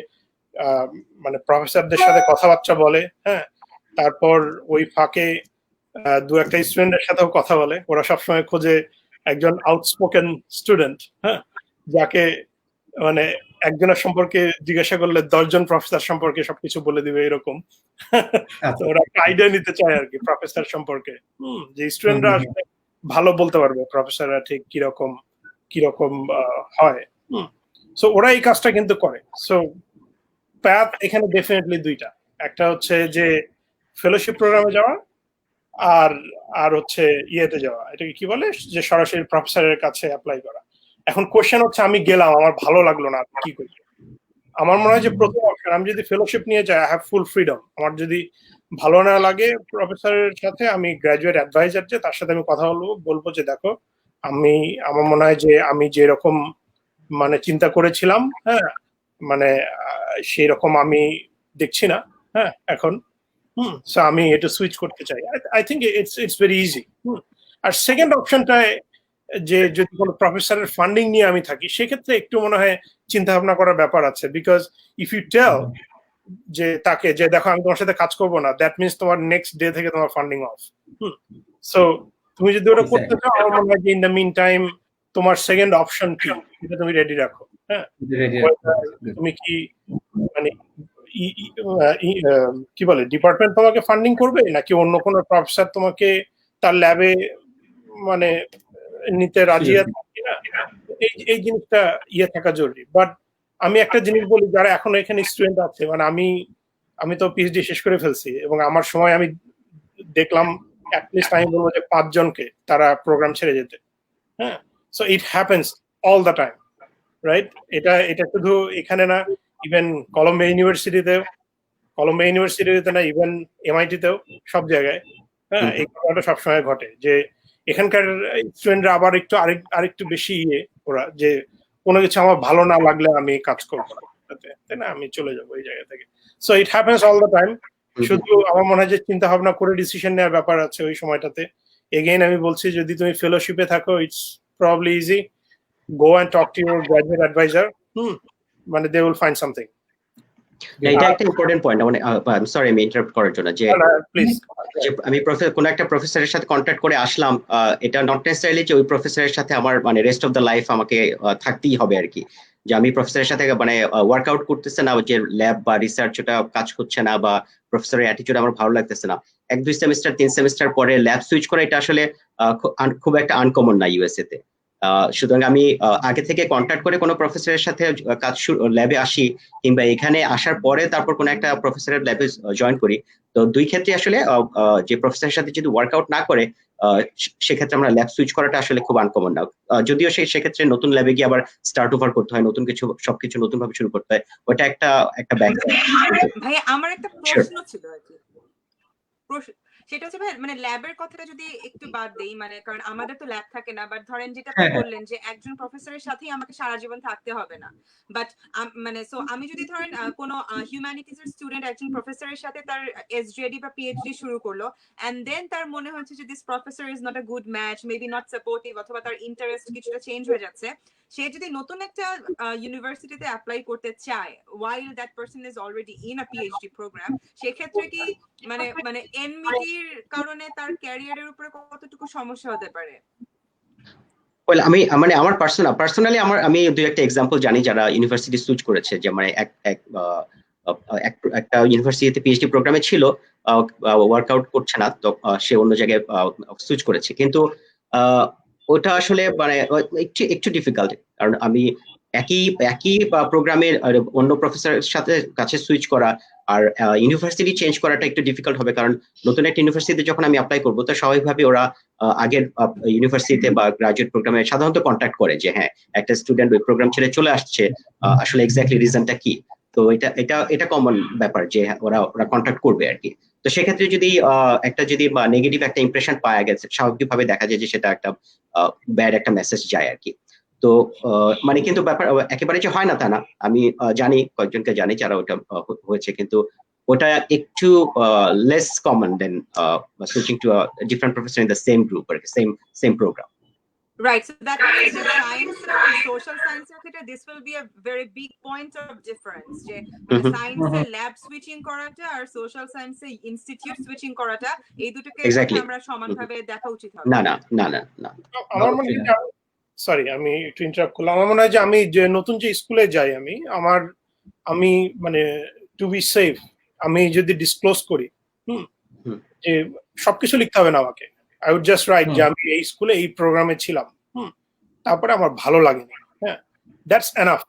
মানে প্রফেসরদের সাথে কথাবার্তা বলে, হ্যাঁ, তারপর ওই ফাঁকে দু একটা স্টুডেন্টের সাথেও কথা বলে। ওরা সবসময় খোঁজে একজন আউটস্পোকেন স্টুডেন্ট, হ্যাঁ, যাকে মানে একজনের সম্পর্কে জিজ্ঞাসা করলে 10 জন প্রফেসর সম্পর্কে সবকিছু বলে দিবে এরকম। তো ওরা একটা আইডিয়া নিতে চায় আর কি প্রফেসর সম্পর্কে, যে স্টুডেন্টরা আসলে ভালো বলতে পারবে প্রফেসররা ঠিক কিরকম কিরকম হয়। সো ওরা এই কাজটা কিন্তু করে। সো প্যাথ এখানে ডেফিনেটলি দুইটা, একটা হচ্ছে যে ফেলোশিপ প্রোগ্রামে যাওয়া, আর আর হচ্ছে ইয়েতে যাওয়া, এটাকে কি বলে, যে সরাসরি প্রফেসরের কাছে অ্যাপ্লাই করা। এখন কোশ্চেন হচ্ছে আমি গেলাম, আমার ভালো লাগলো না, কি করি? আমার মনে হয় যে প্রথম অপশন, আমি যদি ফেলোশিপ নিয়ে যাই, আই হ্যাভ ফুল ফ্রিডম। আমার যদি ভালো না লাগে প্রফেসরের সাথে, আমি গ্রাজুয়েট অ্যাডভাইজার যে তার সাথে আমি কথা বলবো যে দেখো, আমার মনে হয় যে আমি যেরকম মানে চিন্তা করেছিলাম, হ্যাঁ, মানে সেই রকম আমি দেখছি না, হ্যাঁ, এখন সো আমি এটা সুইচ করতে চাই। I think it's very easy. আর সেকেন্ড অপশনটায় যে যদি কোনো প্রফেসরের ফান্ডিং নিয়ে আমি থাকি, সেক্ষেত্রে একটু মনে হয় চিন্তা ভাবনা করার ব্যাপার আছে, বিকজ ইফ ইউ টেল যে তাকে যে দেখো আমি তোমার সাথে কাজ করবো না, দ্যাট মিনস তোমার নেক্সট ডে থেকে তোমার ফান্ডিং অফ। সো তুমি যদি ওটা করতে চাও, আমার মনে হয় যে ইন দ্য মিন টাইম তোমার সেকেন্ড অপশন কি, এটা তুমি রেডি রাখো। হ্যাঁ, তুমি কি মানে কি বলে ডিপার্টমেন্ট তোমাকে ফান্ডিং করবে, নাকি অন্য কোনো প্রফেসর তোমাকে তার ল্যাবে মানে নিতে রাজি আছে কিনা, এই জিনিসটা ইয়ে থাকা জরুরি। বাট আমি একটা জিনিস বলি, যারা এখনো এখানে স্টুডেন্ট আছে, মানে আমি তো পিএইচডি শেষ করে ফেলছি, এবং আমার সময় আমি দেখলাম অ্যাটলিস্ট আমি বলবো যে 5 জনকে তারা প্রোগ্রাম ছেড়ে যেতে। হ্যাঁ, so it happens all the time, right? এটা শুধু এখানে না, ইভেন কলম্বিয়া ইউনিভার্সিটিতে না, ইভেন এমআইটিতেও, সব জায়গায়, হ্যাঁ, এই ঘটনাটা সবসময় ঘটে যে এখানকার স্টুডেন্টরা আবার একটু আরেকটু বেশি ওরা যে কোনো কিছু আমার ভালো না লাগলে আমি কাজ করবো না, তাই না, আমি চলে যাবো এই জায়গা থেকে। So it happens all the time. শুধু আমার মনে হয় যে চিন্তা ভাবনা করে ডিসিশন নেওয়ার ব্যাপার আছে ওই সময়টাতে। এগেইন আমি বলছি, যদি তুমি ফেলোশিপে থাকো, it's probably easy, go and talk to your graduate advisor, মানে they will find something. এটা একটা ইম্পর্টেন্ট পয়েন্ট, মানে সরি আমি ইন্টারাপ্ট করার জন্য, যে প্লিজ, যে আমি কোন একটা প্রফেসরের সাথে কন্ট্যাক্ট করে আসলাম, এটা নট নেসেসারিলি যে ওই প্রফেসরের সাথে আমার মানে রেস্ট অফ দ্য লাইফ আমাকে থাকতেই হবে আর কি, যে আমি প্রফেসরের সাথে মানে ওয়ার্কআউট করতেছে না, যে ল্যাব বা রিসার্চ ওটা কাজ করছে না, বা প্রফেসরের অ্যাটিটিউড আমার ভালো লাগতেছে না, 1-2 সেমিস্টার 3 সেমিস্টার পরে ল্যাব সুইচ করা, এটা আসলে খুব একটা আনকমন না ইউএসএ তে। সুতরাং আমি আগে থেকে কন্ট্যাক্ট করে কোনো প্রফেসরের সাথে কাজ ল্যাবে আসি, কিংবা এখানে আসার পরে তারপর কোনো একটা প্রফেসরের ল্যাবে জয়েন করি, তো দুই ক্ষেত্রে আসলে যে প্রফেসরের সাথে যদি ওয়ার্কআউট না করে, সেক্ষেত্রে আমরা ল্যাব সুইচ করাটা আসলে খুব আনকমন না। যদিও সেক্ষেত্রে নতুন ল্যাবে গিয়ে আবার স্টার্ট ওভার করতে হয়, নতুন কিছু সবকিছু নতুন ভাবে শুরু করতে হয়, ওটা একটা ব্যাক। ভাই আমার একটা প্রশ্ন ছিল আর কি, সেটা হচ্ছে ভাই, মানে ল্যাবের কথাটা যদি একটু বাদ দেই, মানে কারণ আমাদের তো ল্যাব থাকে না, বাট ধরেন যেটা আপনি বললেন যে একজন প্রফেসরের সাথেই আমাকে সারা জীবন থাকতে হবে না, বাট মানে সো আমি যদি ধরেন কোনো হিউম্যানিটিজ এর স্টুডেন্ট একজন প্রফেসরের সাথে তার এসজিডি বা পিএইচডি শুরু করলো, এন্ড দেন তার মনে হচ্ছে যে this professor is not a good match, maybe not supportive, অথবা তার ইন্টারেস্ট কিছুটা চেঞ্জ হয়ে যাচ্ছে, সে যদি নতুন একটা ইউনিভার্সিটিতে অ্যাপ্লাই করতে চায় while that person is already in a PhD program, সেক্ষেত্রে কি মানে এনমিটির কারণে তার ক্যারিয়ারের উপরে কতটুকু সমস্যা হতে পারে? ওয়েল, আমি মানে আমার পার্সোনালি আমি দুই একটা এক্সাম্পল জানি যারা ইউনিভার্সিটি সুইচ করেছে, যে মানে একটা ইউনিভার্সিটিতে পিএইচডি প্রোগ্রামে ছিল, ওয়ার্কআউট করছে না, তো সে অন্য জায়গায় সুইচ করেছে, কিন্তু ওটা আসলে মানে একটু ডিফিকাল্ট, কারণ আমি একই প্রোগ্রামের অন্য প্রফেসরের সাথে কাছে সুইচ করা আর ইউনিভার্সিটি চেঞ্জ করাটা একটু ডিফিকাল্ট হবে, কারণ নতুন একটা ইউনিভার্সিটিতে যখন আমি অ্যাপ্লাই করবো, তো স্বাভাবিকভাবে ওরা আগের ইউনিভার্সিটিতে বা গ্রাজুয়েট প্রোগ্রামে সাধারণত কন্ট্যাক্ট করে যে হ্যাঁ, একটা স্টুডেন্ট ওই প্রোগ্রাম ছেড়ে চলে আসছে, আসলে এক্স্যাক্টলি রিজনটা কি। তো এটা কমন ব্যাপার যে ওরা কন্ট্যাক্ট করবে আর কি। তো সেক্ষেত্রে যদি নেগেটিভ একটা ইমপ্রেশন পাওয়া গেছে, স্বাভাবিকভাবে দেখা যায় যে সেটা একটা ব্যাড একটা মেসেজ যায় আর কি। তো মানে কিন্তু ব্যাপার একেবারে যে হয় না তা না, আমি জানি কয়েকজনকে জানি যারা ওটা হয়েছে, কিন্তু ওটা একটু less common than switching to a different professor in the same group আর same program. Right. So that means that science and social science this will be a very big point of difference. যে science এ lab switching করাটা আর social science এ institute switching করাটা এই দুটোকে Exactly. আমরা সমানভাবে দেখা উচিত হবে। না না না না না আমার মনে হয় সরি আমি একটু ইন্টারাপ্ট করলাম। আমার মনে হয় যে আমি যে নতুন যে স্কুলে যাই আমি মানে টু বি সেফ আমি যদি ডিসক্লোজ করি যে সবকিছু লিখতে হবে না আমাকে, আই উড জাস্ট রাইট যে আমি এই স্কুলে এই প্রোগ্রামে ছিলাম, তারপরে আমার ভালো লাগেনি, হ্যাঁ দ্যাটস এনাফ।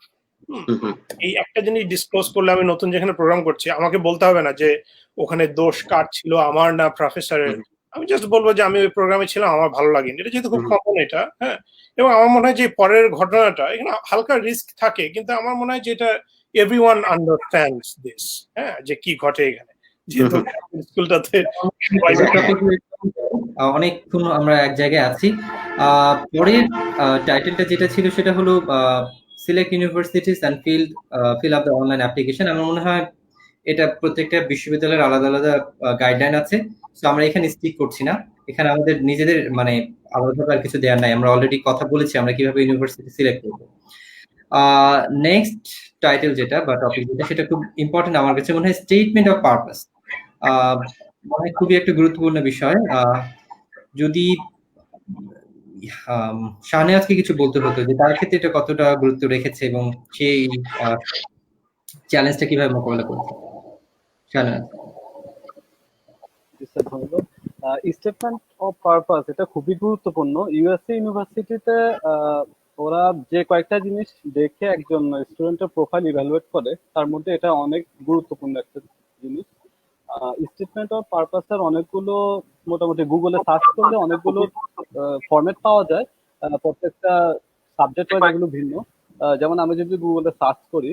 এই একটা জিনিস ডিসক্লোজ করলে আমি নতুন যেখানে প্রোগ্রাম করছি আমাকে বলতে হবে না যে ওখানে দোষ কার ছিল, আমার না প্রফেসরের। আমি জাস্ট বলবো যে আমি ওই প্রোগ্রামে ছিলাম, আমার ভালো লাগেনি। এটা যেহেতু খুব কমন এটা, হ্যাঁ। এবং আমার মনে হয় যে পরের ঘটনাটা এখানে হালকা রিস্ক থাকে, কিন্তু আমার মনে হয় যে এটা এভরিওয়ান আন্ডারস্ট্যান্ডস দিস, হ্যাঁ, যে কি ঘটে এখানে, যেহেতু স্কুলটাতে অনেকক্ষণ আমরা এক জায়গায় আছি। পরের টাইটেলটা যেটা ছিল সেটা হলো select universities and fill up the online application. আমার মনে হয় এটা প্রত্যেকটা বিশ্ববিদ্যালয়ের আলাদা আলাদা গাইডলাইন আছে, তো আমরা এখানে স্টিক করছি না। এখানে আমাদের নিজেদের মানে আলাদাভাবে আর কিছু দেওয়ার নাই, আমরা অলরেডি কথা বলেছি আমরা কিভাবে ইউনিভার্সিটি সিলেক্ট করবো। নেক্সট টাইটেল যেটা বা টপিক যেটা সেটা খুব ইম্পর্টেন্ট আমার কাছে মনে হয়, স্টেটমেন্ট অফ পারপাস। মানে খুবই একটা গুরুত্বপূর্ণ বিষয়। যদি শাহনেওয়াজকে কিছু বলতে হতো যে তার ক্ষেত্রে এটা কতটা গুরুত্ব রেখেছে এবং সেই চ্যালেঞ্জটা কিভাবে মোকাবেলা করছে। শাহনেওয়াজ। স্টেটমেন্ট অফ পারপাস এটা খুবই গুরুত্বপূর্ণ। ইউএসএ ইউনিভার্সিটিতে ওরা যে কয়েকটা জিনিস দেখে একজন স্টুডেন্টের প্রোফাইল ইভ্যালুয়েট করে, তার মধ্যে এটা অনেক গুরুত্বপূর্ণ একটা জিনিস। স্টেটমেন্ট অফ পারপাসের অনেকগুলো মোটামুটি গুগলে সার্চ করলে অনেকগুলো ফরম্যাট পাওয়া যায়, প্রত্যেকটা সাবজেক্ট ওয়াইজ এগুলো ভিন্ন। যেমন আমি যদি গুগলে সার্চ করি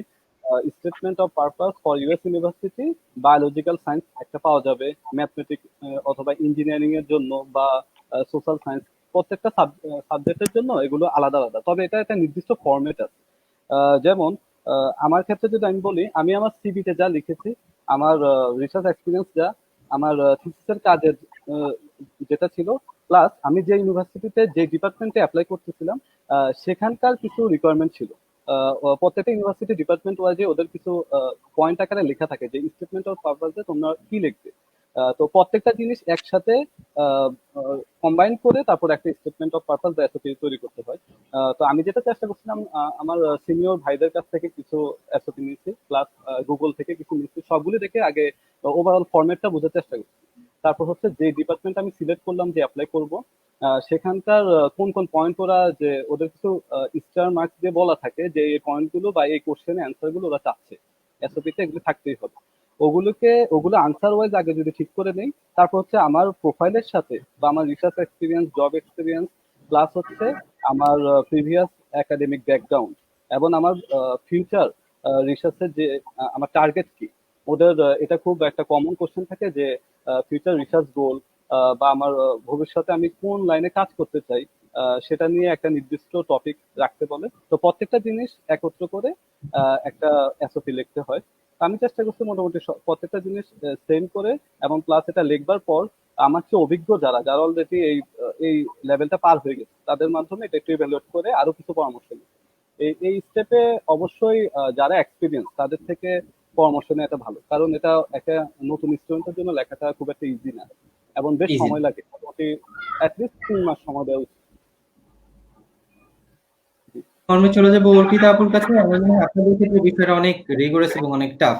statement of purpose for US university biological science একটা পাওয়া যাবে, ম্যাথমেটিক্স অথবা ইঞ্জিনিয়ারিং এর জন্য বা সোশ্যাল সায়েন্স, প্রত্যেকটা সাবজেক্টের জন্য এগুলো আলাদা আলাদা, তবে এটা একটা নির্দিষ্ট ফরম্যাট আছে। যেমন আমার ক্ষেত্রে যদি আমি বলি, আমি আমার সিভিতে যা লিখেছি, আমার রিসার্চ এক্সপিরিয়েন্স যা, আমার থিসিসের কাজের যেটা ছিল, প্লাস আমি যে ইউনিভার্সিটিতে যে ডিপার্টমেন্টে অ্যাপ্লাই করতেছিলাম সেখানকার কিছু রিকোয়ারমেন্ট ছিল। প্রত্যেকটা ইউনিভার্সিটি ডিপার্টমেন্ট ওয়াইজে ওদের কিছু পয়েন্ট আকারে লেখা থাকে যে স্টেটমেন্ট অফ পারপাসে তোমরা কি লিখবে। তো প্রত্যেকটা জিনিস একসাথে কম্বাইন করে তারপর একটা স্টেটমেন্ট অফ পারপাস বা এসওপি তৈরি করতে হয়। তো আমি যেটা চেষ্টা করছিলাম, আমার সিনিয়র ভাইদের কাছ থেকে কিছু এসওপি নিয়েছি, প্লাস গুগল থেকে কিছু নিয়েছি, সবগুলি দেখে আগে ওভারঅল ফরম্যাটটা বোঝার চেষ্টা করছি। তারপর হচ্ছে যে ডিপার্টমেন্ট আমি সিলেক্ট করলাম যে অ্যাপ্লাই করব, সেখানকার কোন কোন পয়েন্ট ওরা যে ওদের কিছু স্টার মার্কস দিয়ে বলা থাকে যে এই পয়েন্টগুলো বা এই কোশ্চেনের অ্যান্সারগুলো ওরা চাচ্ছে, এসওপিতে এগুলো থাকতেই হবে। ওগুলো আনসার ওয়াইজ আগে যদি ঠিক করে নেই, তারপর হচ্ছে আমার প্রোফাইলের সাথে বা আমার research experience, job experience, plus হচ্ছে আমার প্রিভিয়াস একাডেমিক ব্যাকগ্রাউন্ড এবং আমার ফিউচার রিসার্চের যে আমার টার্গেট কি, ওদের এটা খুব একটা কমন কোশ্চেন থাকে যে ফিউচার রিসার্চ গোল বা আমার ভবিষ্যতে আমি কোন লাইনে কাজ করতে চাই, সেটা নিয়ে একটা নির্দিষ্ট টপিক রাখতে বলে। তো প্রত্যেকটা জিনিস একত্র করে একটা এসওপি লিখতে হয়। আমি চেষ্টা করছি মোটামুটি প্রত্যেকটা জিনিস সেম করে, এবং প্লাস এটা লিখবার পর আমার চেয়ে অভিজ্ঞ যারা অলরেডি এই লেভেলটা পার হয়ে গেছে তাদের মাধ্যমে এটা একটু ইভ্যালুয়েট করে আরো কিছু পরামর্শ নিই। এই স্টেপে অবশ্যই যারা এক্সপিরিয়েন্স তাদের থেকে পরামর্শ নেওয়াটা ভালো, কারণ এটা একটা নতুন স্টুডেন্টের জন্য লেখাটা খুব একটা ইজি না এবং বেশ সময় লাগে, মোটামুটি অ্যাটলিস্ট 3 মাস সময় দেওয়া উচিত। আমি চলে যাবো অর্পিতা আপুর কাছে। আপনাদের ক্ষেত্রে বিষয়টা অনেক রিগোরাস এবং অনেক টাফ,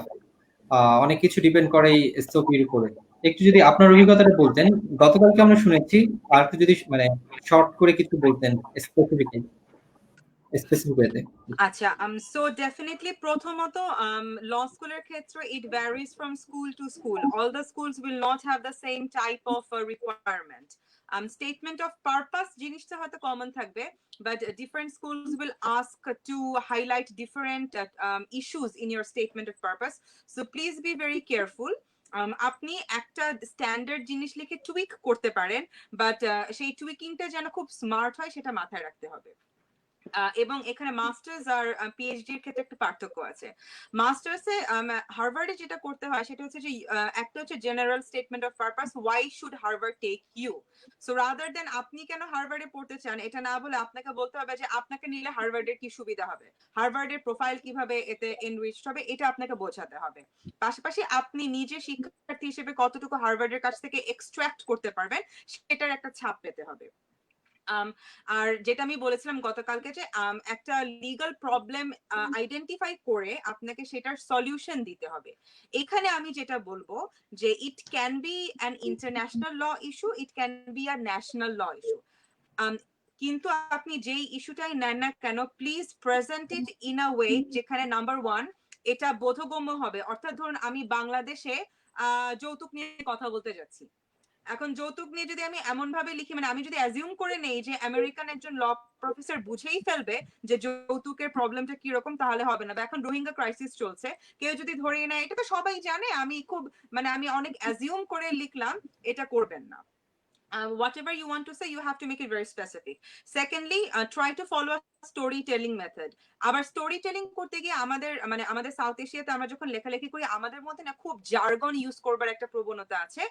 অনেক কিছু ডিপেন্ড করে এই এসওপির উপরে। একটু যদি আপনার অভিজ্ঞতাটা বলতেন, গতকালকে আমরা শুনেছি, আর একটু যদি মানে শর্ট করে কিছু বলতেন স্পেসিফিক। আচ্ছা, so definitely প্রথমত law স্কুলের ক্ষেত্রে it varies from school to school. All the schools will not have the same type of requirement. Statement of purpose জিনিসটা হয়তো কমন থাকবে, but different schools will ask to highlight different issues in your statement of purpose. So please be very careful. আপনি একটা standard জিনিস লিখে টুইক করতে পারেন, but সেই টুইকিংটা যেন খুব স্মার্ট হয় সেটা মাথায় রাখতে হবে। এবং এখানে মাস্টার্স আর পিএইচডি এর ক্ষেত্রে একটা পার্থক্য আছে। মাস্টার্সে হার্ভার্ডে যেটা করতে হয় সেটা হচ্ছে যে একটা হচ্ছে general statement of purpose, why should Harvard take you. So rather than আপনি কেন হার্ভার্ডে পড়তে চান এটা না বলে আপনাকে বলতে হবে যে আপনাকে নিলে হার্ভার্ডের কি সুবিধা হবে, হার্ভার্ডের প্রোফাইল কিভাবে এতে এনরিচড হবে, এটা আপনাকে বোঝাতে হবে। পাশাপাশি আপনি নিজে শিক্ষার্থী হিসেবে কতটুকু হার্ভার্ডের কাছ থেকে এক্সট্রাক্ট করতে পারবেন সেটার একটা ছাপ পেতে হবে। আর যেটা আমি বলেছিলাম গতকালকে যে একটা লিগ্যাল প্রবলেম আইডেন্টিফাই করে আপনাকে সেটার সলিউশন দিতে হবে। এখানে আমি যেটা বলবো যে it can be an international law issue, it can be a national law issue, কিন্তু আপনি যেই ইস্যুটাই নেন না কেন please present it in a way যেখানে নাম্বার ওয়ান এটা বোধগম্য হবে। অর্থাৎ ধরুন আমি বাংলাদেশে যৌতুক নিয়ে কথা বলতে যাচ্ছি, এখন যৌতুক নিয়ে যদি আমি এমন ভাবে লিখি, মানে আমি যদি অ্যাজিউম করে নেই যে আমেরিকান একজন ল প্রফেসর বুঝেই ফেলবে যে যৌতুকের প্রবলেমটা কি রকম, তাহলে হবে না। বা এখন রোহিঙ্গা ক্রাইসিস চলছে, কেউ যদি ধরিয়ে নেয় এটা তো সবাই জানে, আমি খুব মানে আমি অনেক অ্যাজিউম করে লিখলাম, এটা করবেন না। Whatever you want to say, you have to make it very specific. Secondly, try to follow a storytelling method. আবার স্টোরি টেলিং করতে গিয়ে আমাদের সাউথ এশিয়াতে আমরা যখন লেখালেখি করি আমাদের মধ্যে না খুব জার্গন ইউজ করবার একটা প্রবণতা আছে।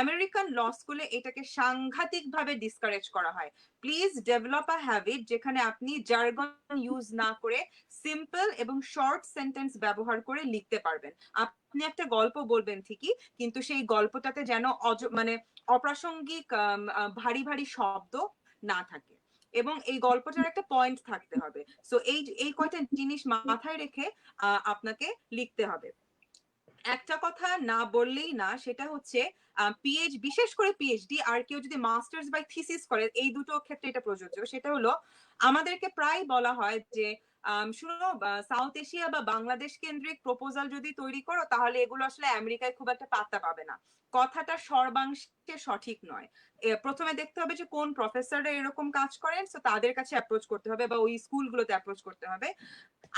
আমেরিকান ল স্কুলে এটাকে সাংঘাতিক ভাবে ডিসকারেজ করা হয়। প্লিজ ডেভেলপ আ হ্যাবিট যেখানে আপনি জার্গন ইউজ না করে সিম্পল এবং শর্ট সেন্টেন্স ব্যবহার করে লিখতে পারবেন। আপনি একটা গল্প বলবেন ঠিকই, কিন্তু সেই গল্পটাতে যেন অপ্রাসঙ্গিক ভারী ভারী শব্দ না থাকে এবং এই গল্পটার একটা পয়েন্ট থাকতে হবে। সো এই কয়টা জিনিস মাথায় রেখে আপনাকে লিখতে হবে। একটা কথা না বললেই না, সেটা হচ্ছে বিশেষ করে পিএইচডি আর কেউ যদি মাস্টার্স বা থিসিস করে, এই দুটো ক্ষেত্রে এটা প্রযোজ্য। সেটা হলো আমাদেরকে প্রায় বলা হয় যে শুনো সাউথ এশিয়া বা বাংলাদেশ কেন্দ্রিক প্রপোজাল যদি তৈরি করো তাহলে এগুলো আসলে আমেরিকায় খুব একটা পাত্তা পাবে না। কথাটা সর্বাংশে সঠিক নয়। প্রথমে দেখতে হবে যে কোন প্রফেসররা এরকম কাজ করেন, সো তাদের কাছে অ্যাপ্রোচ করতে হবে বা ওই স্কুলগুলোতে অ্যাপ্রোচ করতে হবে।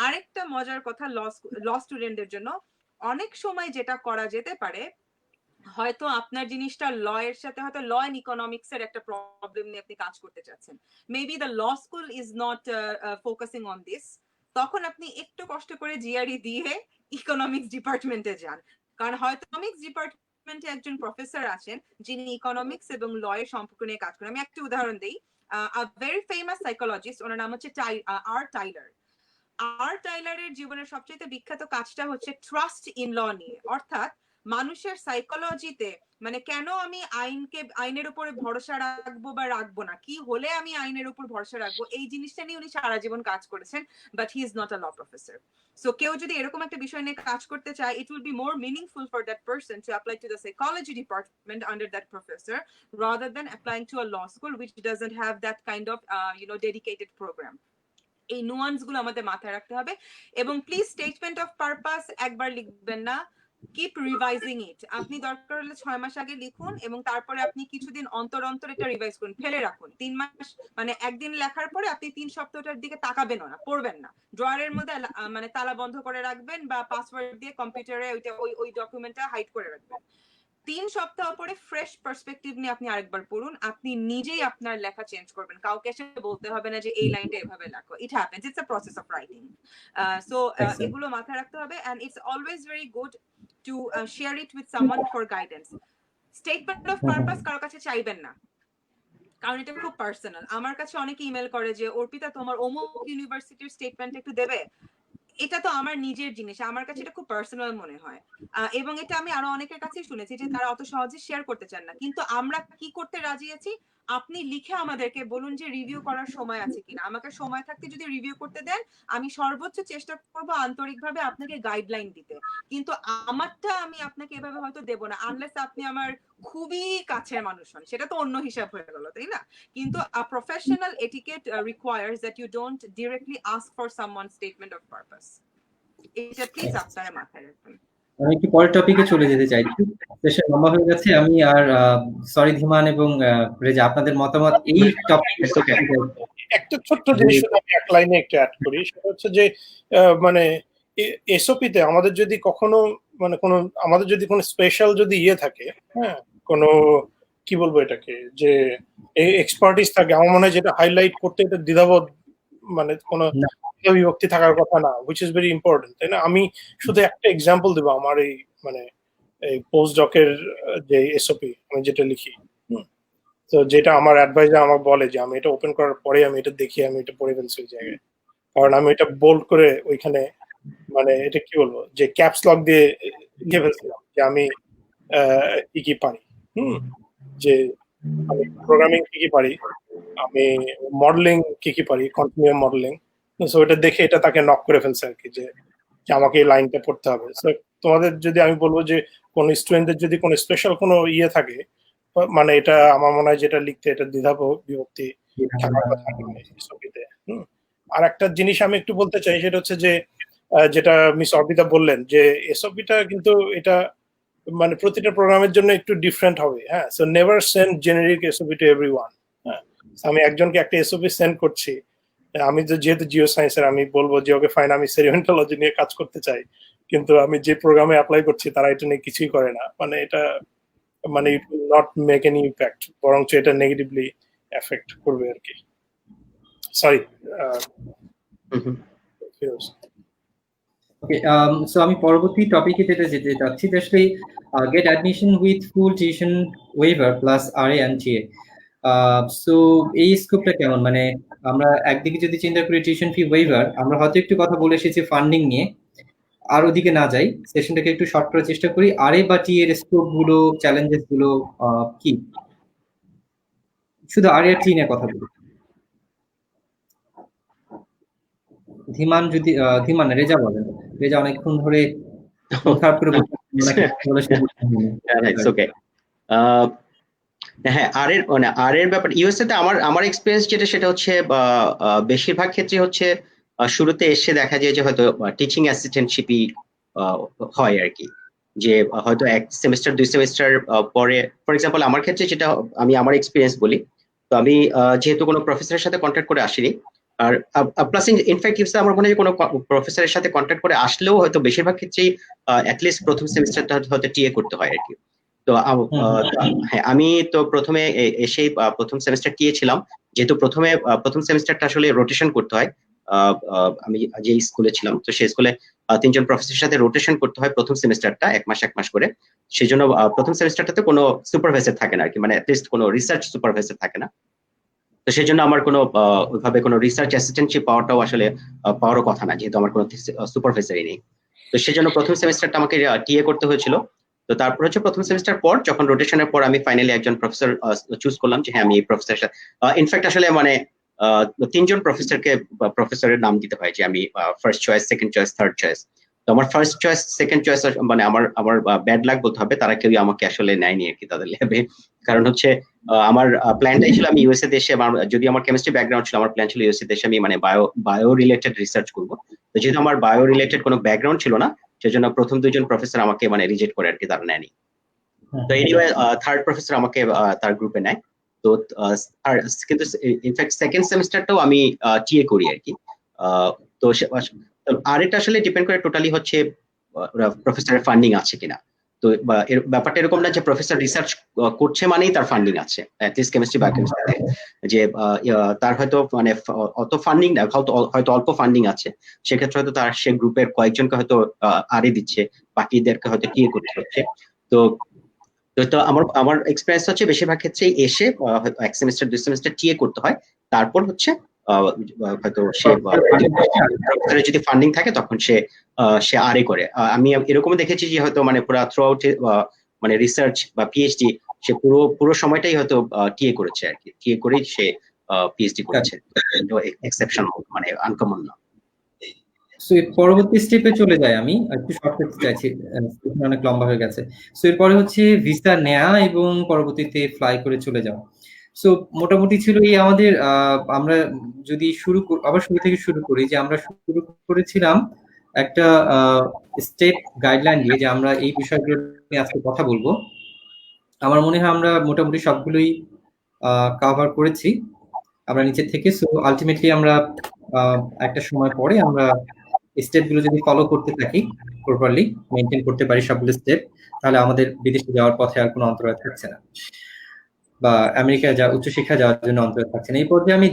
আরেকটা মজার কথা ল স্টুডেন্টদের জন্য, অনেক সময় যেটা করা যেতে পারে, হয়তো আপনার জিনিসটা ল এর সাথে হয়তো ল এন্ড ইকোনমিক্স এর একটা প্রবলেম নিয়ে আপনি কাজ করতে চাচ্ছেন, maybe the law school is not focusing on this, তখন আপনি একটু কষ্ট করে জিআরই দিয়ে ইকোনমিক্স ডিপার্টমেন্টে যান, কারণ হয়তো ইকোনমিক্স ডিপার্টমেন্টে একজন প্রফেসর আছেন যিনি ইকোনমিক্স এবং ল এর সম্পর্ক নিয়ে কাজ করেন। আমি একটা উদাহরণ দিই, আ ভেরি ফেমাস সাইকোলজিস্ট, ওনার নাম হচ্ছে আর টাইলারের জীবনের সবচেয়ে বিখ্যাত কাজটা হচ্ছে ট্রাস্ট ইন ল নিয়ে, অর্থাৎ মানুষের সাইকোলজিতে মানে কেন আমি আইনের উপরে ভরসা রাখবো বা রাখবো না, কি হলে আমি আইনের উপর ভরসা রাখবো, এই জিনিসটা নিয়ে উনি সারা জীবন কাজ করেছেন, but he is not a law professor. So কেউ যদি এরকম একটা বিষয় নিয়ে কাজ করতে চায়, it will be more meaningful for that person to apply to the psychology department under that professor rather than applying to a law school which doesn't have that kind of dedicated program. এই nuance গুলো আমাদের মাথায় রাখতে হবে। এবং please statement of purpose একবার লিখবেন না, কিপ রিভাইজিং ইট। আপনি দরকার হলে 6 মাস আগে লিখুন এবং তারপরে আপনি কিছুদিন অন্তর অন্তর এটা রিভাইজ করুন, ফেলে রাখুন। 3 মাস মানে একদিন লেখার পরে আপনি 3 সপ্তাহটার দিকে তাকাবেন না, পড়বেন না, ড্রয়ারের মধ্যে তালা বন্ধ করে রাখবেন বা পাসওয়ার্ড দিয়ে কম্পিউটারে ওই ডকুমেন্টটা হাইড করে রাখবেন। 3 সপ্তাহ পরে ফ্রেশ পার্সপেক্টিভ নিয়ে আপনি আরেকবার পড়ুন, আপনি নিজেই আপনার লেখা চেঞ্জ করবেন, কাউকে এসে বলতে হবে না যে এই লাইনটা এভাবে লেখো। It happens, it's a process of writing. So এগুলো মাথায় রাখতে হবে, and it's always very good to share it with someone for guidance. Statement of purpose কারো কাছে চাইবেন না, কারণ এটা খুব পার্সোনাল। আমার কাছে অনেকে ইমেল করে যে অর্পিতা তোমার অমুক ইউনিভার্সিটির স্টেটমেন্ট একটু দেবে, এটা তো আমার নিজের জিনিস, আমার কাছে এটা খুব পার্সোনাল মনে হয়। এবং এটা আমি আরো অনেকের কাছেই শুনেছি যে তারা অত সহজে শেয়ার করতে চান না, কিন্তু আমরা কি করতে রাজি আছি, আপনি লিখে আমাদেরকে বলুন যে রিভিউ করার সময় আছে কিনা, আমাকে সময় থাকতে যদি রিভিউ করতে দেন আমি সর্বোচ্চ চেষ্টা করব আন্তরিকভাবে আপনাকে গাইডলাইন দিতে, কিন্তু আমারটা আমি আপনাকে এভাবে হয়তো দেব না আনলেস আপনি আমার খুবই কাছের মানুষ হন, সেটা তো অন্য হিসাব হয়ে গেল, তাই না? কিন্তু a professional etiquette requires that you don't directly ask for someone's statement of purpose. এটা প্লিজ আপনারা মাথায় রাখবেন। আমি একটু পরের টপিকে চলে যেতে চাইছি, সেশন লম্বা হয়ে গেছে। আমি আর সরি ধীমান এবং রেজা, আপনাদের মতামত এই টপিকে। একটা ছোট্ট জিনিস আমি এক লাইনে একটু অ্যাড করি, সেটা হচ্ছে যে মানে এসওপিতে আমাদের যদি কখনো মানে আমাদের যদি কোনো স্পেশাল যদি ইয়ে থাকে, হ্যাঁ, কোনো কি বলবো এটাকে, যে এক্সপার্টিস থাকে, আমার মনে হয় যেটা হাইলাইট করতে এটা দ্বিধাবোধ মানে কোনো না। বিভক্তি থাকার কথা না, which is very important, তাই না? আমি শুধু একটা এক্সাম্পল দেবো আমার এই মানে এই পোস্ট ডকের যে এসওপি আমি যেটা লিখি, তো যেটা আমার অ্যাডভাইজার আমাকে বলে যে আমি এটা ওপেন করার পরে আমি এটা দেখি, আমি এটা পড়ে ফেলছি ওই জায়গায়, কারণ আমি এটা বোল্ড করে ওইখানে মানে এটা কি বলবো যে ক্যাপস লক দিয়ে লিখে ফেলছিলাম যে আমি কি কি পারি, যে আমি প্রোগ্রামিং কি কি পারি, আমি মডেলিং কি কি পারি, কন্টিনিউয়াস মডেলিং। সো এটা দেখে এটা তাকে নক করে ফেলছে আর কি, যে আমাকে এই লাইনটা পড়তে হবে। সো তোমাদের যদি আমি বলবো যে কোন স্টুডেন্টদের যদি কোনো স্পেশাল কোনো ইয়ে থাকে, মানে এটা আমার মনে হয় যেটা লিখতে এটা দ্বিধা বিভক্তি থাকার কথা নয় এসওপিতে। আর একটা জিনিস আমি একটু বলতে চাই, সেটা হচ্ছে যে যেটা মিস অর্পিতা বললেন যে এসওপিটা কিন্তু এটা মানে প্রতিটা প্রোগ্রামের জন্য একটু ডিফারেন্ট হবে। হ্যাঁ, so never send generic SOP to everyone. হ্যাঁ, আমি একজনকে একটা এসওপি সেন্ড করছি, আমি যেহেতু জিও সায়েন্সের, আমি বলবো যে ওকে ফাইন, আমি সেরিমেন্টোলজি নিয়ে কাজ করতে চাই, কিন্তু আমি যে প্রোগ্রামে অ্যাপ্লাই করছি তারা এটা নিয়ে কিছুই করে না, মানে এটা মানে it will not make any impact, বরঞ্চ এটা নেগেটিভলি এফেক্ট করবে আর কি। সরি। ওকে, সো আমি পরবর্তী টপিকে যেটা যেতে চাচ্ছি, আসলে get admission with full tuition waiver plus RA and TA. So এই স্কোপটা কেমন? মানে আমরা একদিকে যদি চিন্তা করি টিউশন ফি ওয়েভার, আমরা হয়তো একটু কথা বলে এসেছি ফান্ডিং নিয়ে, আর ওদিকে না যাই, সেশনটাকে একটু শর্ট করার চেষ্টা করি। আরএ বা টি এর স্কোপ গুলো, চ্যালেঞ্জেস গুলো কি? শুধু আরএ আর টি নিয়ে কথা বলি। ধীমান যদি ধীমান রেজা বলেন, রেজা অনেকক্ষণ ধরে খারাপ করে হ্যাঁ, আর এর ব্যাপার ইউএসএ তে আমার এক্সপিরিয়েন্স যেটা, সেটা হচ্ছে বেশিরভাগ ক্ষেত্রে হচ্ছে শুরুতে এসে দেখা যায় যে হয়তো টিচিং অ্যাসিস্ট্যান্টশিপই হয় আর কি, যে হয়তো এক সেমিস্টার 2 সেমিস্টার পরে, ফর এক্সাম্পল আমার ক্ষেত্রে যেটা, আমি আমার এক্সপিরিয়েন্স বলি, তো আমি যেহেতু কোনো প্রফেসরের সাথে কন্ট্যাক্ট করে আসিনি, আর প্লাস ইনফ্যাক্ট আমার মনে হয় কোনো প্রফেসরের সাথে কন্ট্যাক্ট করে আসলেও হয়তো বেশিরভাগ ক্ষেত্রেই অ্যাটলিস্ট প্রথম সেমিস্টারটা হয়তো টিএ করতে হয় আর কি। তো হ্যাঁ, আমি তো প্রথমে এসেই প্রথম সেমিস্টার টিএ যেহেতু প্রথম সেমিস্টারটা আসলে রোটেশন করতে হয়। আমি যে স্কুলে ছিলাম, তো সেই স্কুলে 3জন প্রফেসরের সাথে রোটেশন করতে হয় প্রথম সেমিস্টারটা 1 মাস করে। সেই জন্য প্রথম সেমিস্টারটাতে কোনো সুপারভাইজার থাকে না আর কি, মানে অ্যাটলিস্ট কোনো রিসার্চ সুপারভাইজার থাকে না। তো সেই জন্য আমার কোনো ওইভাবে কোনো রিসার্চ অ্যাসিস্ট্যান্টশিপ পাওয়াটাও আসলে পাওয়ারও কথা না, যেহেতু আমার কোনো সুপারভাইজারই নেই। তো সেই জন্য প্রথম সেমিস্টারটা আমাকে টিএ করতে হয়েছিল। তো তারপর হচ্ছে প্রথম সেমিস্টার পর, যখন রোটেশনের পর আমি ফাইনালি একজন প্রফেসর চুজ করলাম, যে হ্যাঁ আমি এই প্রফেসরের সাথে, ইনফ্যাক্ট আসলে মানে 3জন প্রফেসরের নাম দিতে হয়, যে আমি first choice, second choice, third choice. তো আমার ফার্স্ট চয়েস, সেকেন্ড চয়েস মানে আমার ব্যাড লাক বলতে হবে, তারা কেউই আমাকে আসলে নেয়নি আর কি তাদের ল্যাবে। কারণ হচ্ছে আমার প্ল্যানটাই ছিল আমি ইউএসএ দেশে, যদি আমার কেমিস্ট্রি ব্যাকগ্রাউন্ড ছিল, আমার প্ল্যান ছিল ইউএসএ দেশে আমি মানে বায়ো রিলেটেড রিসার্চ করবো। তো যেহেতু আমার বায়ো রিলেটেড কোনো ব্যাকগ্রাউন্ড ছিল না, সেজন্য প্রথম 2জন প্রফেসর আমাকে মানে রিজেক্ট করে আর কি, তারা নেয়নি। তো এনিওয়ে থার্ড প্রফেসর আমাকে তার গ্রুপে নেয়। তো কিন্তু ইনফ্যাক্ট সেকেন্ড সেমিস্টারটাও আমি টিএ করি আর কি। তো আর এটা আসলে ডিপেন্ড করে টোটালি হচ্ছে প্রফেসরের ফান্ডিং আছে কিনা। তো ব্যাপারটা এরকম না যে প্রফেসর রিসার্চ করছে মানেই তার ফান্ডিং আছে, অ্যাটলিস্ট কেমিস্ট্রি বা কেমিস্ট্রিতে, যে তার হয়তো মানে অত ফান্ডিং না, হয়তো অল্প ফান্ডিং আছে, সেক্ষেত্রে হয়তো তার সে গ্রুপের কয়েকজনকে হয়তো আরএ দিচ্ছে, বাকিদেরকে হয়তো টিএ করতে হচ্ছে। তো আমার এক্সপিরিয়েন্স হচ্ছে বেশিরভাগ ক্ষেত্রেই এসে হয়তো 1 সেমিস্টার 2 সেমিস্টার টিএ করতে হয়, তারপর হচ্ছে হয়তো সে যদি ফান্ডিং থাকে তখন সে আরএ করে। আমি এরকম দেখেছি যে হয়তো মানে পুরো থ্রু আউট মানে রিসার্চ বা পিএইচডি সে পুরো সময়টাই হয়তো টিএ করেছে আর কি, টিএ করেই সে পিএইচডি করেছে, এক্সেপশন মানে আনকমন না। সো এর পরবর্তী স্টেপে চলে যাই, আমি একটু শর্ট করতে চাইছি, অনেক লম্বা হয়ে গেছে। সো এরপরে হচ্ছে ভিসা নেওয়া এবং পরবর্তীতে ফ্লাই করে চলে যাওয়া। সো মোটামুটি ছিল এই আমাদের, আমরা যদি আবার শুরু থেকে শুরু করি, যে আমরা শুরু করেছিলাম একটা স্টেপ গাইডলাইন দিয়ে, যে আমরা এই বিষয়গুলো নিয়ে আজকে কথা বলবো। আমার মনে হয় আমরা মোটামুটি সবগুলোই কভার করেছি আমরা নিচের থেকে। সো আলটিমেটলি আমরা একটা সময় পরে আমরা স্টেপগুলো যদি ফলো করতে থাকি, প্রপারলি মেনটেন করতে পারি সবগুলো স্টেপ, তাহলে আমাদের বিদেশে যাওয়ার পথে আর কোনো অন্তরায় থাকছে না। বা আমেরিকায় উচ্চশিক্ষা যাওয়ার জন্য অন্তরে থাকছেন। এই পর্যায়ে আমি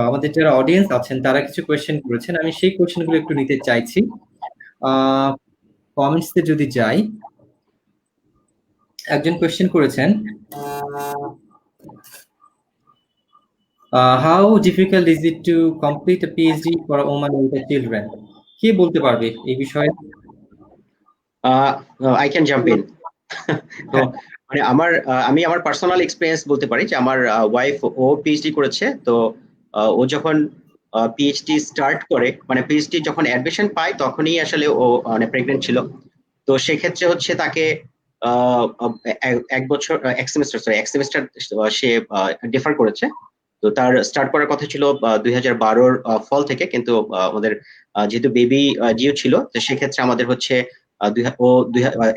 আমাদের যারা অডিয়েন্স আছেন তারা কিছু কোয়েশ্চেন করেছেন, আমি সেই কোয়েশ্চেনগুলো একটু নিতে চাইছি। কমেন্টসে যদি যাই, একজন কোয়েশ্চেন করেছেন, how difficult is it to complete a PhD for a woman with children? কে বলতে পারবে এই বিষয়ে? I can jump in. তো মানে আমি আমার পার্সোনাল এক্সপিরিয়েন্স বলতে পারি যে আমার ওয়াইফ ও পিএইচডি করেছে। তো ও যখন পিএইচডি স্টার্ট করে, মানে পিএইচডি যখন অ্যাডমিশন পায় তখনই আসলে ও মানে প্রেগনেন্ট ছিল। তো সেক্ষেত্রে হচ্ছে তাকে এক সেমিস্টার সে ডিফার করেছে। তো তার স্টার্ট করার কথা ছিল 2012 ফল থেকে, কিন্তু আমাদের যেহেতু বেবি জিও ছিল, তো সেক্ষেত্রে আমাদের হচ্ছে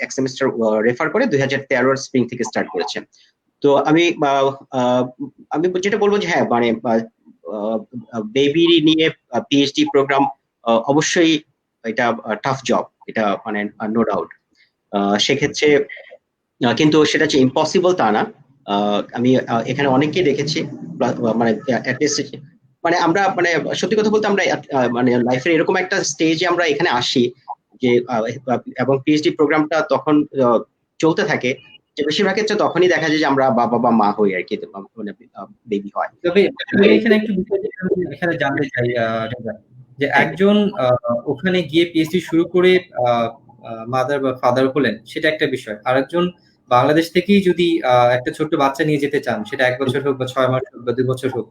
এক সেমিস্টার রেফার করে 2013 স্প্রিং থেকে স্টার্ট করেছে। তো আমি যেটা বলবো যে হ্যাঁ, মানে বেবি নিয়ে পিএইচডি প্রোগ্রাম অবশ্যই এটা টাফ জব, এটা মানে নো ডাউট। সেক্ষেত্রে কিন্তু সেটা যে ইম্পসিবল তা না। আমি এখানে অনেককেই দেখেছি, মানে মানে আমরা মানে সত্যি কথা বলতে আমরা মানে লাইফের এরকম একটা স্টেজে আমরা এখানে আসি যে এবং পিএইচডি প্রোগ্রামটা তখন চলতে থাকে, যে বেশিরভাগ ক্ষেত্রে তখনই দেখা যায় যে আমরা বাবা বা মা হই আর কি, মানে বেবি হয়। তবে এখানে একটু বিষয় যেটা আমি এখানে জানতে চাই, যে একজন ওখানে গিয়ে পিএইচডি শুরু করে মাদার বা ফাদার হলেন, সেটা একটা বিষয়। আরেকজন বাংলাদেশ থেকেই যদি একটা ছোট্ট বাচ্চা নিয়ে যেতে চান, সেটা 1 বছর হোক বা 6 মাস হোক বা 2 বছর হোক,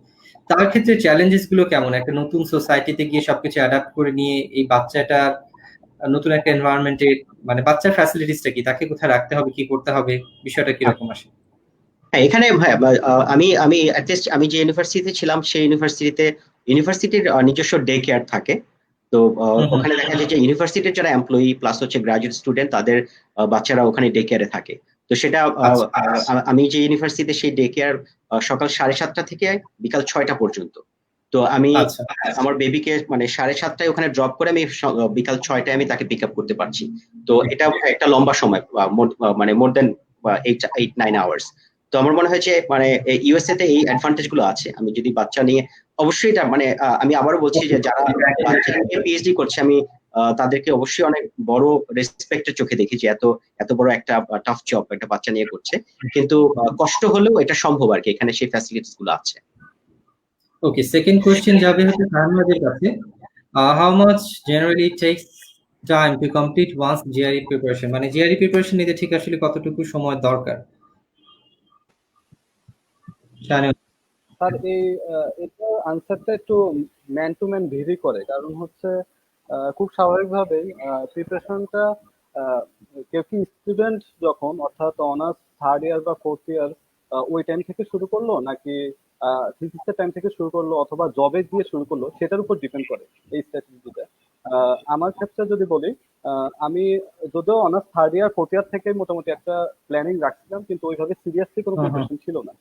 তার ক্ষেত্রে চ্যালেঞ্জেস গুলো কেমন? একটা নতুন সোসাইটিতে গিয়ে সবকিছু অ্যাডাপ্ট করে নিয়ে এই বাচ্চাটা নতুন একটা এনভায়রনমেন্টে, মানে বাচ্চার ফ্যাসিলিটিসটা কি, তাকে কোথায় রাখতে হবে, কি করতে হবে, বিষয়টা কিরকম আসে? হ্যাঁ, এখানে আমি আমি অ্যাটলিস্ট আমি যে ইউনিভার্সিটিতে ছিলাম সেই ইউনিভার্সিটির নিজস্ব ডে কেয়ার থাকে। তো ওখানে দেখা যায় যে ইউনিভার্সিটির যারা এমপ্লয়ি প্লাস হচ্ছে গ্রাজুয়েট স্টুডেন্ট, তাদের বাচ্চারা ওখানে ডে কেয়ারে থাকে। তো সেটা আমি যে ইউনিভার্সিটিতে সেই ডে কেয়ার সকাল 7:30 থেকে বিকাল 6টা পর্যন্ত। তো আমি আমার বেবিকে মানে 7:30টায় ওখানে ড্রপ করে আমি বিকাল 6টায় আমি তাকে পিক আপ করতে পারছি। তো এটা একটা লম্বা সময়, মানে মোর দেন 8-9 আওয়ার্স। তো আমার মনে হয় যে মানে ইউএসএ তে এই অ্যাডভান্টেজ গুলো আছে। আমি যদি বাচ্চা নিয়ে অবশ্যই এটা মানে আমি আবারও বলছি যে যারা বাচ্চা নিয়ে পিএইচডি করছে, আমি তাদেরকে অবশ্যই অনেক বড় রেসপেক্টের চোখে দেখি যে এত বড় একটা টাফ জব একটা বাচ্চা নিয়ে করছে, কিন্তু কষ্ট হলেও এটা সম্ভব আর কি, এখানে সেই ফ্যাসিলিটিস গুলো আছে। ওকে, সেকেন্ড কোশ্চেন যাবে হচ্ছে ফারহাদের কাছে। How much generally takes time to complete once GRE preparation? মানে জিআরই প্রিপারেশন নিতে ঠিক আসলে কতটুকু সময় দরকার? স্যার এটা আনসারটা একটু ম্যান টু ম্যান ভেরি করে, কারণ হচ্ছে খুব স্বাভাবিকভাবেই প্রিপারেশনটা কেউ কি স্টুডেন্ট যখন অর্থাৎ অনার্স থার্ড ইয়ার বা ফোর্থ ইয়ার ওই টাইম থেকে শুরু করলো, নাকি থিসিসের টাইম থেকে শুরু করলো, অথবা জবে দিয়ে শুরু করলো, সেটার উপর ডিপেন্ড করে এই স্ট্র্যাটেজিটা। আমার ক্ষেত্রে যদি বলি, আমি যদিও honours third year fourth year থেকে মোটামুটি একটা প্ল্যানিং রাখছিলাম, কিন্তু ওইভাবে সিরিয়াসলি কোনো প্রিপারেশন ছিল না।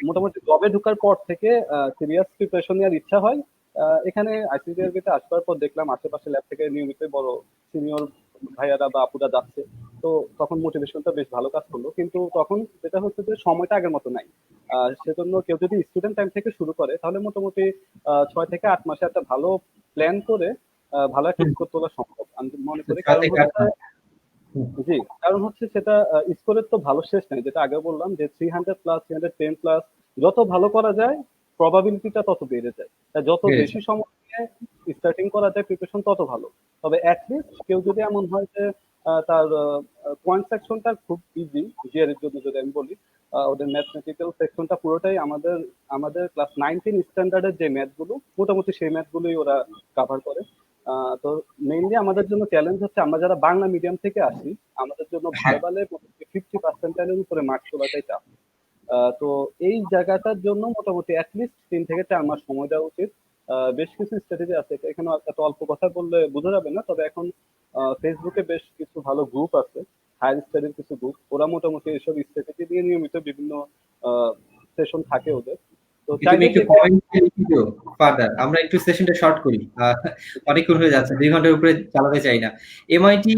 মোটামুটি জবে ঢোকার পর থেকে সিরিয়াস প্রিপারেশন নেওয়ার ইচ্ছা হয়। এখানে আইসিডিআরবিতে আসবার পর দেখলাম আশেপাশে ল্যাব থেকে নিয়মিত বড় সিনিয়র ভাইয়ারা বা আপুরা যাচ্ছে, তো তখন মোটিভেশনটা বেশ ভালো কাজ করলো। কিন্তু তখন যেটা হচ্ছে যে সময়টা আগের মতো নাই। সেজন্য কেউ যদি স্টুডেন্ট টাইম থেকে শুরু করে, তাহলে মোটামুটি 6 থেকে 8 মাসে একটা ভালো প্ল্যান করে ভালো একটা স্কোর তোলা সম্ভব আমি মনে করি। জি, কারণ হচ্ছে সেটা স্কোরের তো ভালো শেষ নাই, যেটা আগে বললাম যে 300+, 310+, যত ভালো করা যায় প্রবাবিলিটিটা তত বেড়ে যায়। যত বেশি সময় নিয়ে স্টার্টিং করা যায় প্রিপারেশন তত ভালো। তবে অ্যাটলিস্ট কেউ যদি এমন হয় যে তার পয়েন্ট সেকশনটা খুব ইজি, জিআর এর জন্য যদি আমি বলি, ওদের ম্যাথমেটিক্যাল সেকশনটা পুরোটাই আমাদের ক্লাস 9-10 স্ট্যান্ডার্ডের যে ম্যাথগুলো, মোটামুটি সেই ম্যাথগুলোই ওরা কভার করে। তো মেইনলি আমাদের জন্য চ্যালেঞ্জ হচ্ছে আমরা যারা বাংলা মিডিয়াম থেকে আসি, আমাদের জন্য ভার্বালে 50% উপরে মার্কস তোলাটাই টাফ। তো এই জায়গাটার জন্য মোটামুটি অ্যাটলিস্ট 3 থেকে 4 মাস সময় দেওয়া উচিত। বেশ কিছু স্ট্র্যাটেজি আছে, এখানে এত অল্প কথা বললে বোঝা যাবে না। তবে এখন ফেসবুকে বেশ কিছু ভালো গ্রুপ আছে, হায়ার স্টাডির কিছু গ্রুপ, ওরা মোটামুটি এসব স্ট্র্যাটেজি দিয়ে নিয়মিত বিভিন্ন সেশন থাকে ওদের। তো তুমি একটু কমেন্টে লিখে দিও ফার্দার, আমরা একটু সেশনটা শর্ট করি, অনেকক্ষণ হয়ে যাচ্ছে, 2 ঘন্টার উপরে চালাতে চাই না। এমআইটি,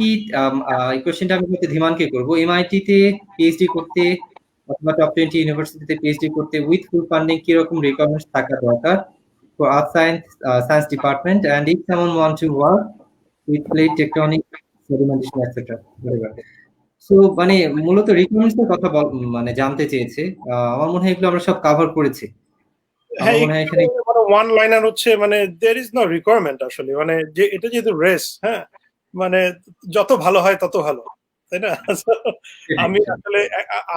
এই কোশ্চেনটা আমি হচ্ছে ধীমানকে করব। এমআইটি তে পিএইচডি করতে অথবা টপ 20 ইউনিভার্সিটিতে পিএইচডি করতে উইথ ফুল ফান্ডিং কি রকম রিকোয়ারমেন্টস থাকা দরকার for earth science department, and if someone want to work with plate tectonic sedimentation etcetera. So মানে মূলত রিকোয়ারমেন্টস এর কথা মানে জানতে চেয়েছে। আমার মনে হয় এগুলো আমরা সব কভার করেছি। আমার হ্যাঁ, মনে হয় এখানে মানে ওয়ান লাইনার হচ্ছে মানে দেয়ার ইজ নো রিকোয়ারমেন্ট আসলে, মানে যে এটা যেহেতু রেস, হ্যাঁ, মানে যত ভালো হয় তত ভালো, তাই না? So, আমি আসলে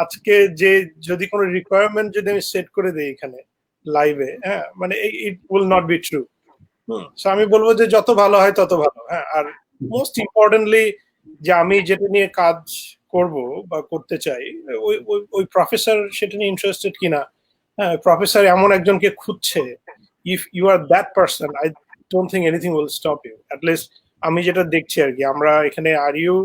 আজকে যে যদি কোনো রিকোয়ারমেন্ট যদি আমি সেট করে দিই এখানে লাইভে, হ্যাঁ, মানে it will not be true. So আমি বলবো যে যত ভালো হয় তত ভালো, হ্যাঁ। আর মোস্ট ইম্পর্টেন্টলি যে আমি যেটা নিয়ে কাজ করব বা করতে চাই, ওই প্রফেসর সেটা নিয়ে ইন্টারেস্টেড কিনা, হ্যাঁ, প্রফেসর এমন একজনকে খুঁজছে, if you are that person I don't think anything will stop you. At least আমি যেটা দেখছি আর কি, আমরা এখানে আরইউ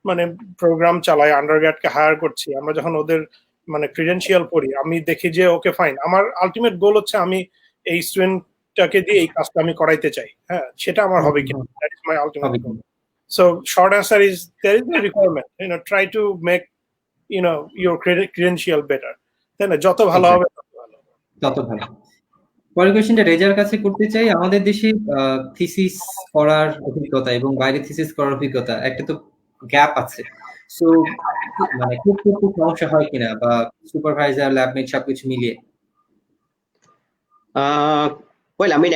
মানে প্রোগ্রাম চালাই, আন্ডারগ্রেডকে হায়ার করছি, আমরা যখন ওদের মানে ক্রিডেন্সিয়াল পড়ি, আমি দেখি যে ওকে ফাইন, আমার আলটিমেট গোল হচ্ছে আমি এই স্টুডেন্টটাকে দিয়ে এই কাজটা আমি করাইতে চাই, হ্যাঁ, সেটা আমার হবে কিনা, that is my ultimate goal. So short answer is there is no requirement. Try to make your credential better. তাই না? যত ভালো হবে তত ভালো। পরের কোয়েশ্চেনটা রেজার কাছে করতে চাই। আমাদের দেশে থিসিস করার অভিজ্ঞতা এবং বাইরে থিসিস করার অভিজ্ঞতা একটা তো গ্যাপ আছে। সো মানে খুব সমস্যা হয় কিনা, বা সুপারভাইজার ল্যাবমেট সবকিছু মিলিয়ে? ওয়েল, আমি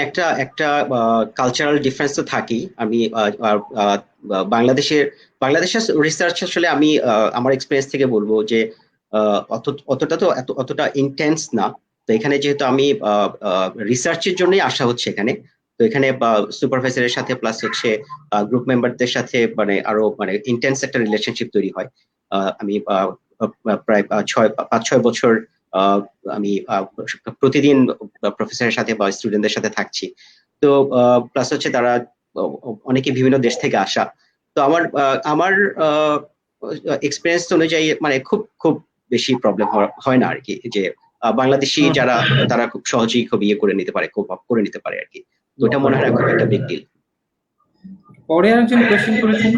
একটা কালচারাল ডিফারেন্স তো থাকি। আমি বাংলাদেশের রিসার্চ আসলে আমি আমার এক্সপিরিয়েন্স থেকে বলবো যে অতটা ইন্টেন্স না। তো এখানে যেহেতু আমি রিসার্চের জন্যই আসা হচ্ছে এখানে, তো এখানে সুপারভাইজারের সাথে প্লাস হচ্ছে গ্রুপ মেম্বারদের সাথে মানে আরো মানে ইন্টেন্স একটা রিলেশনশিপ তৈরি হয়। আমি প্রায় 5-6 বছর আমি প্রতিদিন প্রফেসরের সাথে বা স্টুডেন্টদের সাথে থাকছি। তো প্লাস হচ্ছে তারা অনেকে বিভিন্ন দেশ থেকে আসা। তো আমার এক্সপিরিয়েন্স অনুযায়ী মানে খুব বেশি প্রবলেম হয় না আর কি, যে বাংলাদেশি যারা তারা খুব সহজেই খুব ইয়ে করে নিতে পারে, কোপ আপ করে নিতে পারে আর কি। তো এটা মনে হয় খুব একটা বিগ ডিল। পরে একজন কোয়েশ্চেন করেছেন,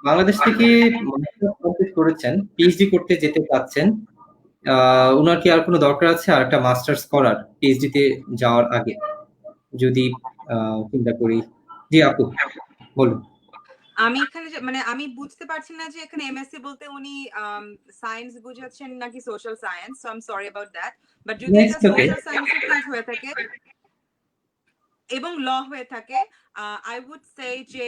বাংলাদেশ থেকে কমপ্লিট করেছেন, পিএইচডি করতে যেতে চাচ্ছেন, ওনার কি আর কোনো দরকার আছে আর একটা মাস্টার্স করার পিএইচডি তে যাওয়ার আগে, যদি চিন্তা করি? জি আপু বলুন। আমি এখানে মানে আমি বুঝতে পারছি না যে এখানে এমএসসি বলতে উনি সায়েন্স বুঝাচ্ছেন নাকি social science, so I am sorry about that. But যদি এটা সোশ্যাল সায়েন্সের ফিল্ড হয়ে থাকে এবং ল হয়ে থাকে, আই উড সে যে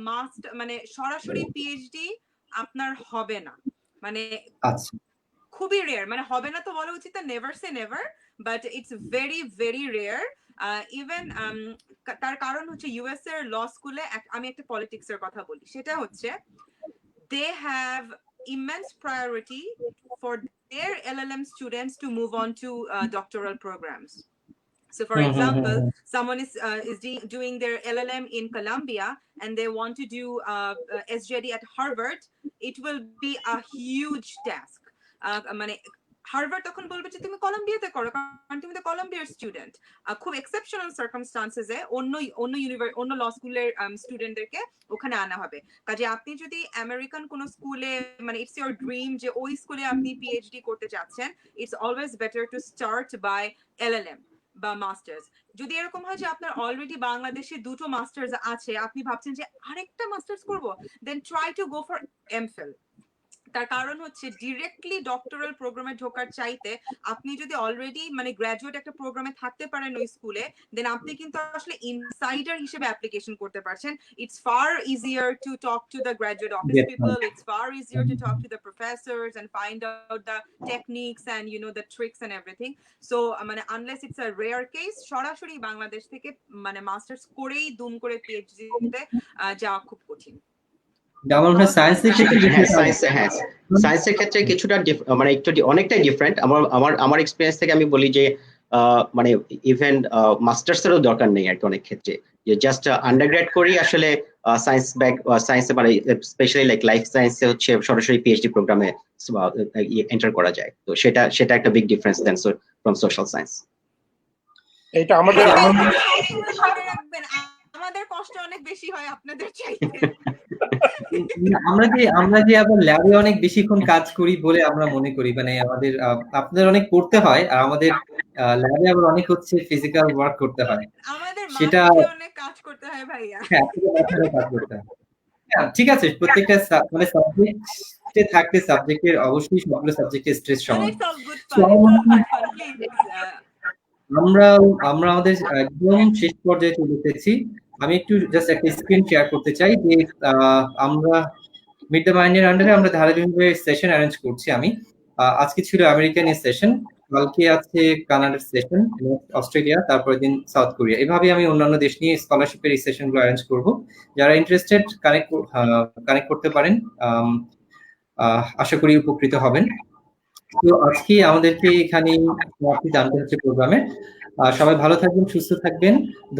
মাস্ট মানে সরাসরি পিএইচডি আপনার হবে না, মানে খুবই রেয়ার, মানে হবে না তো বলা উচিত, never say never, but it's very very rare. Even তার কারণ হচ্ছে ইউএস এর ল স্কুলে আমি একটা পলিটিক্স এর কথা বলি, সেটা হচ্ছে they have immense priority for their LLM students to move on to doctoral programs. So for example, someone is doing their LLM in Columbia and they want to do SJD at Harvard, it will be a huge task. মানে Harvard তখন বলবে যে তুমি কলম্বিয়াতে করো, কারণ তুমি তো কলম্বিয়ার স্টুডেন্ট। খুব এক্সেপশনাল সার্কামস্টান্সেসে অন্য ল স্কুলের স্টুডেন্টদেরকে ওখানে আনা হবে। কাজে আপনি যদি আমেরিকান কোন স্কুলে মানে ইটস ইওর ড্রিম যে ওই স্কুলে আপনি পিএইচডি করতে চাচ্ছেন, it's always better to start by LLM বা মাস্টার্স। যদি এরকম হয় যে আপনার অলরেডি বাংলাদেশে 2টো মাস্টার্স আছে, আপনি ভাবছেন যে আরেকটা মাস্টার্স করব, then try to go for MPhil. তার কারণ হচ্ছে ডিরেক্টলি ডক্টরাল প্রোগ্রামে ঢোকার চাইতে আপনি যদি অলরেডি মানে গ্র্যাজুয়েট একটা প্রোগ্রামে থাকতে পারেন ওই স্কুলে, দেন আপনি কিন্তু আসলে ইনসাইডার হিসেবে অ্যাপ্লিকেশন করতে পারছেন। It's far easier to talk to the graduate office people, it's far easier to talk to the professors and find out the techniques and the tricks and everything. So মানে unless it's a rare case, সরাসরি বাংলাদেশ থেকে মানে masters করেই দুম করে PhD তে যাওয়া খুব কঠিন। সায়েন্সের ক্ষেত্রে কিছুটা মানে একটু অনেকটাই ডিফারেন্ট। আমার এক্সপিরিয়েন্স থেকে আমি বলি যে মানে ইভেন মাস্টার্সেরও দরকার নেই আর কি অনেক ক্ষেত্রে, যে জাস্ট আন্ডারগ্রেড করি আসলে সায়েন্সে মানে স্পেশালি লাইক লাইফ সায়েন্সে হচ্ছে সরাসরি পিএইচডি প্রোগ্রামে এন্টার করা যায়। তো সেটা একটা big difference then from social science. এটা আমাদের আমাদের কষ্ট অনেক বেশি হয় আপনাদের চাইতে। আমরা যে আবার ল্যাবে অনেক বেশিক্ষণ কাজ করি বলে আমরা মনে করি, মানে আমাদের আপনাদের অনেক পড়তে হয় আর আমাদের ল্যাবে আবার অনেক হচ্ছে ফিজিক্যাল ওয়ার্ক করতে হয়, আমাদের সেটা মাথায় অনেক কাজ করতে হয় ভাইয়া। হ্যাঁ আসলে মাথায় কাজ করতে হয়। হ্যাঁ, ঠিক আছে, প্রত্যেকটা মানে সাবজেক্টে থাকলে সাবজেক্টের অবশ্যই সবগুলো সাবজেক্টের স্ট্রেস And সমান। it's all good So, fun. It's all good fun. Please. আমরা আমরা আমাদের একদম শেষ পর্যায়ে চলে এসেছি। আমি একটু জাস্ট একটা স্ক্রিন শেয়ার করতে চাই যে আমরা মিড দ্য মাইন্ডের আন্ডারে আমরা ধারাবাহিকভাবে সেশন অ্যারেঞ্জ করছি। আমি আজকে ছিল আমেরিকান সেশন, কালকে আছে কানাডার সেশন, অস্ট্রেলিয়া, তারপরের দিন সাউথ কোরিয়া। এভাবে আমি অন্যান্য দেশ নিয়ে স্কলারশিপের এই সেশনগুলো অ্যারেঞ্জ করব। যারা ইন্টারেস্টেড কানেক্ট করতে পারেন, আশা করি উপকৃত হবেন। তো আজকে আমাদেরকে এখানে সমাপ্তি জানতে হচ্ছে প্রোগ্রামে। সবাই ভালো থাকবেন, সুস্থ থাকবেন।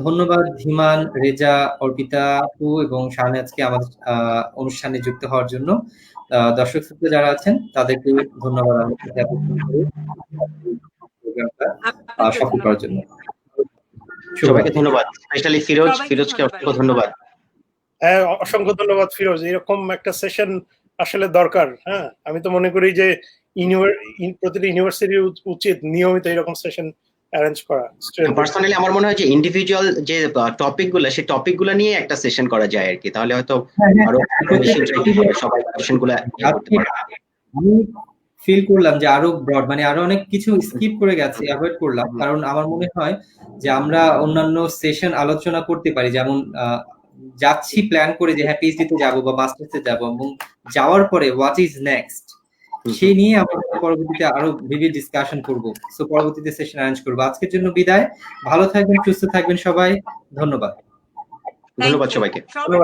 ধন্যবাদ ধীমান, রেজা, অর্পিতা আপু এবং শাহনাজকে আমাদের অনুষ্ঠানে যুক্ত হওয়ার জন্য। দর্শক শ্রোতা যারা আছেন তাদেরকে ধন্যবাদ আমাদের সাথে এতক্ষণ ধরে প্রোগ্রামটা সফল করার জন্য। সবাইকে ধন্যবাদ, স্পেশালি ফিরোজকে অসংখ্য ধন্যবাদ। হ্যাঁ, অসংখ্য ধন্যবাদ ফিরোজ, এরকম একটা সেশন আসলে দরকার। হ্যাঁ, আমি তো মনে করি যে প্রতিটি ইউনিভার্সিটির উচিত নিয়মিত এরকম সেশন অ্যারেঞ্জ করা। পার্সোনালি আমার মনে হয় যে ইন্ডিভিজুয়াল যে টপিকগুলো, সেই টপিকগুলো নিয়ে একটা সেশন করা যায় আর কি, তাহলে হয়তো আরো বেশি ইন্টারেস্টিং হবে, সবাই কোশ্চেনগুলো করতে পারবে। আমি ফিল করলাম যে আরো ব্রড, মানে আরো অনেক কিছু স্কিপ করে গেছে, অ্যাভয়েড করলাম, কারণ আমার মনে হয় যে আমরা অন্যান্য সেশন আলোচনা করতে পারি, যেমন যাচ্ছি প্ল্যান করে যে হ্যাঁ পিএইচডিতে যাবো বা মাস্টার্সে যাবো, এবং যাওয়ার পরে হোয়াট ইজ নেক্সট সেই নিয়ে আমরা পরবর্তীতে আরো ভিভিড ডিসকাশন করব। সো পরবর্তীতে সেশন অ্যারেঞ্জ করবো। আজকের জন্য বিদায়, ভালো থাকবেন, সুস্থ থাকবেন সবাই, ধন্যবাদ। ধন্যবাদ সবাইকে। সবাই